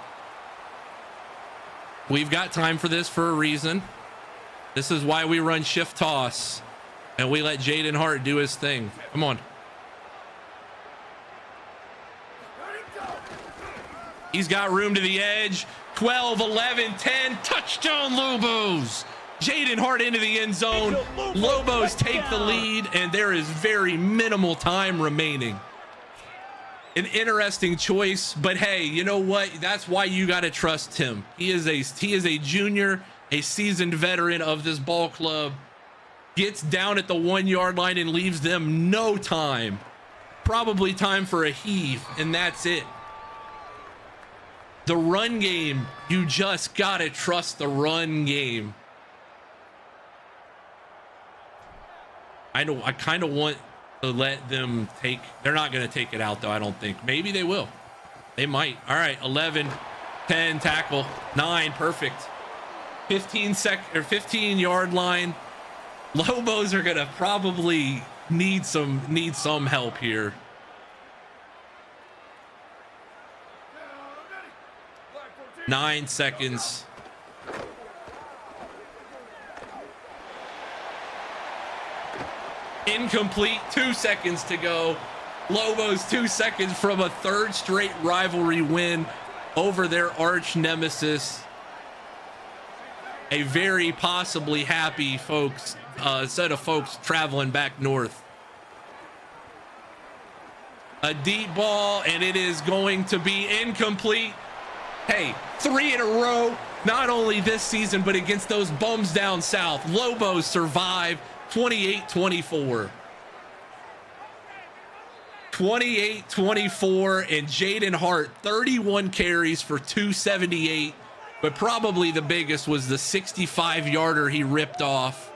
We've got time for this for a reason. This is why we run shift toss, and we let Jaden Hart do his thing. Come on. He's got room to the edge. 12, 11, 10. Touchdown, Lobos. Jaden Hart into the end zone. Lobos take the lead, and there is very minimal time remaining. An interesting choice, but hey, you know what? That's why you got to trust him. He is a junior, a seasoned veteran of this ball club. gets down at the 1 yard line and leaves them no time. Probably time for a heave, and that's it. The run game, you just gotta trust the run game. I kind of want to let them take, they're not going to take it out though, I don't think. Maybe they will. They might. All right, 11, 10, tackle, 9, perfect. 15 yard line. Lobos are going to probably need some help here. Nine seconds. Incomplete, 2 seconds to go. Lobos 2 seconds from a third straight rivalry win over their arch nemesis. A very possibly happy set of folks traveling back north. A deep ball, and it is going to be incomplete. Hey, 3 in a row, not only this season, but against those bums down south. Lobos survive 28-24. 28-24, and Jaden Hart, 31 carries for 278, but probably the biggest was the 65-yarder he ripped off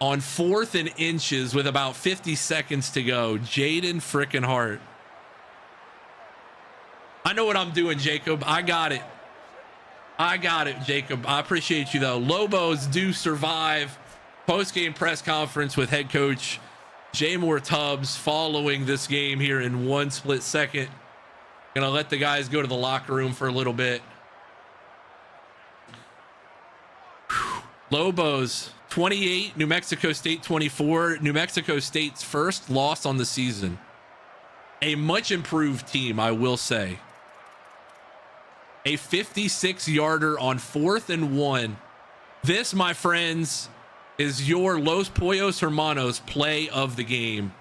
on 4th and inches with about 50 seconds to go. Jaden frickin' Hart. I know what I'm doing, Jacob. I got it. Jacob. I appreciate you, though. Lobos do survive. Post-game press conference with head coach Jamor Tubzz following this game here in 1 split second. Gonna let the guys go to the locker room for a little bit. Lobos 28, New Mexico State 24. New Mexico State's first loss on the season. A much improved team, I will say. A 56-yarder on 4th and 1. This, my friends, is your Los Pollos Hermanos play of the game.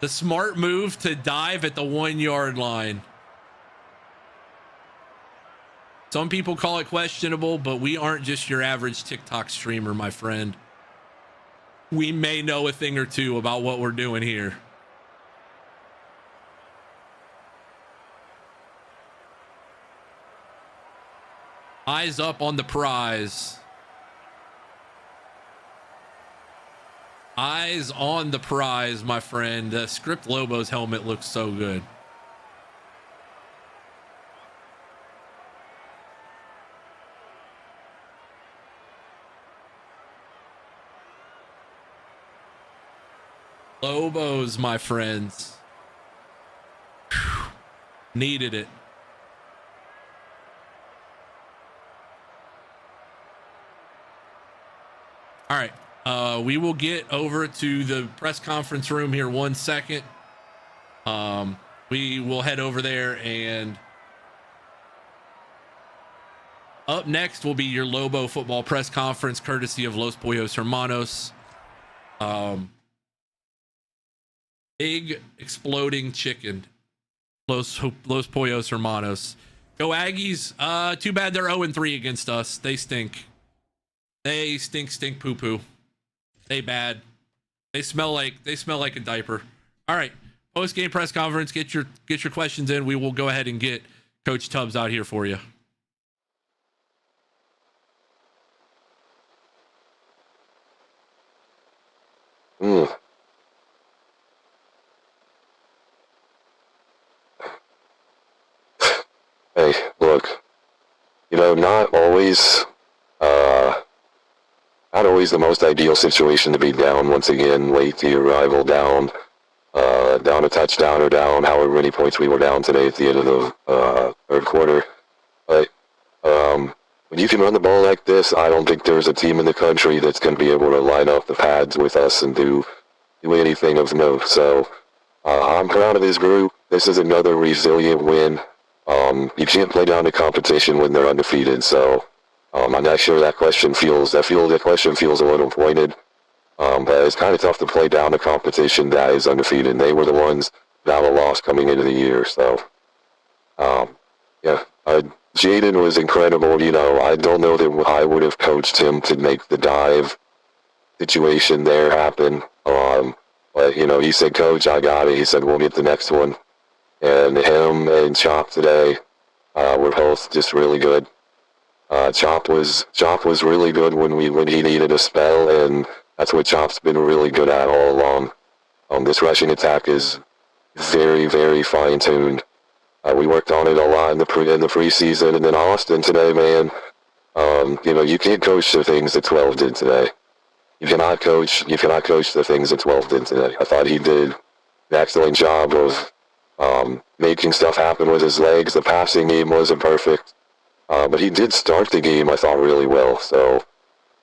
The smart move to dive at the 1 yard line. Some people call it questionable, but we aren't just your average TikTok streamer, my friend. We may know a thing or two about what we're doing here. Eyes up on the prize. Eyes on the prize, my friend. The Script Lobos helmet looks so good. Lobos, my friends. Whew. Needed it. All right. We will get over to the press conference room here 1 second. We will head over there, and up next will be your Lobo football press conference, courtesy of Los Pollos Hermanos. Big exploding chicken. Los Pollos Hermanos. Go Aggies. Too bad they're 0-3 against us. They stink. They stink poo poo. They bad. They smell like a diaper. All right. Post game press conference. Get your questions in. We will go ahead and get Coach Tubzz out here for you. Hey, look, not always the most ideal situation to be down once again, late to your rival, down a touchdown or down however many points we were down today at the end of the third quarter. But when you can run the ball like this, I don't think there's a team in the country that's going to be able to line up the pads with us and do anything of note. So I'm proud of this group. This is another resilient win. You can't play down the competition when they're undefeated, so I'm not sure that question feels a little pointed. But it's kind of tough to play down a competition that is undefeated. They were the ones that were lost coming into the year, so Yeah, Jaden was incredible. You know, I don't know that I would have coached him to make the dive situation there happen. But, you know, he said, Coach, I got it. He said, we'll get the next one. And him and Chop today were both just really good. Chop was really good when he needed a spell, and that's what Chop's been really good at all along. This rushing attack is very, very fine-tuned. We worked on it a lot in the preseason, and then Austin today, man. You know, you can't coach the things that 12 did today. You cannot coach the things that 12 did today. I thought he did an excellent job of making stuff happen with his legs. The passing game wasn't perfect, but he did start the game, I thought, really well. So,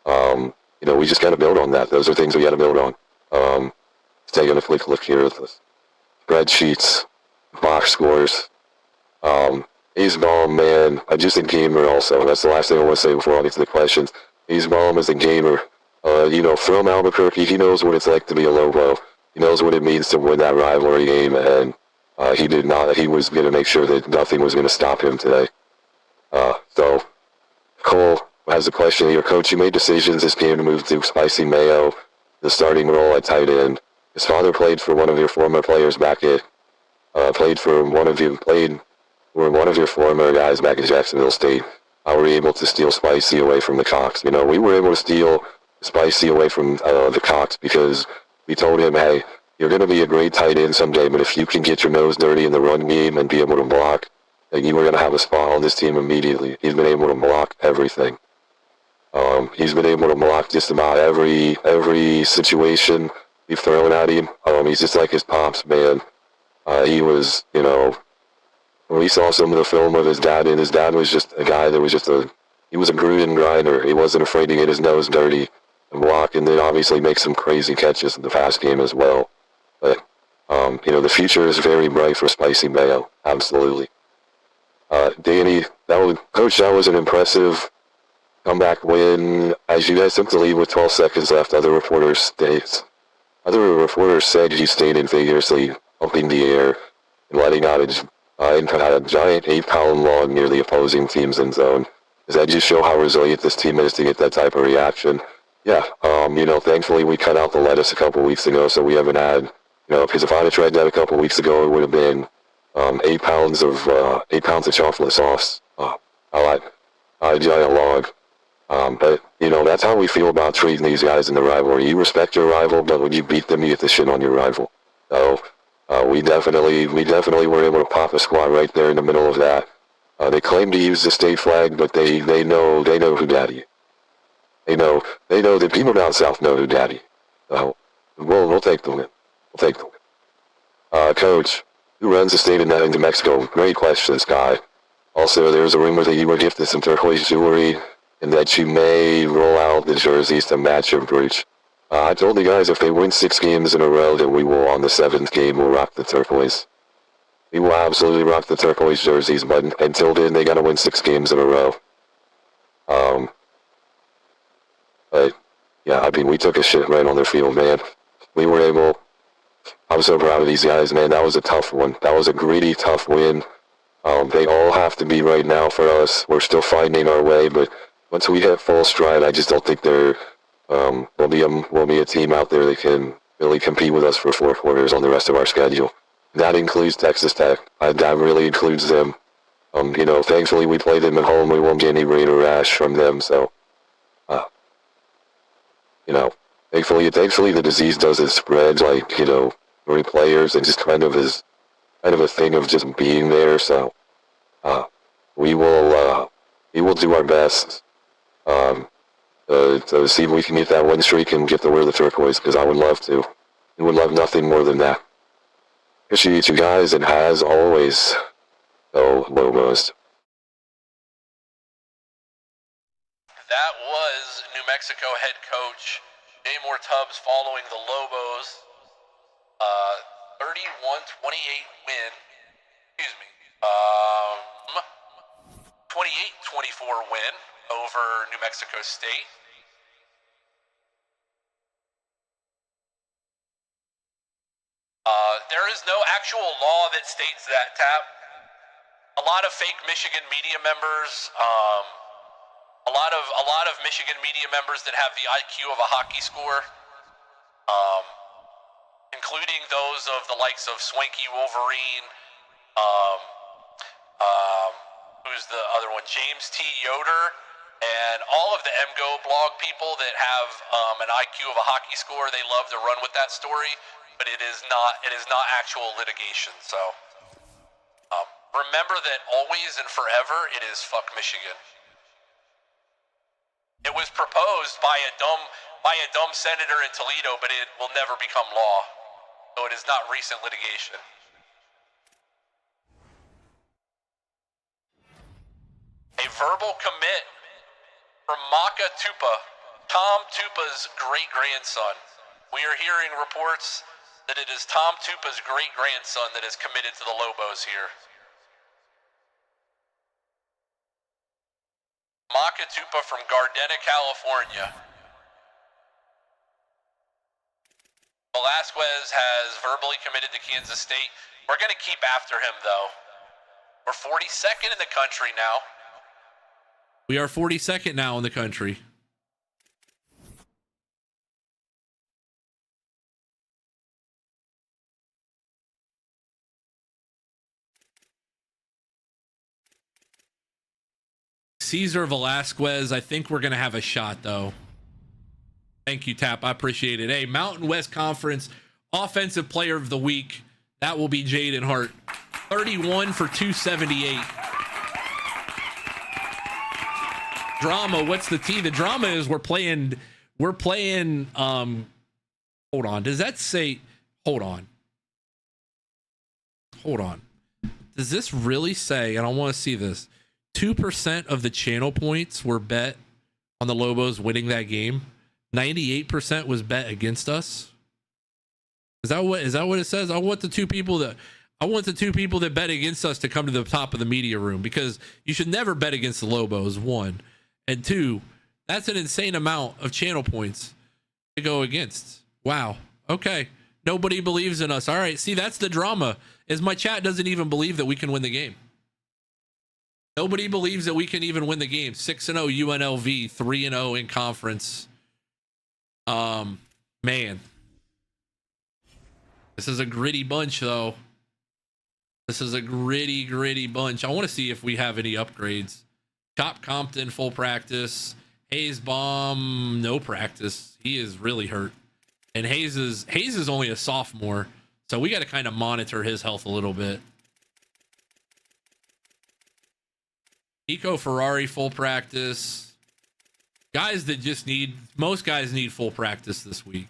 you know, we just got to build on that. Those are things we got to build on. Let's take a quick look here at the spreadsheets, box scores. He's bomb, man. I just a gamer also. That's the last thing I want to say before I get to the questions. He's bomb as a gamer. You know, from Albuquerque, he knows what it's like to be a Lobo. He knows what it means to win that rivalry game, and he did not. He was going to make sure that nothing was going to stop him today. So, Cole has a question here. Coach, you made decisions this game to move to Spicy Mayo, the starting role at tight end. His father played for one of your former players back at, played for one of your former guys back at Jacksonville State. How were you able to steal Spicy away from the Cox? You know, we were able to steal Spicy away from the Cox because we told him, hey, you're going to be a great tight end someday, but if you can get your nose dirty in the run game and be able to block, then you were going to have a spot on this team immediately. He's been able to block everything. He's been able to block just about every situation we've thrown at him. He's just like his pops, man. He was, you know, we saw some of the film of his dad, and his dad was just a guy that was just he was a Gruden grinder. He wasn't afraid to get his nose dirty and block, and then obviously make some crazy catches in the pass game as well. But, you know, the future is very bright for Spicy Mayo. Absolutely. Danny, Coach, that was an impressive comeback win. As you guys took the lead with 12 seconds left, other reporters said he stayed in vigorously up in the air and letting out a giant 8-pound log near the opposing team's end zone. Does that just show how resilient this team is to get that type of reaction? Yeah, you know, thankfully we cut out the lettuce a couple weeks ago, so we haven't had, you know, because if I'd have tried that a couple weeks ago, it would have been 8 pounds of chocolate sauce. A giant log. But, you know, that's how we feel about treating these guys in the rivalry. You respect your rival, but when you beat them, you get the shit on your rival. So, we definitely were able to pop a squat right there in the middle of that. They claim to use the state flag, but they know who daddy is. They know that people down south know who daddy is. So, we'll take the win. We'll take the win. Coach, who runs the state of New Mexico? Great question, Sky. Also, there's a rumor that you were gifted some turquoise jewelry, and that you may roll out the jerseys to match your brooch. I told the guys if they win 6 games in a row that we will, on the 7th game, we'll rock the turquoise. We will absolutely rock the turquoise jerseys, but until then, they gotta win 6 games in a row. But, yeah, I mean, we took a shit right on their field, man. We were able... I'm so proud of these guys, man. That was a tough one. That was a gritty, tough win. They all have to be right now for us. We're still finding our way, but once we hit full stride, I just don't think we'll be a team out there that can really compete with us for 4 quarters on the rest of our schedule. That includes Texas Tech. That really includes them. You know, thankfully we play them at home. We won't get any rain or rash from them, so, you know, thankfully the disease doesn't spread like, you know, three players, and just kind of a thing of just being there, so, we will do our best, to see if we can get that win streak and get to wear the turquoise, because I would love to. We would love nothing more than that. Appreciate you guys, and as always, go Lobos. That was New Mexico head coach Tubzz following the Lobos 31-28 win. 28-24 win over New Mexico State. There is no actual law that states that, Tap. a lot of fake Michigan media members, a lot of Michigan media members that have the IQ of a hockey score, including those of the likes of Swanky Wolverine, who's the other one, James T. Yoder, and all of the MGO blog people that have an IQ of a hockey score. They love to run with that story, but it is not actual litigation. So remember that always and forever it is fuck Michigan. It was proposed by a dumb senator in Toledo, but it will never become law. So it is not recent litigation. A verbal commit from Maka Tupa, Tom Tupa's great-grandson. We are hearing reports that it is Tom Tupa's great-grandson that is committed to the Lobos here. Maka Tupa from Gardena, California. Velasquez has verbally committed to Kansas State. We're going to keep after him, though. We're 42nd in the country now. We are 42nd now in the country. Cesar Velasquez, I think we're going to have a shot, though. Thank you, Tap. I appreciate it. Hey, Mountain West Conference Offensive Player of the Week. That will be Jaden Hart. 31 for 278. Drama, what's the T? The drama is we're playing hold on. Does that say hold on. Does this really say, and I want to see this, 2% of the channel points were bet on the Lobos winning that game? 98% was bet against us. Is that what it says? I want the two people that bet against us to come to the top of the media room, because you should never bet against the Lobos, one. And two, that's an insane amount of channel points to go against. Wow. Okay. Nobody believes in us. All right. See, that's the drama, is my chat doesn't even believe that we can win the game. Nobody believes that we can even win the game. 6-0 UNLV, 3-0 in conference. Man. This is a gritty bunch, though. This is a gritty bunch. I want to see if we have any upgrades. Chop Compton, full practice. Hayes Bomb, no practice. He is really hurt. And Hayes is only a sophomore, so we got to kind of monitor his health a little bit. Nico Ferrari, full practice. Guys that just most guys need full practice this week.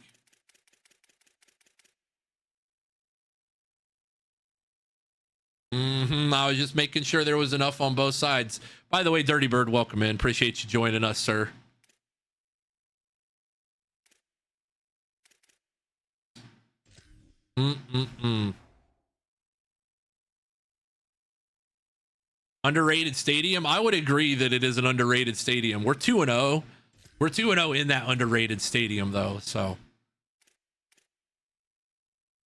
I was just making sure there was enough on both sides. By the way, Dirty Bird, welcome in. Appreciate you joining us, sir. Underrated stadium. I would agree that it is an underrated stadium. We're 2-0. We're 2-0 in that underrated stadium, though. So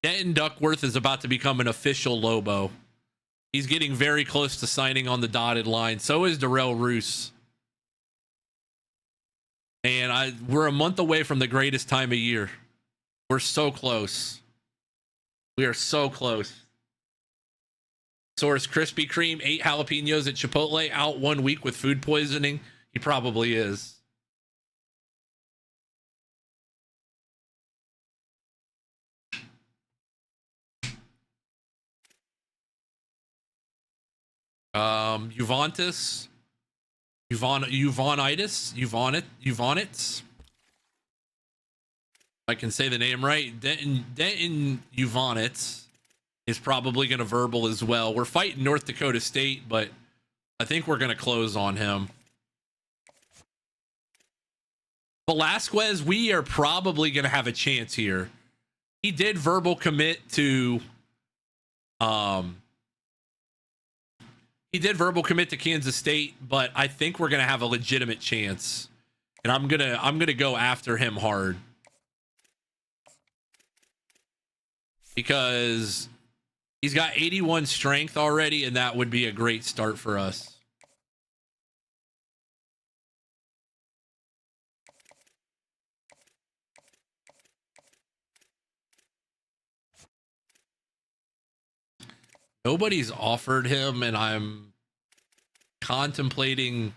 Denton Duckworth is about to become an official Lobo. He's getting very close to signing on the dotted line. So is Darrell Roos. And we're a month away from the greatest time of year. We're so close. We are so close. Source Krispy Kreme, 8 jalapenos at Chipotle, out 1 week with food poisoning. He probably is. Uvonitis. I can say the name right. Denton Uvonitz is probably going to verbal as well. We're fighting North Dakota State, but I think we're going to close on him. Velasquez, we are probably going to have a chance here. He did verbal commit to Kansas State, but I think we're going to have a legitimate chance. And I'm going to go after him hard. Because He's got 81 strength already, and that would be a great start for us. Nobody's offered him, and I'm contemplating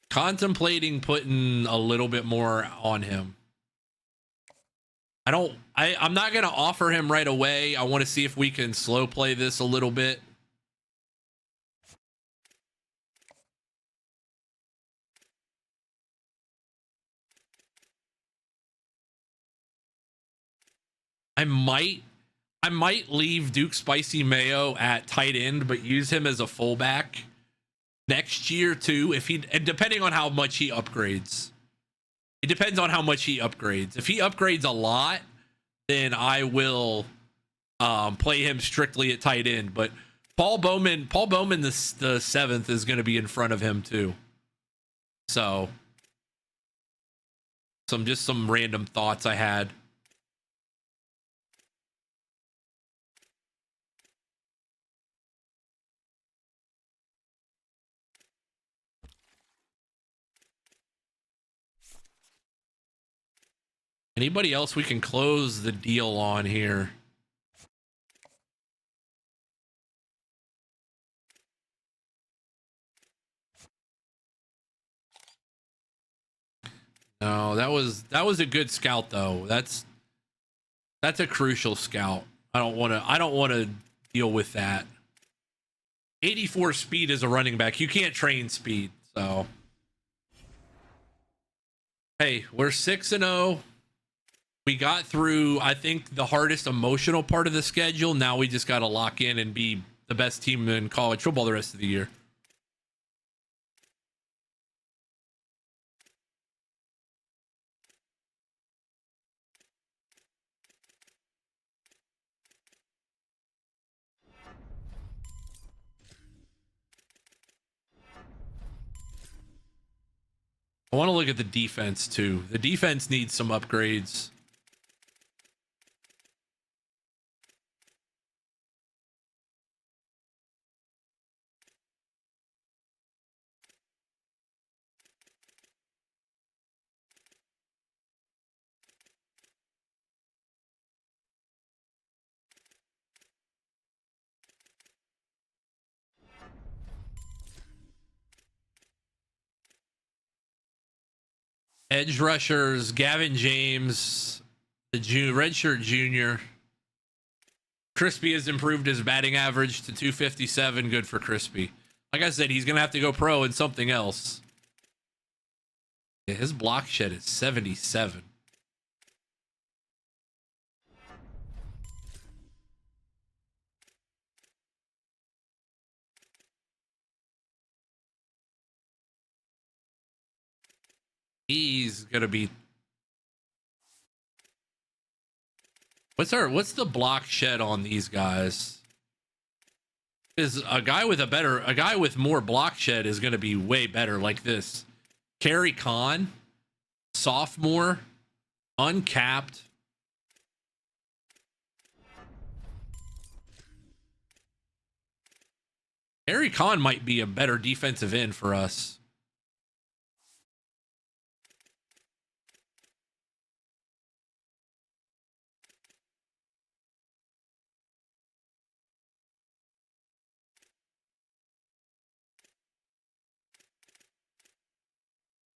putting a little bit more on him. I'm not going to offer him right away. I want to see if we can slow play this a little bit. I might leave Duke Spicy Mayo at tight end, but use him as a fullback next year too. And depending on how much he upgrades. It depends on how much he upgrades. If he upgrades a lot, then I will play him strictly at tight end. But Paul Bowman the 7th is going to be in front of him too. So some random thoughts I had. Anybody else we can close the deal on here? No, that was a good scout though. That's a crucial scout. I don't want to deal with that. 84 speed as a running back. You can't train speed, so hey, we're 6-0. We got through, I think, the hardest emotional part of the schedule. Now we just got to lock in and be the best team in college football the rest of the year. I want to look at the defense too. The defense needs some upgrades. Edge rushers, Gavin James, the redshirt junior. Crispy has improved his batting average to 257. Good for Crispy. Like I said, he's going to have to go pro in something else. Yeah, his block shed is 77. He's gonna be. What's the block shed on these guys? Is a guy with more block shed is gonna be way better. Like this, Kerry Khan, sophomore, uncapped. Kerry Khan might be a better defensive end for us.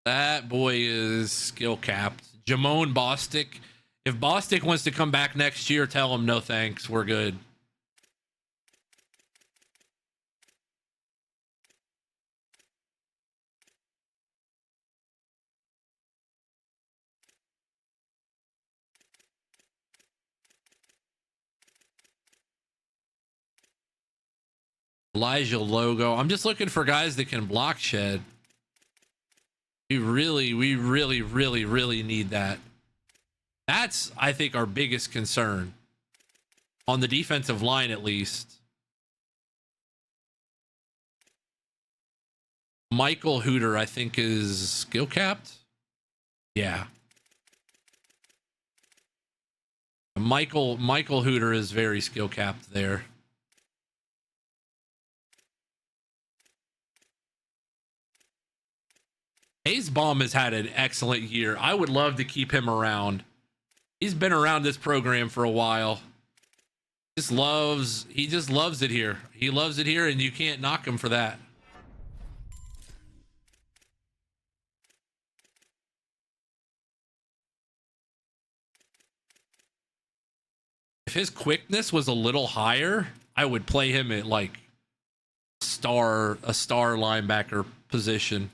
That boy is skill capped. Jamone Bostic. If Bostic wants to come back next year, tell him no thanks. We're good. Elijah Logo. I'm just looking for guys that can block shed. We really need that. That's, I think, our biggest concern on the defensive line, at least. Michael Hooter, I think, is skill capped. Yeah. Michael Hooter is very skill capped there. Hayes Baum has had an excellent year. I would love to keep him around. He's been around this program for a while. He just loves it here. He loves it here, and you can't knock him for that. If his quickness was a little higher, I would play him at like a star linebacker position.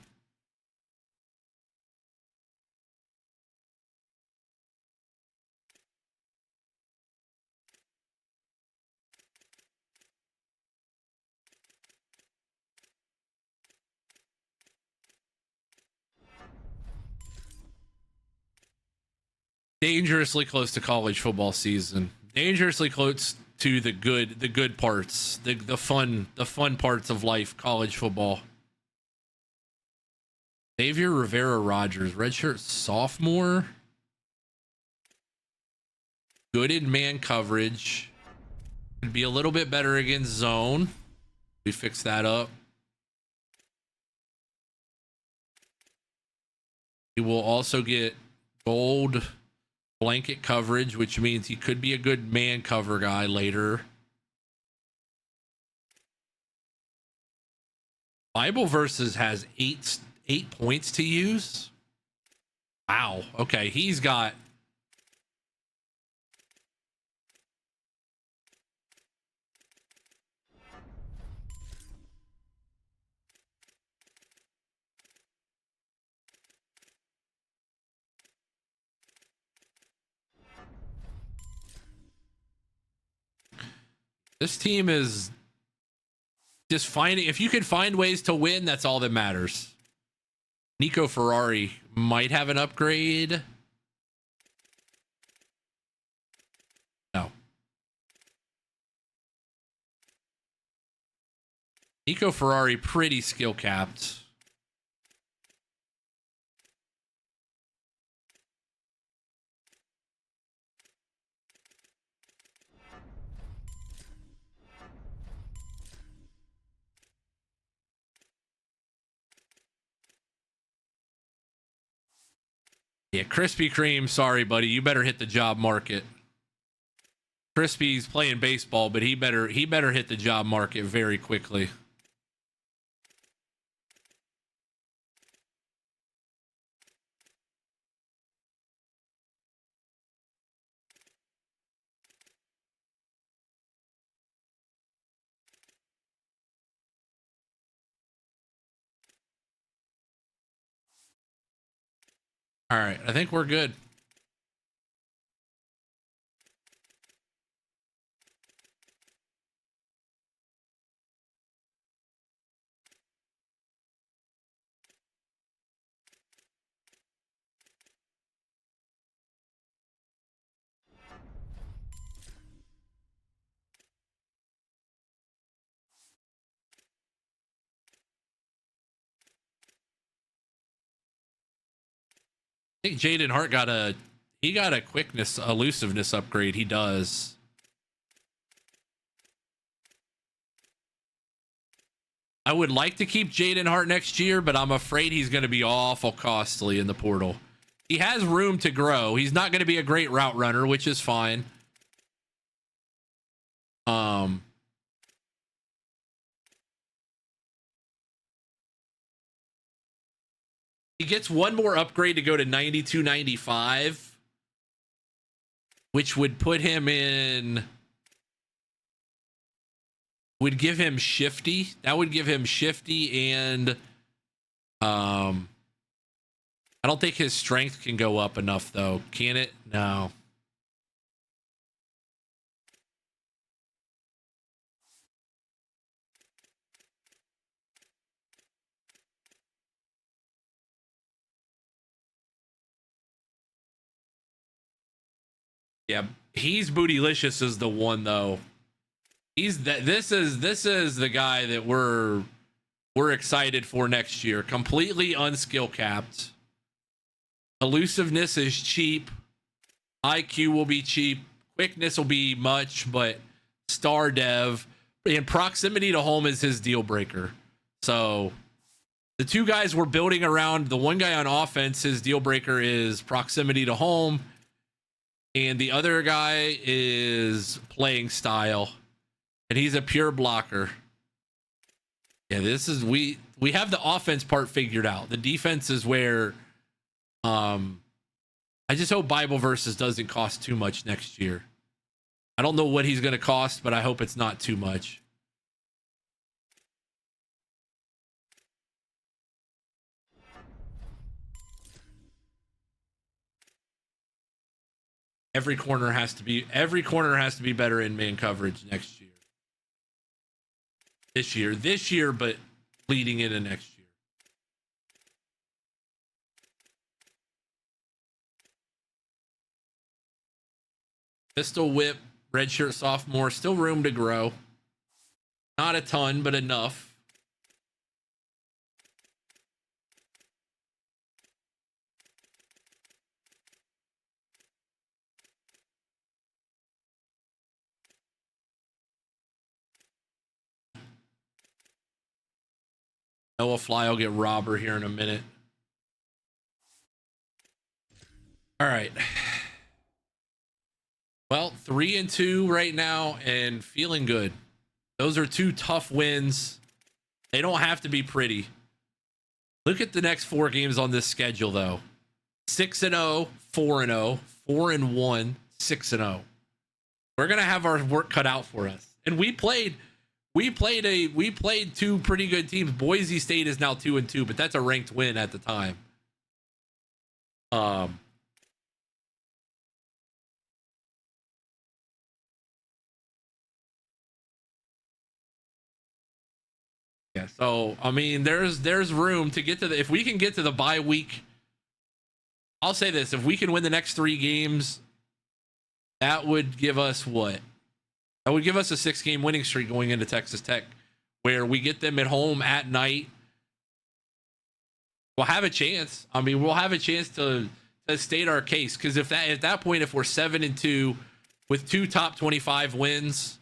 Dangerously close to college football season. Dangerously close to the good parts, the fun parts of life, college football. Xavier Rivera Rogers, redshirt sophomore. Good in man coverage. Could be a little bit better against zone. We fix that up. He will also get gold blanket coverage, which means he could be a good man cover guy later. Bible Versus has eight points to use. Wow. Okay, he's got this team is just finding, if you can find ways to win, that's all that matters. Nico Ferrari might have an upgrade. No. Nico Ferrari pretty skill capped. Yeah, Krispy Kreme, sorry, buddy. You better hit the job market. Crispy's playing baseball, but he better hit the job market very quickly. All right, I think we're good. I think Jaden Hart got a quickness, elusiveness upgrade. He does. I would like to keep Jaden Hart next year, but I'm afraid he's going to be awful costly in the portal. He has room to grow. He's not going to be a great route runner, which is fine. He gets one more upgrade to go to 92-95, which would put him in, would give him shifty. That would give him shifty, and I don't think his strength can go up enough though. Can it? No. Yeah, he's bootylicious is the one though. He's that. This is the guy that we're excited for next year. Completely unskill capped. Elusiveness is cheap. IQ will be cheap. quickness will be much, but star dev and proximity to home is his deal breaker. So the two guys we're building around, the one guy on offense, his deal breaker is proximity to home, and the other guy is playing style, and he's a pure blocker. Yeah, this is we have the offense part figured out. The defense is where I just hope Bible Verses doesn't cost too much next year. I don't know what he's going to cost, but I hope it's not too much. Every corner has to be better in man coverage next year. This year, but leading into next year. Pistol whip, redshirt sophomore, still room to grow. Not a ton, but enough. Noah Fly will get Robber here in a minute. All right. Well, 3-2 right now and feeling good. Those are two tough wins. They don't have to be pretty. Look at the next 4 games on this schedule, though. 6-0, 4-0, 4-1, 6-0. We're gonna have our work cut out for us. And we played 2 pretty good teams. Boise State is now 2-2, but that's a ranked win at the time. Yeah, so I mean, there's room to get to the. If we can get to the bye week, I'll say this: if we can win the next 3 games, that would give us what? That would give us a 6-game winning streak going into Texas Tech, where we get them at home at night. We'll have a chance. I mean, we'll have a chance to state our case, because if at that point, if we're 7-2 with 2 top 25 wins,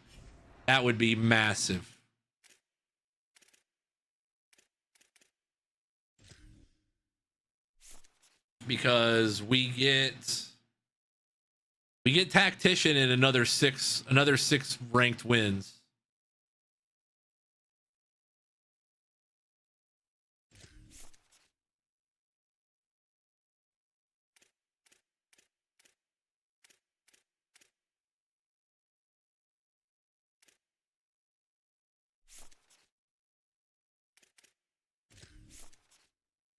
that would be massive. Because we get Tactician in another 6 ranked wins.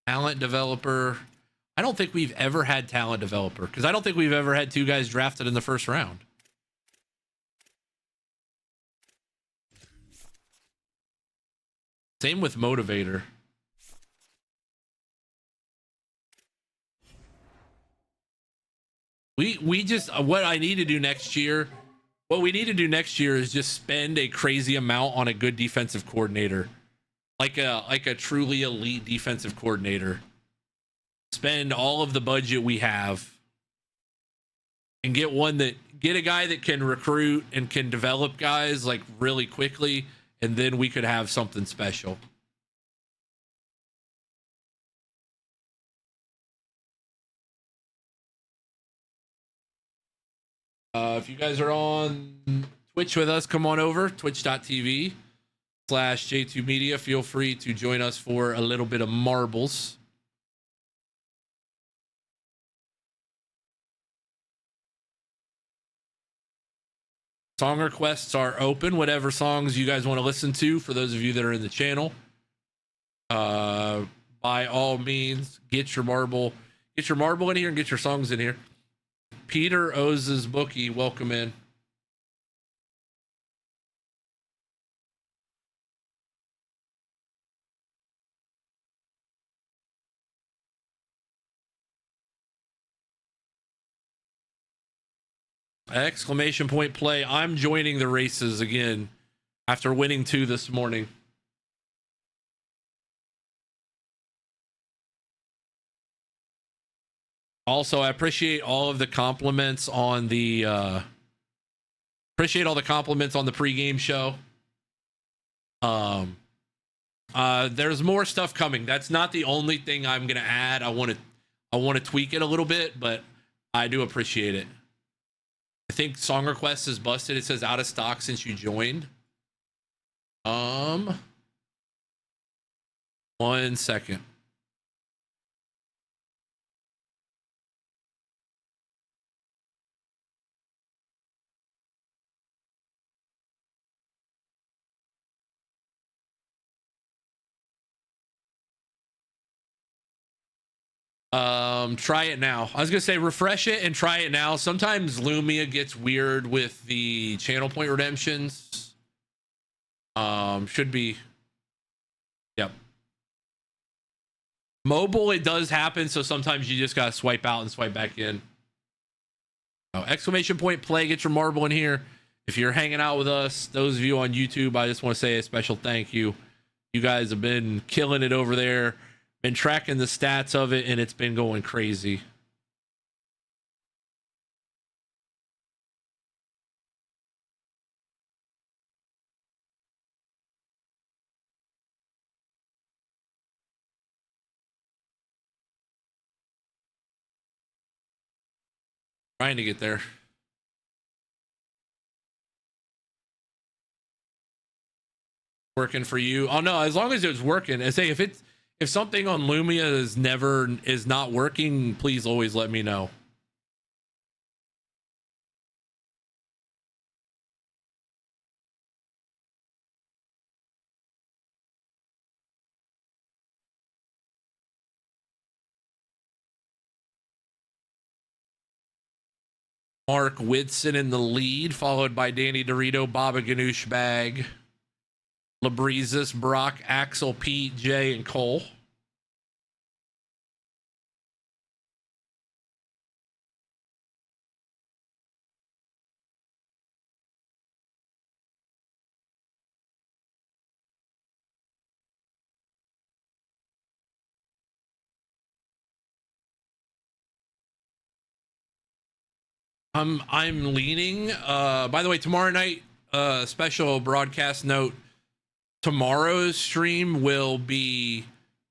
Talent developer. I don't think we've ever had talent developer, because I don't think we've ever had 2 guys drafted in the first round. Same with motivator. We just what we need to do next year is just spend a crazy amount on a good defensive coordinator, like a truly elite defensive coordinator. Spend all of the budget we have and get a guy that can recruit and can develop guys like really quickly, and then we could have something special. If you guys are on Twitch with us, come on over, twitch.tv/J2 Media. Feel free to join us for a little bit of marbles. Song requests are open. Whatever songs you guys want to listen to, for those of you that are in the channel, by all means, get your marble in here and get your songs in here. Peter Oza's Bookie, welcome in. Exclamation point play. I'm joining the races again after winning 2 this morning. Also, I appreciate all of the compliments on the Appreciate all the compliments on the pregame show. There's more stuff coming. That's not the only thing I'm gonna add. I want to tweak it a little bit, but I do appreciate it. I think song request is busted. It says out of stock since you joined. 1 second. Try it now. I was gonna say refresh it and try it now. Sometimes Lumia gets weird with the channel point redemptions. Should be. Yep. Mobile, it does happen, so sometimes you just gotta swipe out and swipe back in. Oh, exclamation point play, get your marble in here. If you're hanging out with us, those of you on YouTube, I just want to say a special thank you. You guys have been killing it over there. Been tracking the stats of it, and it's been going crazy. Trying to get there. Working for you. Oh no, as long as it's working. I say if something on Lumia is not working, please always let me know. Mark Whitson in the lead, followed by Danny Dorito, Baba Ganoush Bag, Labrizis, Brock, Axel, Pete, Jay, and Cole. I'm leaning. By the way, tomorrow night, special broadcast note. Tomorrow's stream will be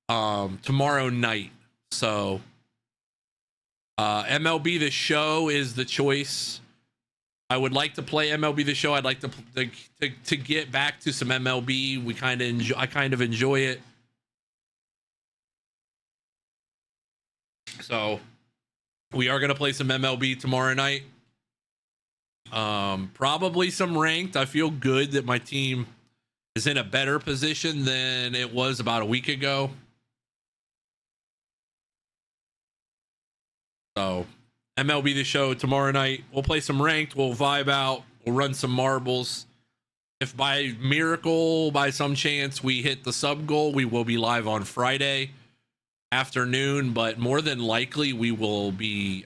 tomorrow night. So MLB The Show is the choice. I would like to play MLB The Show. I'd like to get back to some MLB. I kind of enjoy it. So we are going to play some MLB tomorrow night. Probably some ranked. I feel good that my team is in a better position than it was about a week ago. So MLB The Show tomorrow night. We'll play some ranked. We'll vibe out. We'll run some marbles. If by miracle, by some chance, we hit the sub goal, we will be live on Friday afternoon, but more than likely we will be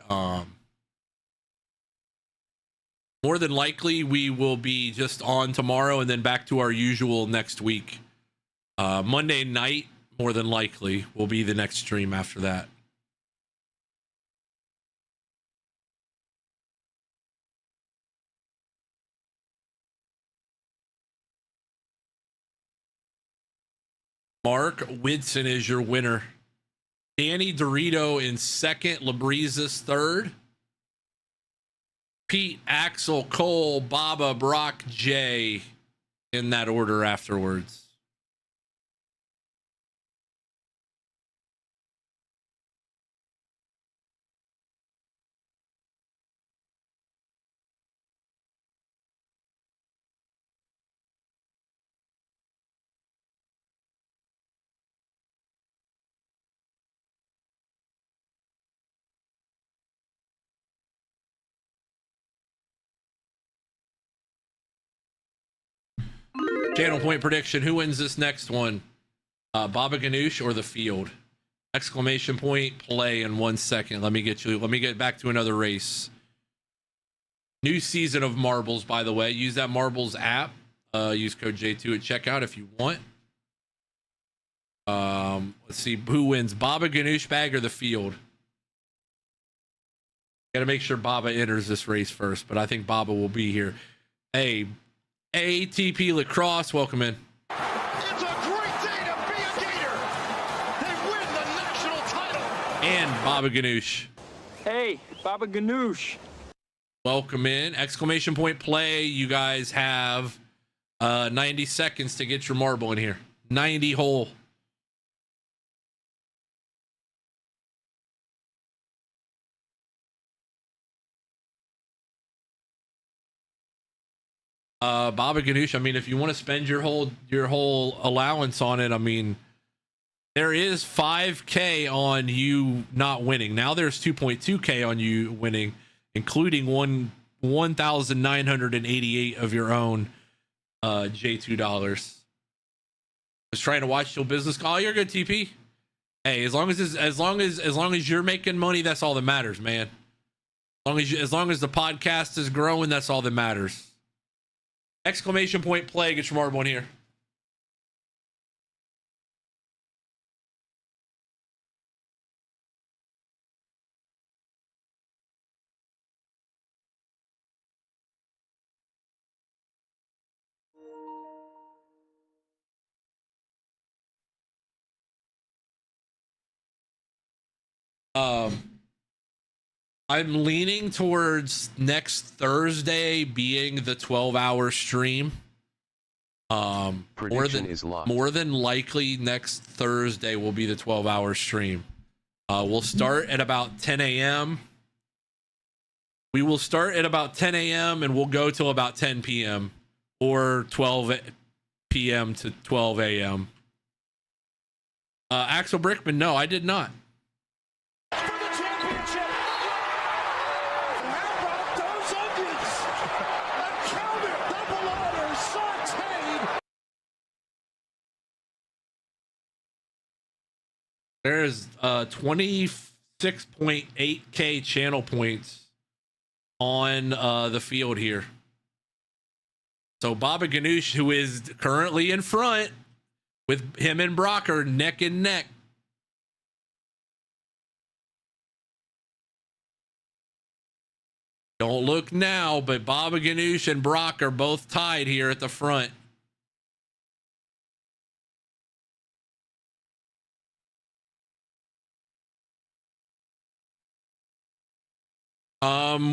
just on tomorrow and then back to our usual next week. Monday night, more than likely, will be the next stream after that. Mark Whitson is your winner. Danny Dorito in second, Labrizis third. Pete, Axel, Cole, Baba, Brock, Jay, in that order afterwards. Channel point prediction. Who wins this next one? Baba Ganoush or the field? Exclamation point play in 1 second. Let me get back to another race. New season of marbles, by the way. Use that marbles app. Use code J2 at checkout if you want. Let's see who wins. Baba Ganoush bag or the field? Got to make sure Baba enters this race first, but I think Baba will be here. Hey, ATP Lacrosse, welcome in. It's a great day to be a Gator. They win the national title. And Baba Ganoush. Hey, Baba Ganoush. Welcome in. Exclamation point play. You guys have 90 seconds to get your marble in here. 90 hole. Baba Ganoush, I mean, if you want to spend your whole allowance on it, I mean, there is 5K on you not winning. Now there's 2.2K on you winning, including 1,988 of your own J2. Just trying to watch your business call. You're good, TP. Hey, as long as you're making money, that's all that matters, man. As long as the podcast is growing, that's all that matters. Exclamation point play. Get your marble in here. I'm leaning towards next Thursday being the 12-hour stream. More than likely next Thursday will be the 12-hour stream. We'll start at about 10 a.m. We will start at about 10 a.m. and we'll go till about 10 p.m. or 12 p.m. to 12 a.m. Axel Brickman, no, I did not. There's 26.8K channel points on the field here. So Baba Ganoush, who is currently in front with him and Brock are neck and neck. Don't look now, but Baba Ganoush and Brock are both tied here at the front.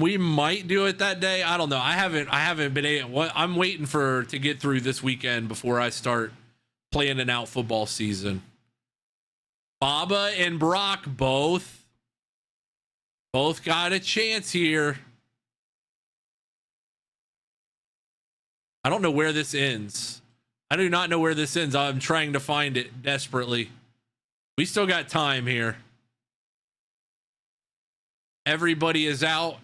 We might do it that day. I don't know. I haven't been able. I'm waiting to get through this weekend before I start planning out football season. Baba and Brock both got a chance here. I don't know where this ends. I do not know where this ends. I'm trying to find it desperately. We still got time here. Everybody is out.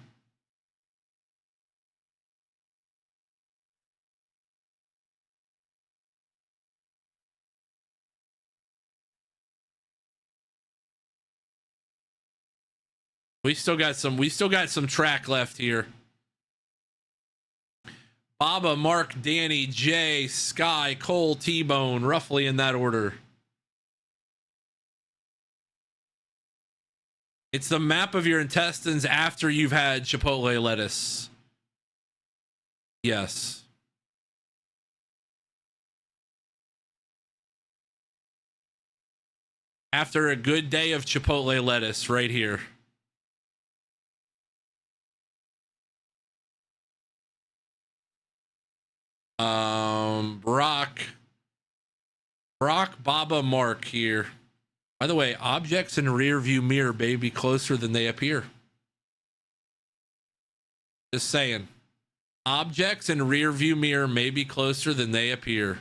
We still got some track left here. Baba, Mark, Danny, Jay, Sky, Cole, T-Bone, roughly in that order. It's the map of your intestines after you've had Chipotle lettuce. Yes. After a good day of Chipotle lettuce right here. Brock, Baba, Mark here. By the way, objects in rear view mirror may be closer than they appear. Just saying. Objects in rear view mirror may be closer than they appear.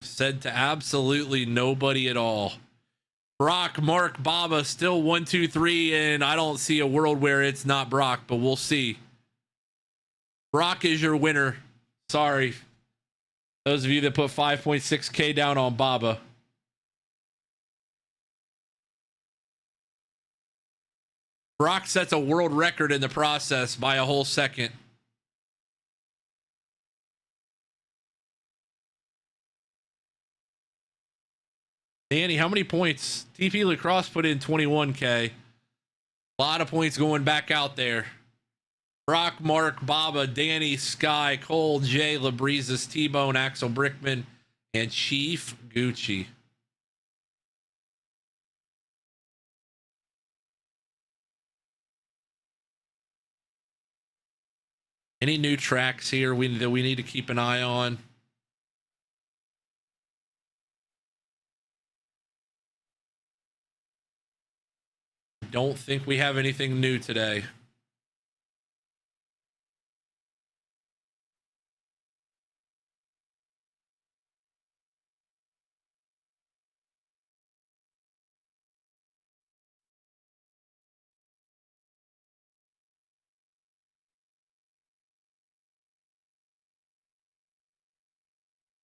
Said to absolutely nobody at all. Brock, Mark, Baba, still 1, 2, 3, and I don't see a world where it's not Brock, but we'll see. Brock is your winner. Sorry. Those of you that put 5.6K down on Baba. Brock sets a world record in the process by a whole second. Danny, how many points? TP Lacrosse put in 21K. A lot of points going back out there. Brock, Mark, Baba, Danny, Sky, Cole, Jay, Labrizas, T-Bone, Axel Brickman, and Chief Gucci. Any new tracks here that we need to keep an eye on? Don't think we have anything new today.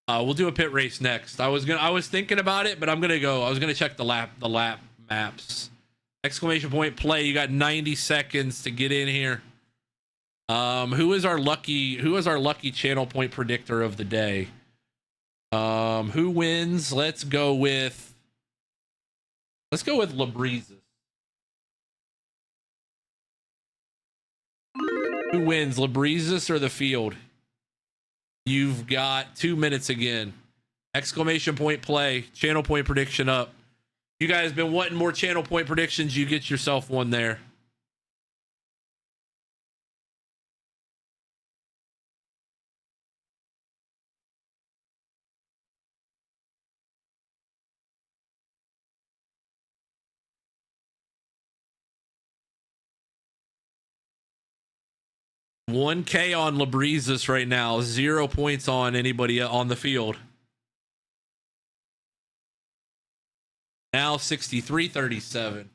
We'll do a pit race next. I was thinking about it, but I was gonna check the lap maps. Exclamation point play. You got 90 seconds to get in here. Who is our lucky channel point predictor of the day? Who wins? Let's go with Labrizas. Who wins, Labrizas or the field? You've got 2 minutes again. Exclamation point play. Channel point prediction up. You guys been wanting more channel point predictions. You get yourself one there. $1K on Labrizas right now. 0 points on anybody on the field. Now 63-37.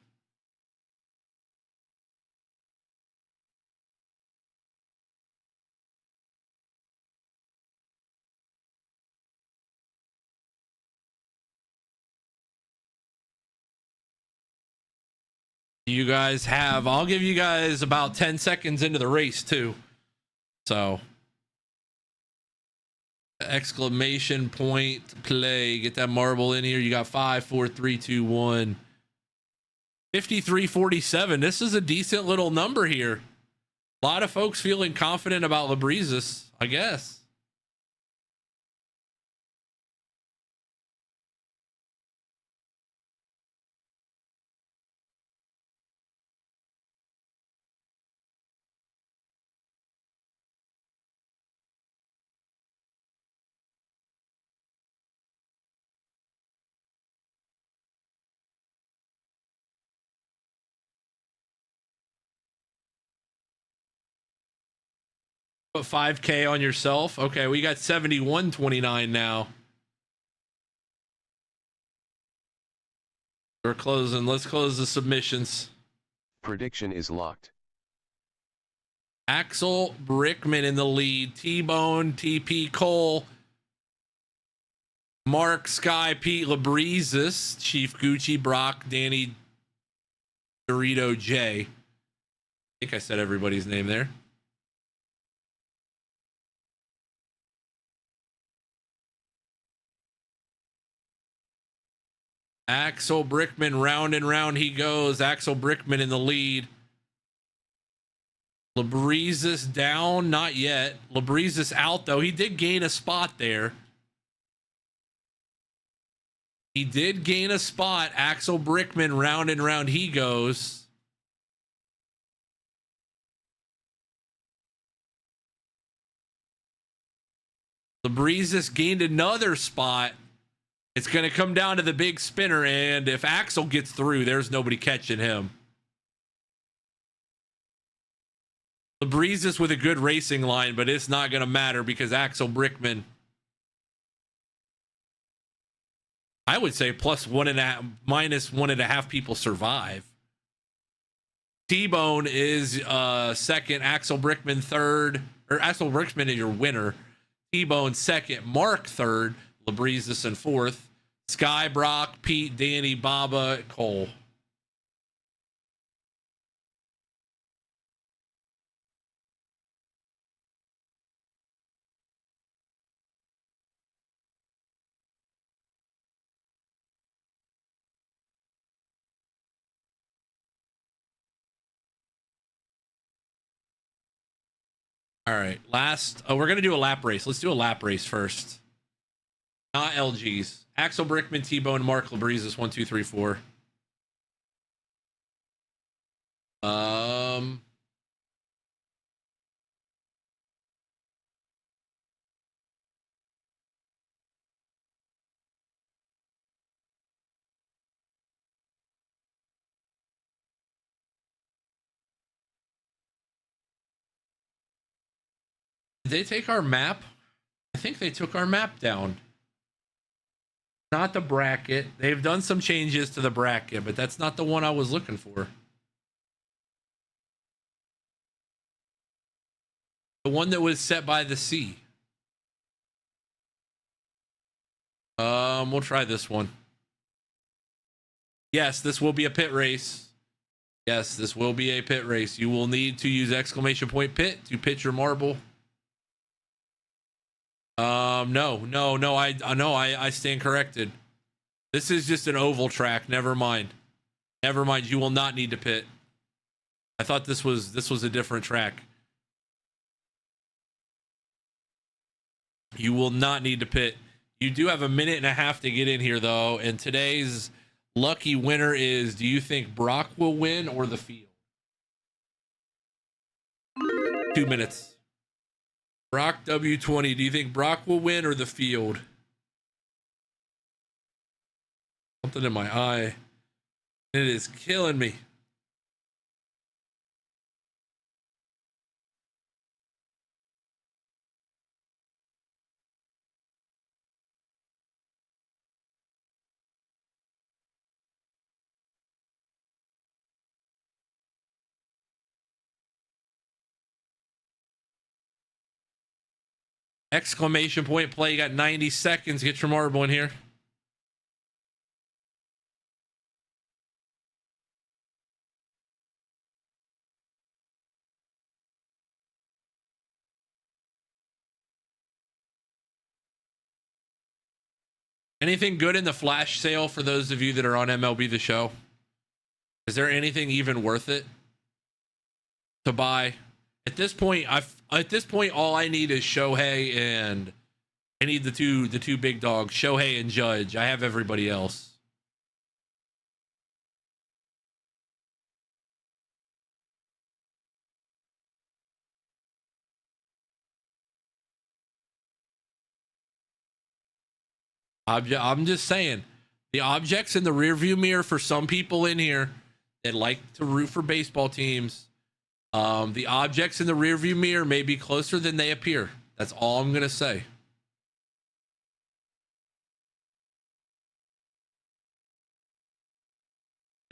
You guys have, I'll give you guys about 10 seconds into the race too. So exclamation point play. Get that marble in here. You got 5, 4, 3, 2, 1. 53-47. This is a decent little number here. A lot of folks feeling confident about Labrizas, I guess. Put 5K on yourself. Okay, we got 71-29 now. We're closing. Let's close the submissions. Prediction is locked. Axel Brickman in the lead. T-Bone, TP Cole, Mark, Sky, Pete, Labrizas, Chief Gucci, Brock, Danny, Dorito, J. I think I said everybody's name there. Axel Brickman, round and round he goes. Axel Brickman in the lead. Labrizas down, not yet. Labrizas out though. He did gain a spot there. He did gain a spot. Axel Brickman, round and round he goes. Labrizas gained another spot. It's going to come down to the big spinner, and if Axel gets through, there's nobody catching him. Labrizas with a good racing line, but it's not going to matter because Axel Brickman, I would say -1.5 people survive. T-Bone is second, Axel Brickman third, or Axel Brickman is your winner. T-Bone second, Mark third, Labrizas in fourth, Sky, Brock, Pete, Danny, Baba, Cole. All right, last. Oh, we're gonna do a lap race. Let's do a lap race first. Not LGs. Axel Brickman, T-Bone, Mark Labrizis, 1, 2, 3, 4. Did they take our map? I think they took our map down. Not the bracket. They've done some changes to the bracket, but that's not the one I was looking for. The one that was set by the sea. We'll try this one. Yes, this will be a pit race. Yes, this will be a pit race. You will need to use exclamation point pit to pit your marble. No. I stand corrected. This is just an oval track. Never mind. Never mind. You will not need to pit. I thought this was a different track. You will not need to pit. You do have a minute and a half to get in here, though. And today's lucky winner is, do you think Brock will win or the field? 2 minutes. Brock W20, do you think Brock will win or the field? Something in my eye. It is killing me. Exclamation point play. You got 90 seconds. Get your marble in here. Anything good in the flash sale for those of you that are on MLB The Show? Is there anything even worth it to buy? At this point, all I need is Shohei, and I need the two big dogs, Shohei and Judge. I have everybody else. I'm just saying, the objects in the rearview mirror for some people in here that like to root for baseball teams, the objects in the rearview mirror may be closer than they appear. That's all I'm gonna say.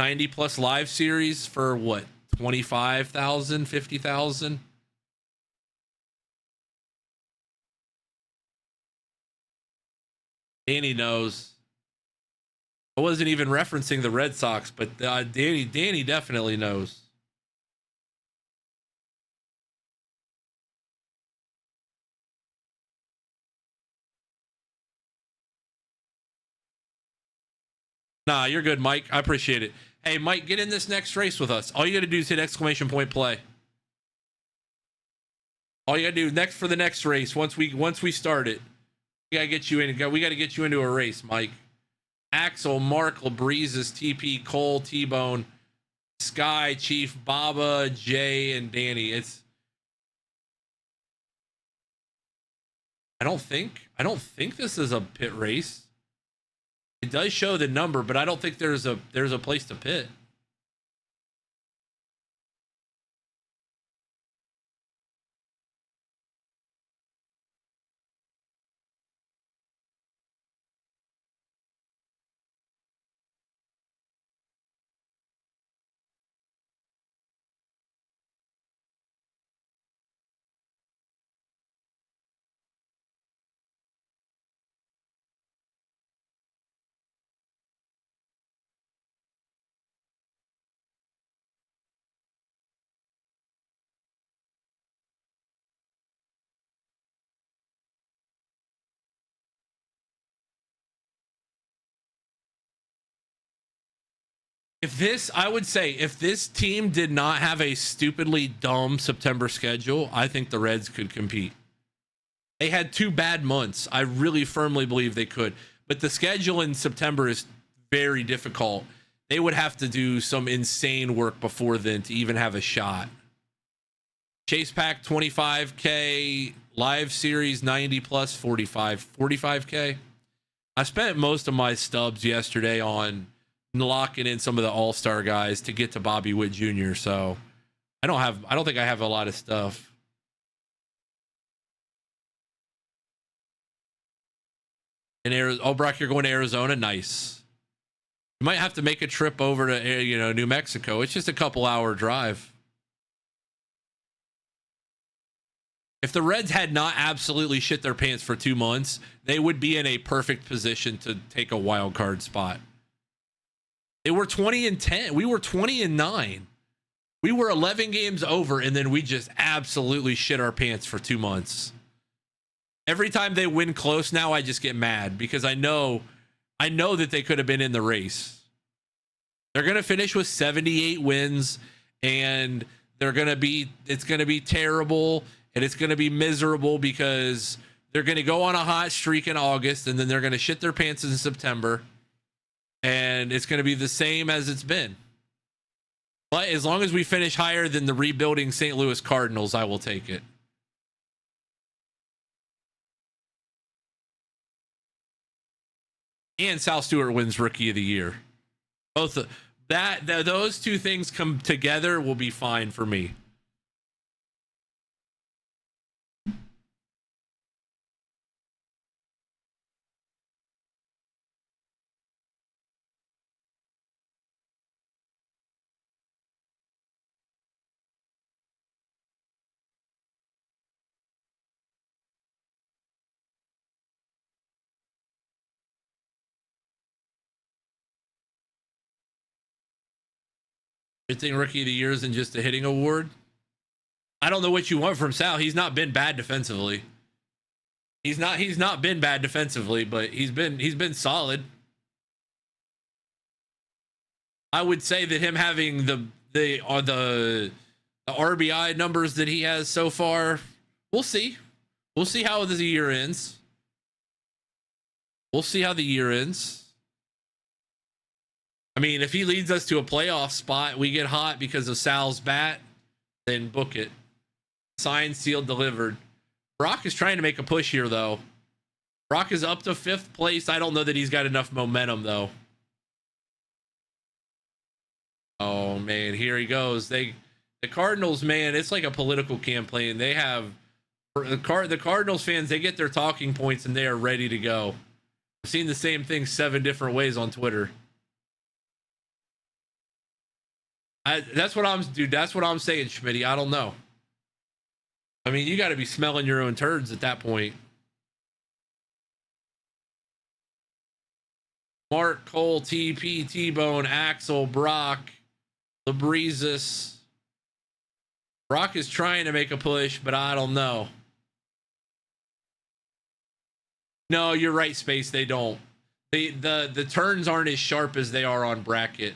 $90+ live series for what? 25,000, 50,000. Danny knows. I wasn't even referencing the Red Sox, but Danny definitely knows. Nah, you're good, Mike. I appreciate it. Hey, Mike, get in this next race with us. All you got to do is hit exclamation point play. All you got to do next for the next race. Once we start it, we got to get you in. We got to get you into a race, Mike. Axel, Mark, Labrizis, TP, Cole, T-Bone, Sky, Chief, Baba, Jay, and Danny. I don't think this is a pit race. It does show the number, but I don't think there's a place to pit. I would say if this team did not have a stupidly dumb September schedule, I think the Reds could compete. They had 2 bad months. I really firmly believe they could. But the schedule in September is very difficult. They would have to do some insane work before then to even have a shot. Chase Pack 25K, live series 90 plus 45K. I spent most of my stubs yesterday on locking in some of the all-star guys to get to Bobby Witt Jr. So I don't think I have a lot of stuff. In Arizona, oh, Brock, you're going to Arizona. Nice. You might have to make a trip over to, New Mexico. It's just a couple-hour drive. If the Reds had not absolutely shit their pants for 2 months, they would be in a perfect position to take a wild card spot. They were 20-10. We were 20-9. We were 11 games over, and then we just absolutely shit our pants for 2 months. Every time they win close now, I just get mad because I know that they could have been in the race. They're going to finish with 78 wins, and it's going to be terrible, and it's going to be miserable because they're going to go on a hot streak in August, and then they're going to shit their pants in September, and it's going to be the same as it's been. But as long as we finish higher than the rebuilding St. Louis Cardinals, I will take it. And Sal Stewart wins Rookie of the Year. Those two things come together will be fine for me. You think Rookie of the Year isn't just a hitting award? I don't know what you want from Sal. He's not been bad defensively. He's not been bad defensively, but he's been solid. I would say that him having the RBI numbers that he has so far, we'll see. We'll see how the year ends. We'll see how the year ends. I mean, if he leads us to a playoff spot, we get hot because of Sal's bat, then book it. Signed, sealed, delivered. Brock is trying to make a push here, though. Brock is up to 5th place. I don't know that he's got enough momentum, though. Oh, man, here he goes. The Cardinals, man, it's like a political campaign. They have the Cardinals fans, they get their talking points, and they are ready to go. I've seen the same thing 7 different ways on Twitter. That's what I'm saying, Schmitty. I don't know. I mean, you got to be smelling your own turds at that point. Mark, Cole, TP, T-Bone, Axel, Brock, LeBreezes. Brock is trying to make a push, but I don't know. No, you're right, Space. They don't. The turns aren't as sharp as they are on bracket.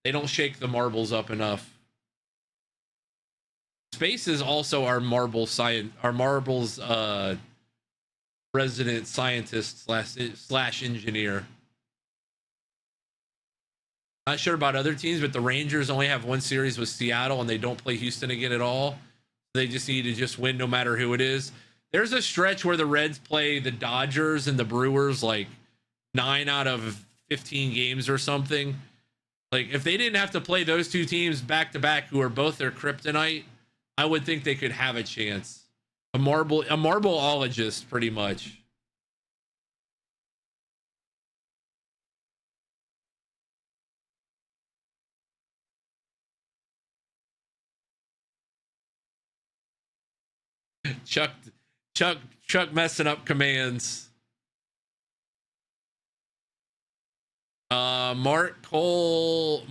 They don't shake the marbles up enough. Space is also our marbles resident scientist slash engineer. Not sure about other teams, but the Rangers only have 1 series with Seattle, and they don't play Houston again at all. They just need to just win no matter who it is. There's a stretch where the Reds play the Dodgers and the Brewers like 9 out of 15 games or something. Like, if they didn't have to play those 2 teams back to back, who are both their kryptonite, I would think they could have a chance. A marbleologist, pretty much. Chuck messing up commands. Mark Cole,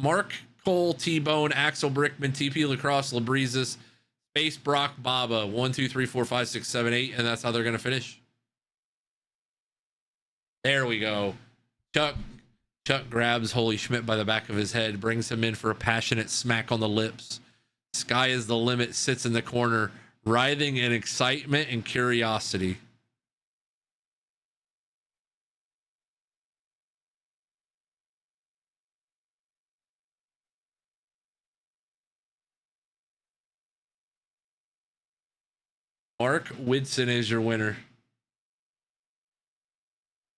T-Bone, Axel Brickman, TP Lacrosse, LeBreezes, Space, Brock, Baba, 1, 2, 3, 4, 5, 6, 7, 8, and that's how they're gonna finish. There we go. Chuck Chuck grabs Holy Schmidt by the back of his head, brings him in for a passionate smack on the lips. Sky is the limit, sits in the corner, writhing in excitement and curiosity. Mark Whidson is your winner.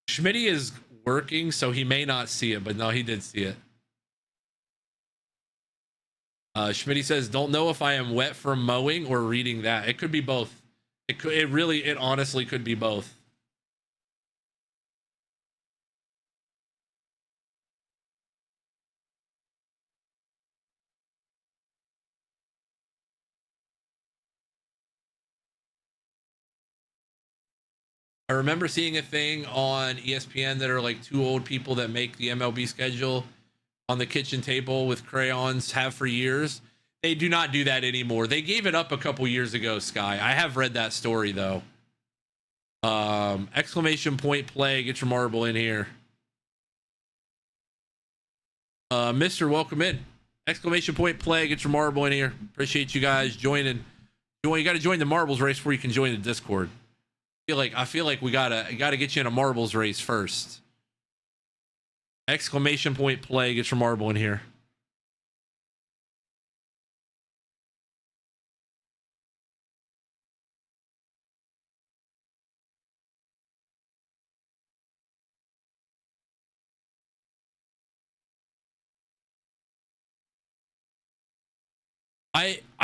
Schmitty is working, so he may not see it, but no, he did see it. Schmitty says, "Don't know if I am wet from mowing or reading that." It could be both. It honestly could be both. I remember seeing a thing on ESPN that are like two old people that make the MLB schedule on the kitchen table with crayons, have for years. They do not do that anymore. They gave it up a couple years ago, Sky. I have read that story though. Exclamation point play, get your marble in here. Mr. Welcome in. Exclamation point play, get your marble in here. Appreciate you guys joining. You got to join the marbles race before you can join the Discord. I feel like we gotta get you in a marbles race first. Exclamation point play, get your marble in here.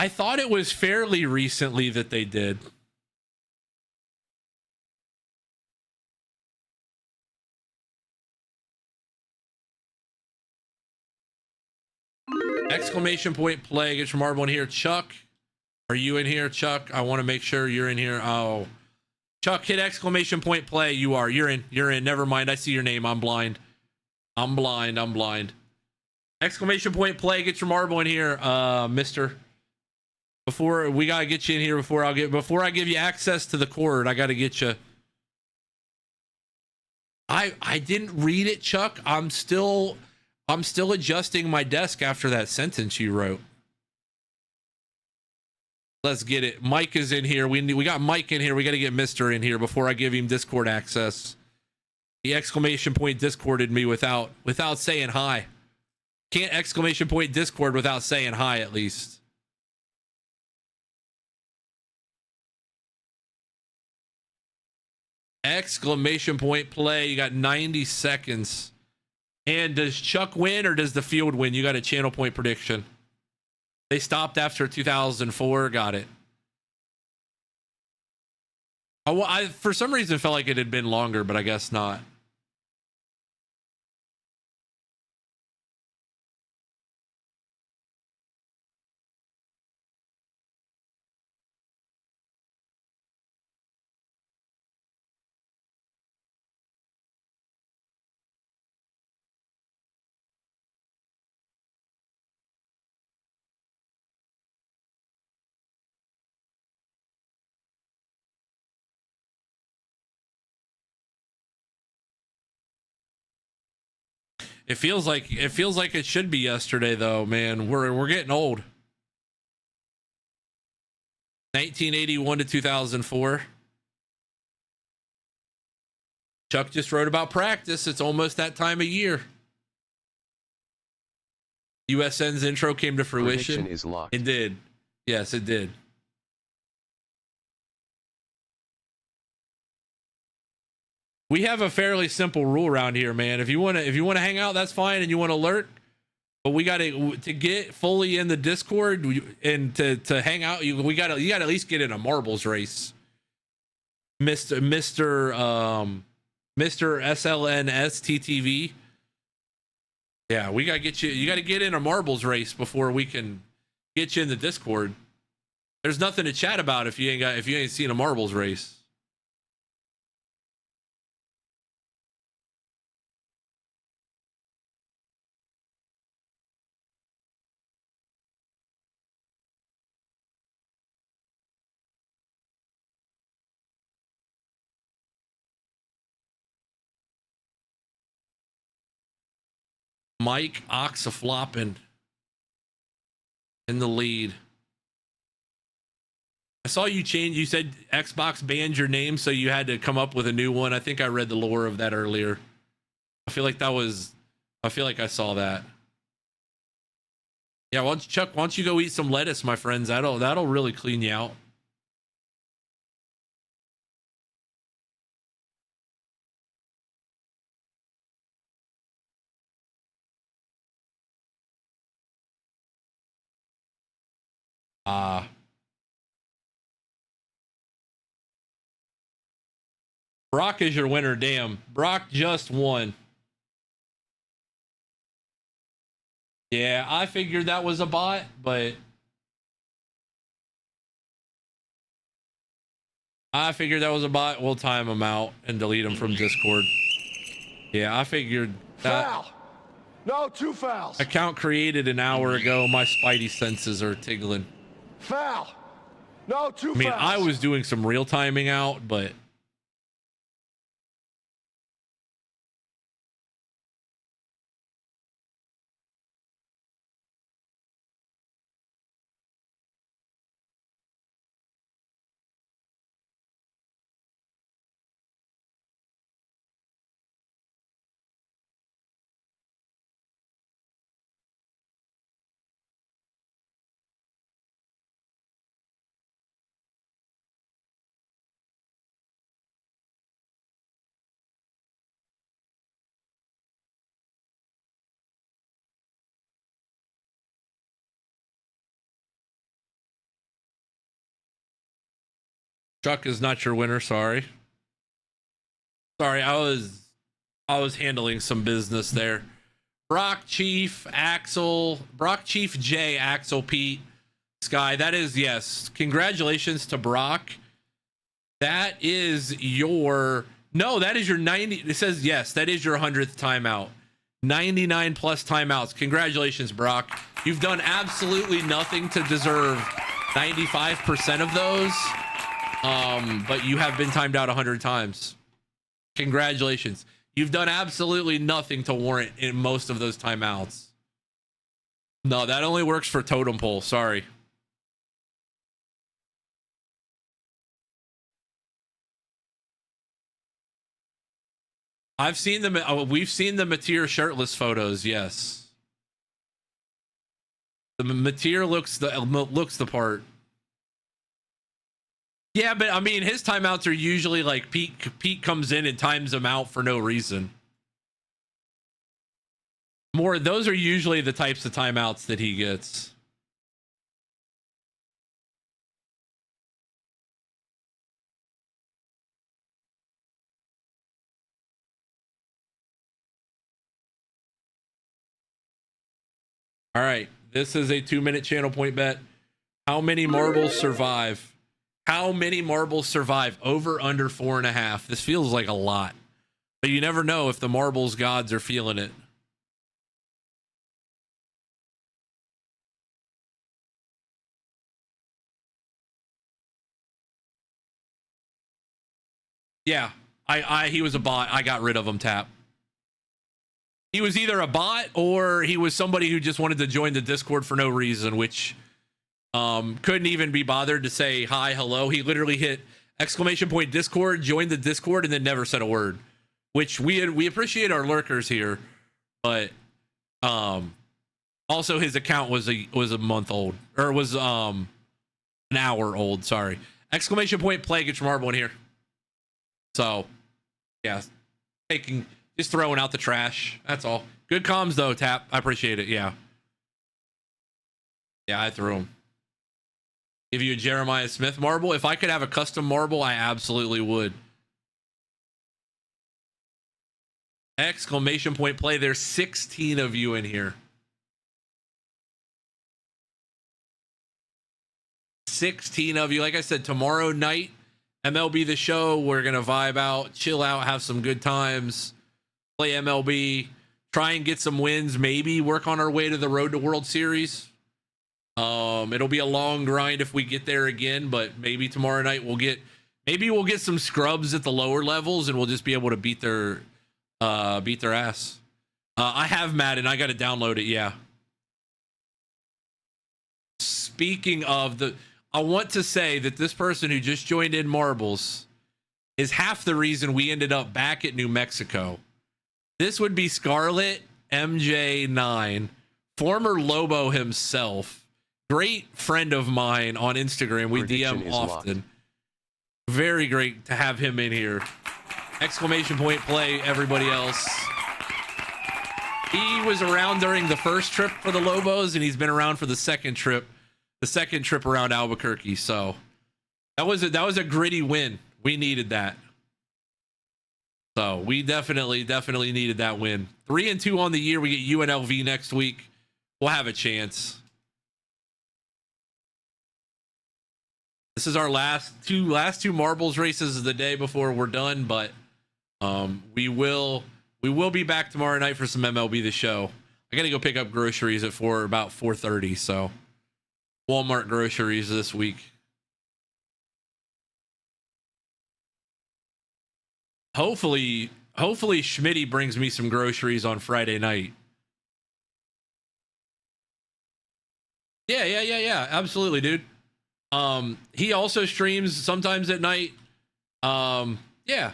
I thought it was fairly recently that they did. Exclamation point play, get your marble in here. Chuck, are you in here? Chuck, I want to make sure you're in here. Oh, Chuck, hit exclamation point play. You are. You're in. Never mind. I see your name. I'm blind. Exclamation point play, get your marble in here, mister. Before we gotta get you in here before I give you access to the court, I gotta get you. I didn't read it, Chuck. I'm still adjusting my desk after that sentence you wrote. Let's get it. Mike is in here. We got Mike in here. We got to get Mr. in here before I give him Discord access. He exclamation point Discorded me without saying hi. Can't exclamation point Discord without saying hi at least. Exclamation point play. You got 90 seconds. And does Chuck win or does the field win? You got a channel point prediction. They stopped after 2004. Got it. I for some reason felt like it had been longer, but I guess not. It feels like it should be yesterday though, man. We're getting old. 1981 to 2004. Chuck just wrote about practice. It's almost that time of year. USN's intro came to fruition. Prediction is locked. It did. Yes, it did. We have a fairly simple rule around here, man. If you want to hang out, that's fine, and you want to lurk. But we got to get fully in the Discord and to hang out. You got to at least get in a marbles race, Mister SLNSTTV. Yeah, we got to get you. You got to get in a marbles race before we can get you in the Discord. There's nothing to chat about if you ain't seen a marbles race. Mike Oxafloppin in the lead. I saw you change. You said Xbox banned your name, so you had to come up with a new one. I think I read the lore of that earlier. I feel like I saw that. Yeah, why don't you go eat some lettuce, my friends? That'll really clean you out. Brock is your winner. Damn, Brock just won. Yeah, I figured that was a bot, but We'll time him out and delete him from Discord. Yeah, I figured that. Foul. No, 2 fouls. Account created an hour ago. My spidey senses are tingling. Foul. No, 2 fouls. I mean, I was doing some real timing out, but Chuck is not your winner. Sorry, I was handling some business there. Brock Chief J, Axel Pete, Sky. That is, yes. Congratulations to Brock. That is your 90. It says, yes, that is your 100th timeout. 99 plus timeouts. Congratulations, Brock. You've done absolutely nothing to deserve 95% of those. But you have been timed out 100 times. Congratulations. You've done absolutely nothing to warrant in most of those timeouts. No, that only works for Totem Pole. Sorry. We've seen the Mateer shirtless photos. Yes. The Mateer looks the part. Yeah, but I mean, his timeouts are usually like Pete comes in and times them out for no reason. Those are usually the types of timeouts that he gets. All right, this is a 2-minute channel point bet. How many marbles survive? How many marbles survive? Over, under 4.5. This feels like a lot, but you never know if the marbles gods are feeling it. Yeah, he was a bot. I got rid of him, Tap. He was either a bot or he was somebody who just wanted to join the Discord for no reason, which couldn't even be bothered to say hi, hello. He literally hit !Discord, joined the Discord, and then never said a word. Which we appreciate our lurkers here, but also his account was a month old, or was an hour old. Sorry. !Play, get your marble in here. So yeah, just throwing out the trash. That's all. Good comms though, Tap. I appreciate it. Yeah, I threw him. Give you a Jeremiah Smith marble. If I could have a custom marble, I absolutely would. !Play. There's 16 of you in here. 16 of you. Like I said, tomorrow night, MLB The Show. We're going to vibe out, chill out, have some good times, play MLB, try and get some wins, maybe work on our way to the road to World Series. It'll be a long grind if we get there again, but maybe tomorrow night we'll get some scrubs at the lower levels and we'll just be able to beat their ass. I have Madden. I got to download it. Yeah. Speaking of I want to say that this person who just joined in Marbles is half the reason we ended up back at New Mexico. This would be Scarlet MJ9, former Lobo himself, great friend of mine on Instagram. We Prediction DM is often. locked. Very great to have him in here. Exclamation point play, everybody else. He was around during the first trip for the Lobos, and he's been around for the second trip around Albuquerque. So that was a gritty win. We needed that. So we definitely needed that win. 3-2 on the year. We get UNLV next week. We'll have a chance. This is our last two marbles races of the day before we're done, but we will be back tomorrow night for some MLB The Show. I got to go pick up groceries at about 4:30, so Walmart groceries this week. Hopefully Schmitty brings me some groceries on Friday night. Yeah. Absolutely, dude. He also streams sometimes at night. Yeah.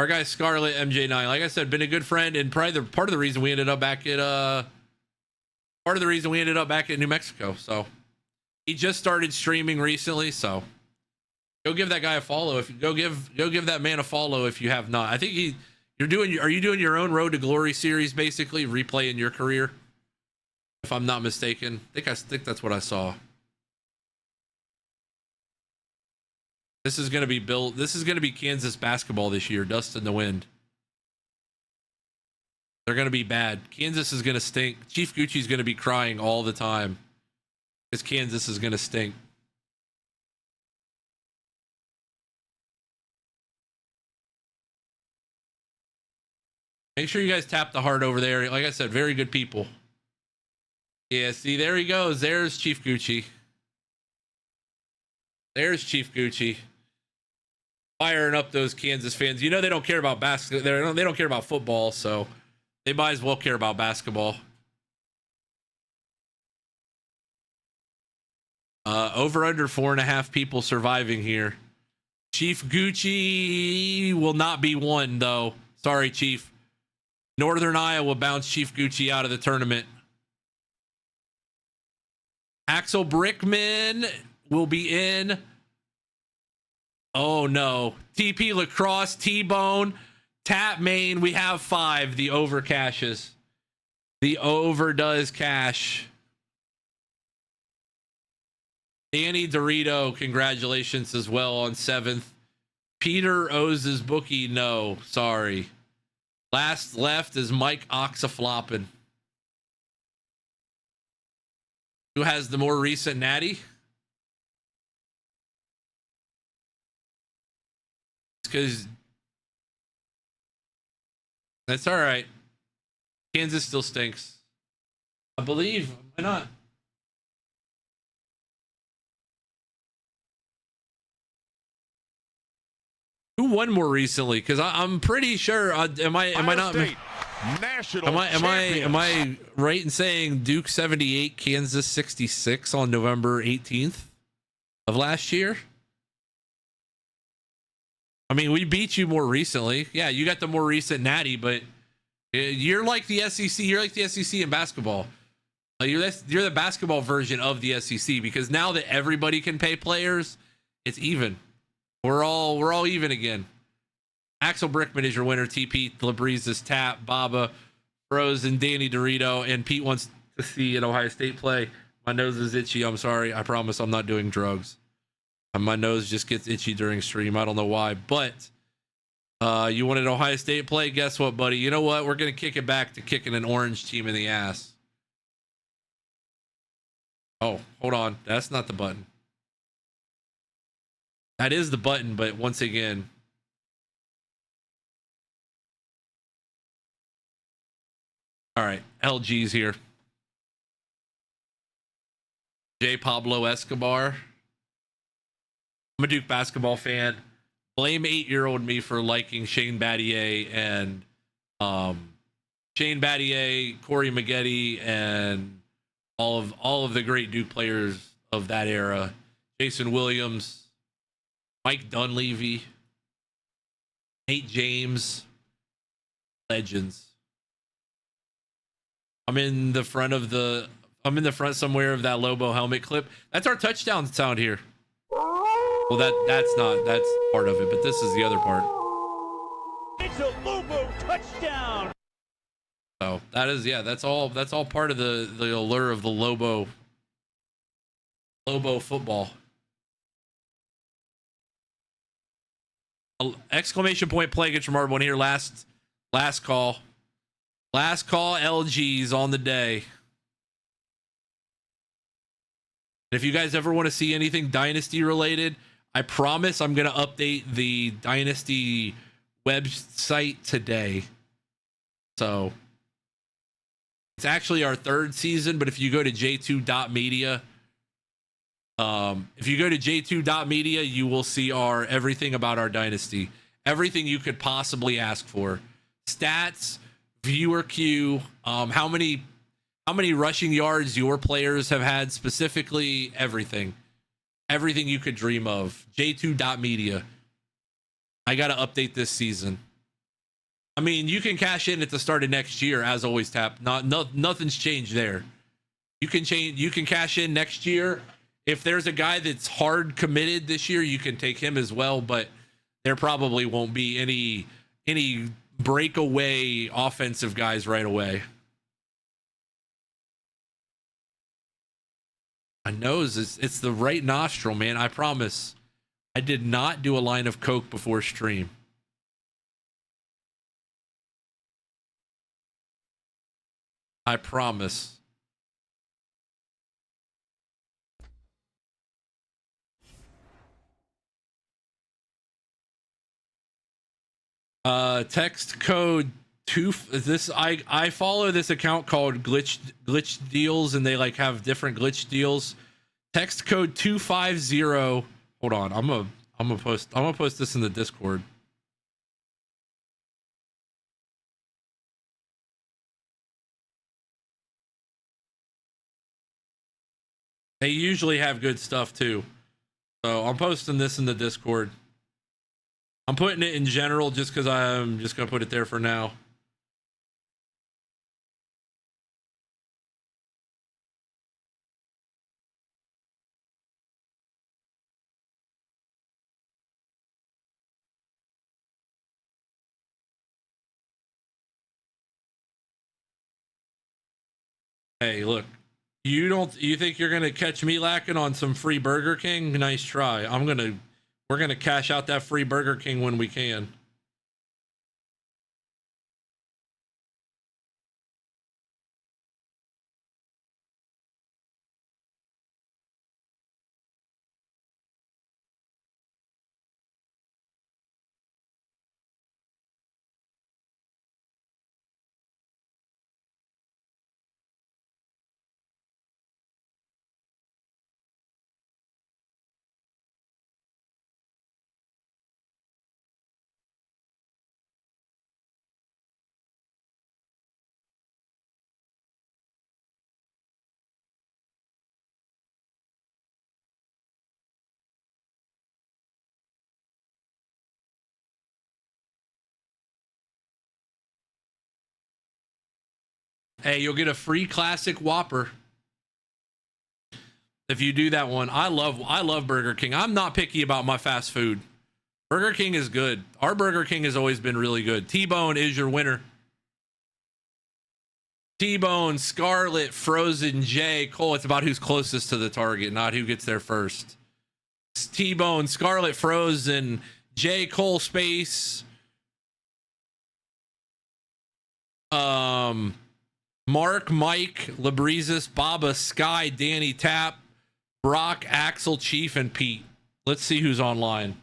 Our guy Scarlet MJ9, like I said, been a good friend, and probably part of the reason we ended up back at New Mexico. So he just started streaming recently, so go give that guy a follow. Go give that man a follow if you have not. I think are you doing your own Road to Glory series, basically replaying your career? If I'm not mistaken. I think that's what I saw. This is going to be Kansas basketball this year, dust in the wind. They're going to be bad. Kansas is going to stink. Chief Gucci's going to be crying all the time because Kansas is going to stink. Make sure you guys tap the heart over there. Like I said, very good people. Yeah, see, there he goes. There's Chief Gucci. There's Chief Gucci. Firing up those Kansas fans. You know they don't care about basketball. They don't care about football, so they might as well care about basketball. Over under 4.5 people surviving here. Chief Gucci will not be one, though. Sorry, Chief. Northern Iowa bounced Chief Gucci out of the tournament. Axel Brickman will be in. Oh no. TP Lacrosse, T-Bone, Tap Main. We have 5. The over cashes. The over does cash. Danny Dorito, congratulations as well on 7th. Peter owes his bookie. No, sorry. Last left is Mike Oxafloppin. Who has the more recent natty? Because that's all right. Kansas still stinks. I believe. Why not? Who won more recently? Because I'm pretty sure. Am I not? National Am I right in saying Duke 78, Kansas 66 on November 18th of last year? I mean, we beat you more recently. Yeah, you got the more recent natty, but you're like the SEC. You're like the SEC in basketball. You're the basketball version of the SEC, because now that everybody can pay players, it's even. We're all even again. Axel Brickman is your winner. TP Labreeze's Tap, Baba, Rose, and Danny Dorito. And Pete wants to see an Ohio State play. My nose is itchy. I'm sorry. I promise I'm not doing drugs. My nose just gets itchy during stream. I don't know why, but you wanted Ohio State play? Guess what, buddy? You know what? We're going to kick it back to kicking an orange team in the ass. Oh, hold on. That's not the button. That is the button, but once again. All right. LG's here. J. Pablo Escobar. I'm a Duke basketball fan. Blame 8-year-old me for liking Shane Battier and Shane Battier, Corey Maggette, and all of the great Duke players of that era. Jason Williams, Mike Dunleavy, Nate James, legends. I'm in the front somewhere of that Lobo helmet clip. That's our touchdown sound here. Well, that's part of it, but this is the other part. It's a Lobo touchdown. So that is, yeah, that's all part of the allure of the Lobo football. Exclamation point play against Remarkable here. Last call. Last call, LG's on the day. If you guys ever want to see anything Dynasty related, I promise I'm going to update the Dynasty website today. So it's actually our third season, but if you go to j2.media, you will see our everything about our Dynasty. Everything you could possibly ask for. Stats, viewer queue, how many rushing yards your players have had, specifically everything you could dream of. j2.media. I got to update this season. I mean, you can cash in at the start of next year, as always. Nothing's changed there. You can cash in next year. If there's a guy that's hard committed this year, you can take him as well, but there probably won't be any breakaway offensive guys right away. My nose it's the right nostril, man. I promise. I did not do a line of coke before stream. I promise. Text code I follow this account called glitch deals, and they like have different glitch deals. Text code 250. Hold on, I'm gonna post this in the Discord. They usually have good stuff too. So I'm posting this in the Discord. I'm putting it in general just because I'm just going to put it there for now. Hey, look. You think you're going to catch me lacking on some free Burger King? Nice try. We're going to cash out that free Burger King when we can. Hey, you'll get a free classic Whopper if you do that one. I love Burger King. I'm not picky about my fast food. Burger King is good. Our Burger King has always been really good. T-Bone is your winner. T-Bone, Scarlet, Frozen, J, Cole. It's about who's closest to the target, not who gets there first. T-Bone, Scarlet, Frozen, J, Cole, Space. Mark, Mike, Labrizis, Baba, Sky, Danny, Tap, Brock, Axel, Chief, and Pete. Let's see who's online.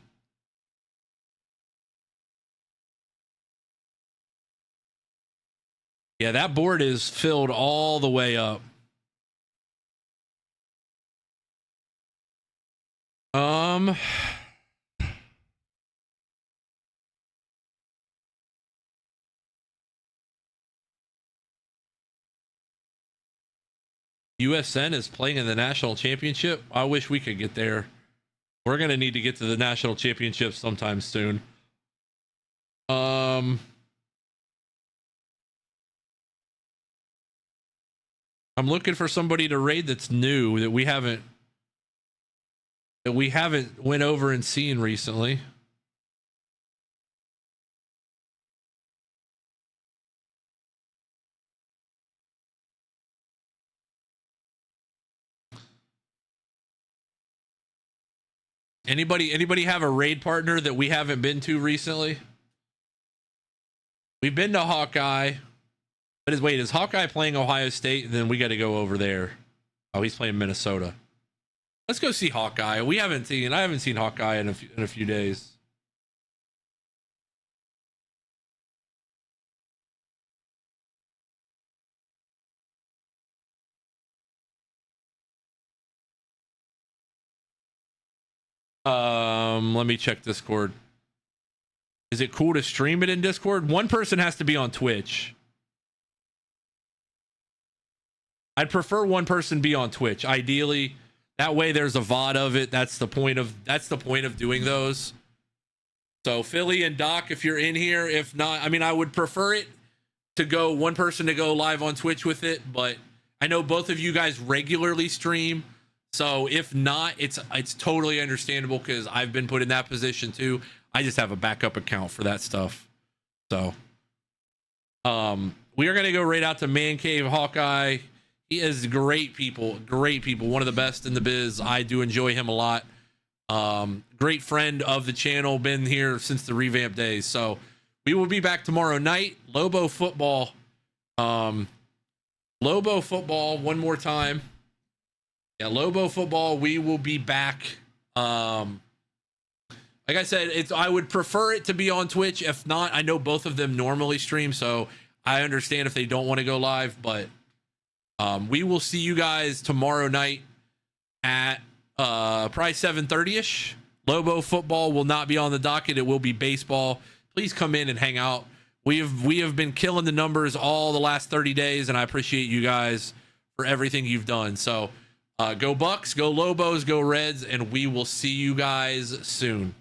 Yeah, that board is filled all the way up. USN is playing in the national championship. I wish we could get there. We're going to need to get to the national championship sometime soon. I'm looking for somebody to raid that's new that we haven't went over and seen recently. Anybody have a raid partner that we haven't been to recently? We've been to Hawkeye. But is Hawkeye playing Ohio State? And then we got to go over there. Oh, he's playing Minnesota. Let's go see Hawkeye. I haven't seen Hawkeye in a few days. Let me check Discord. Is it cool to stream it in Discord? One person has to be on Twitch. I'd prefer one person be on Twitch. Ideally, that way there's a VOD of it. That's the point of doing those. So Philly and Doc, if you're in here, if not, I mean, I would prefer it to go one person to go live on Twitch with it, but I know both of you guys regularly stream. So if not, it's totally understandable because I've been put in that position too. I just have a backup account for that stuff. So we are going to go right out to Man Cave Hawkeye. He is great people, one of the best in the biz. I do enjoy him a lot. Great friend of the channel, been here since the revamp days. So we will be back tomorrow night. Lobo football one more time. Yeah, Lobo football. We will be back. Like I said, I would prefer it to be on Twitch. If not, I know both of them normally stream, so I understand if they don't want to go live. But we will see you guys tomorrow night at probably 7:30ish. Lobo football will not be on the docket. It will be baseball. Please come in and hang out. We have been killing the numbers all the last 30 days, and I appreciate you guys for everything you've done. So go Bucks, go Lobos, go Reds, and we will see you guys soon.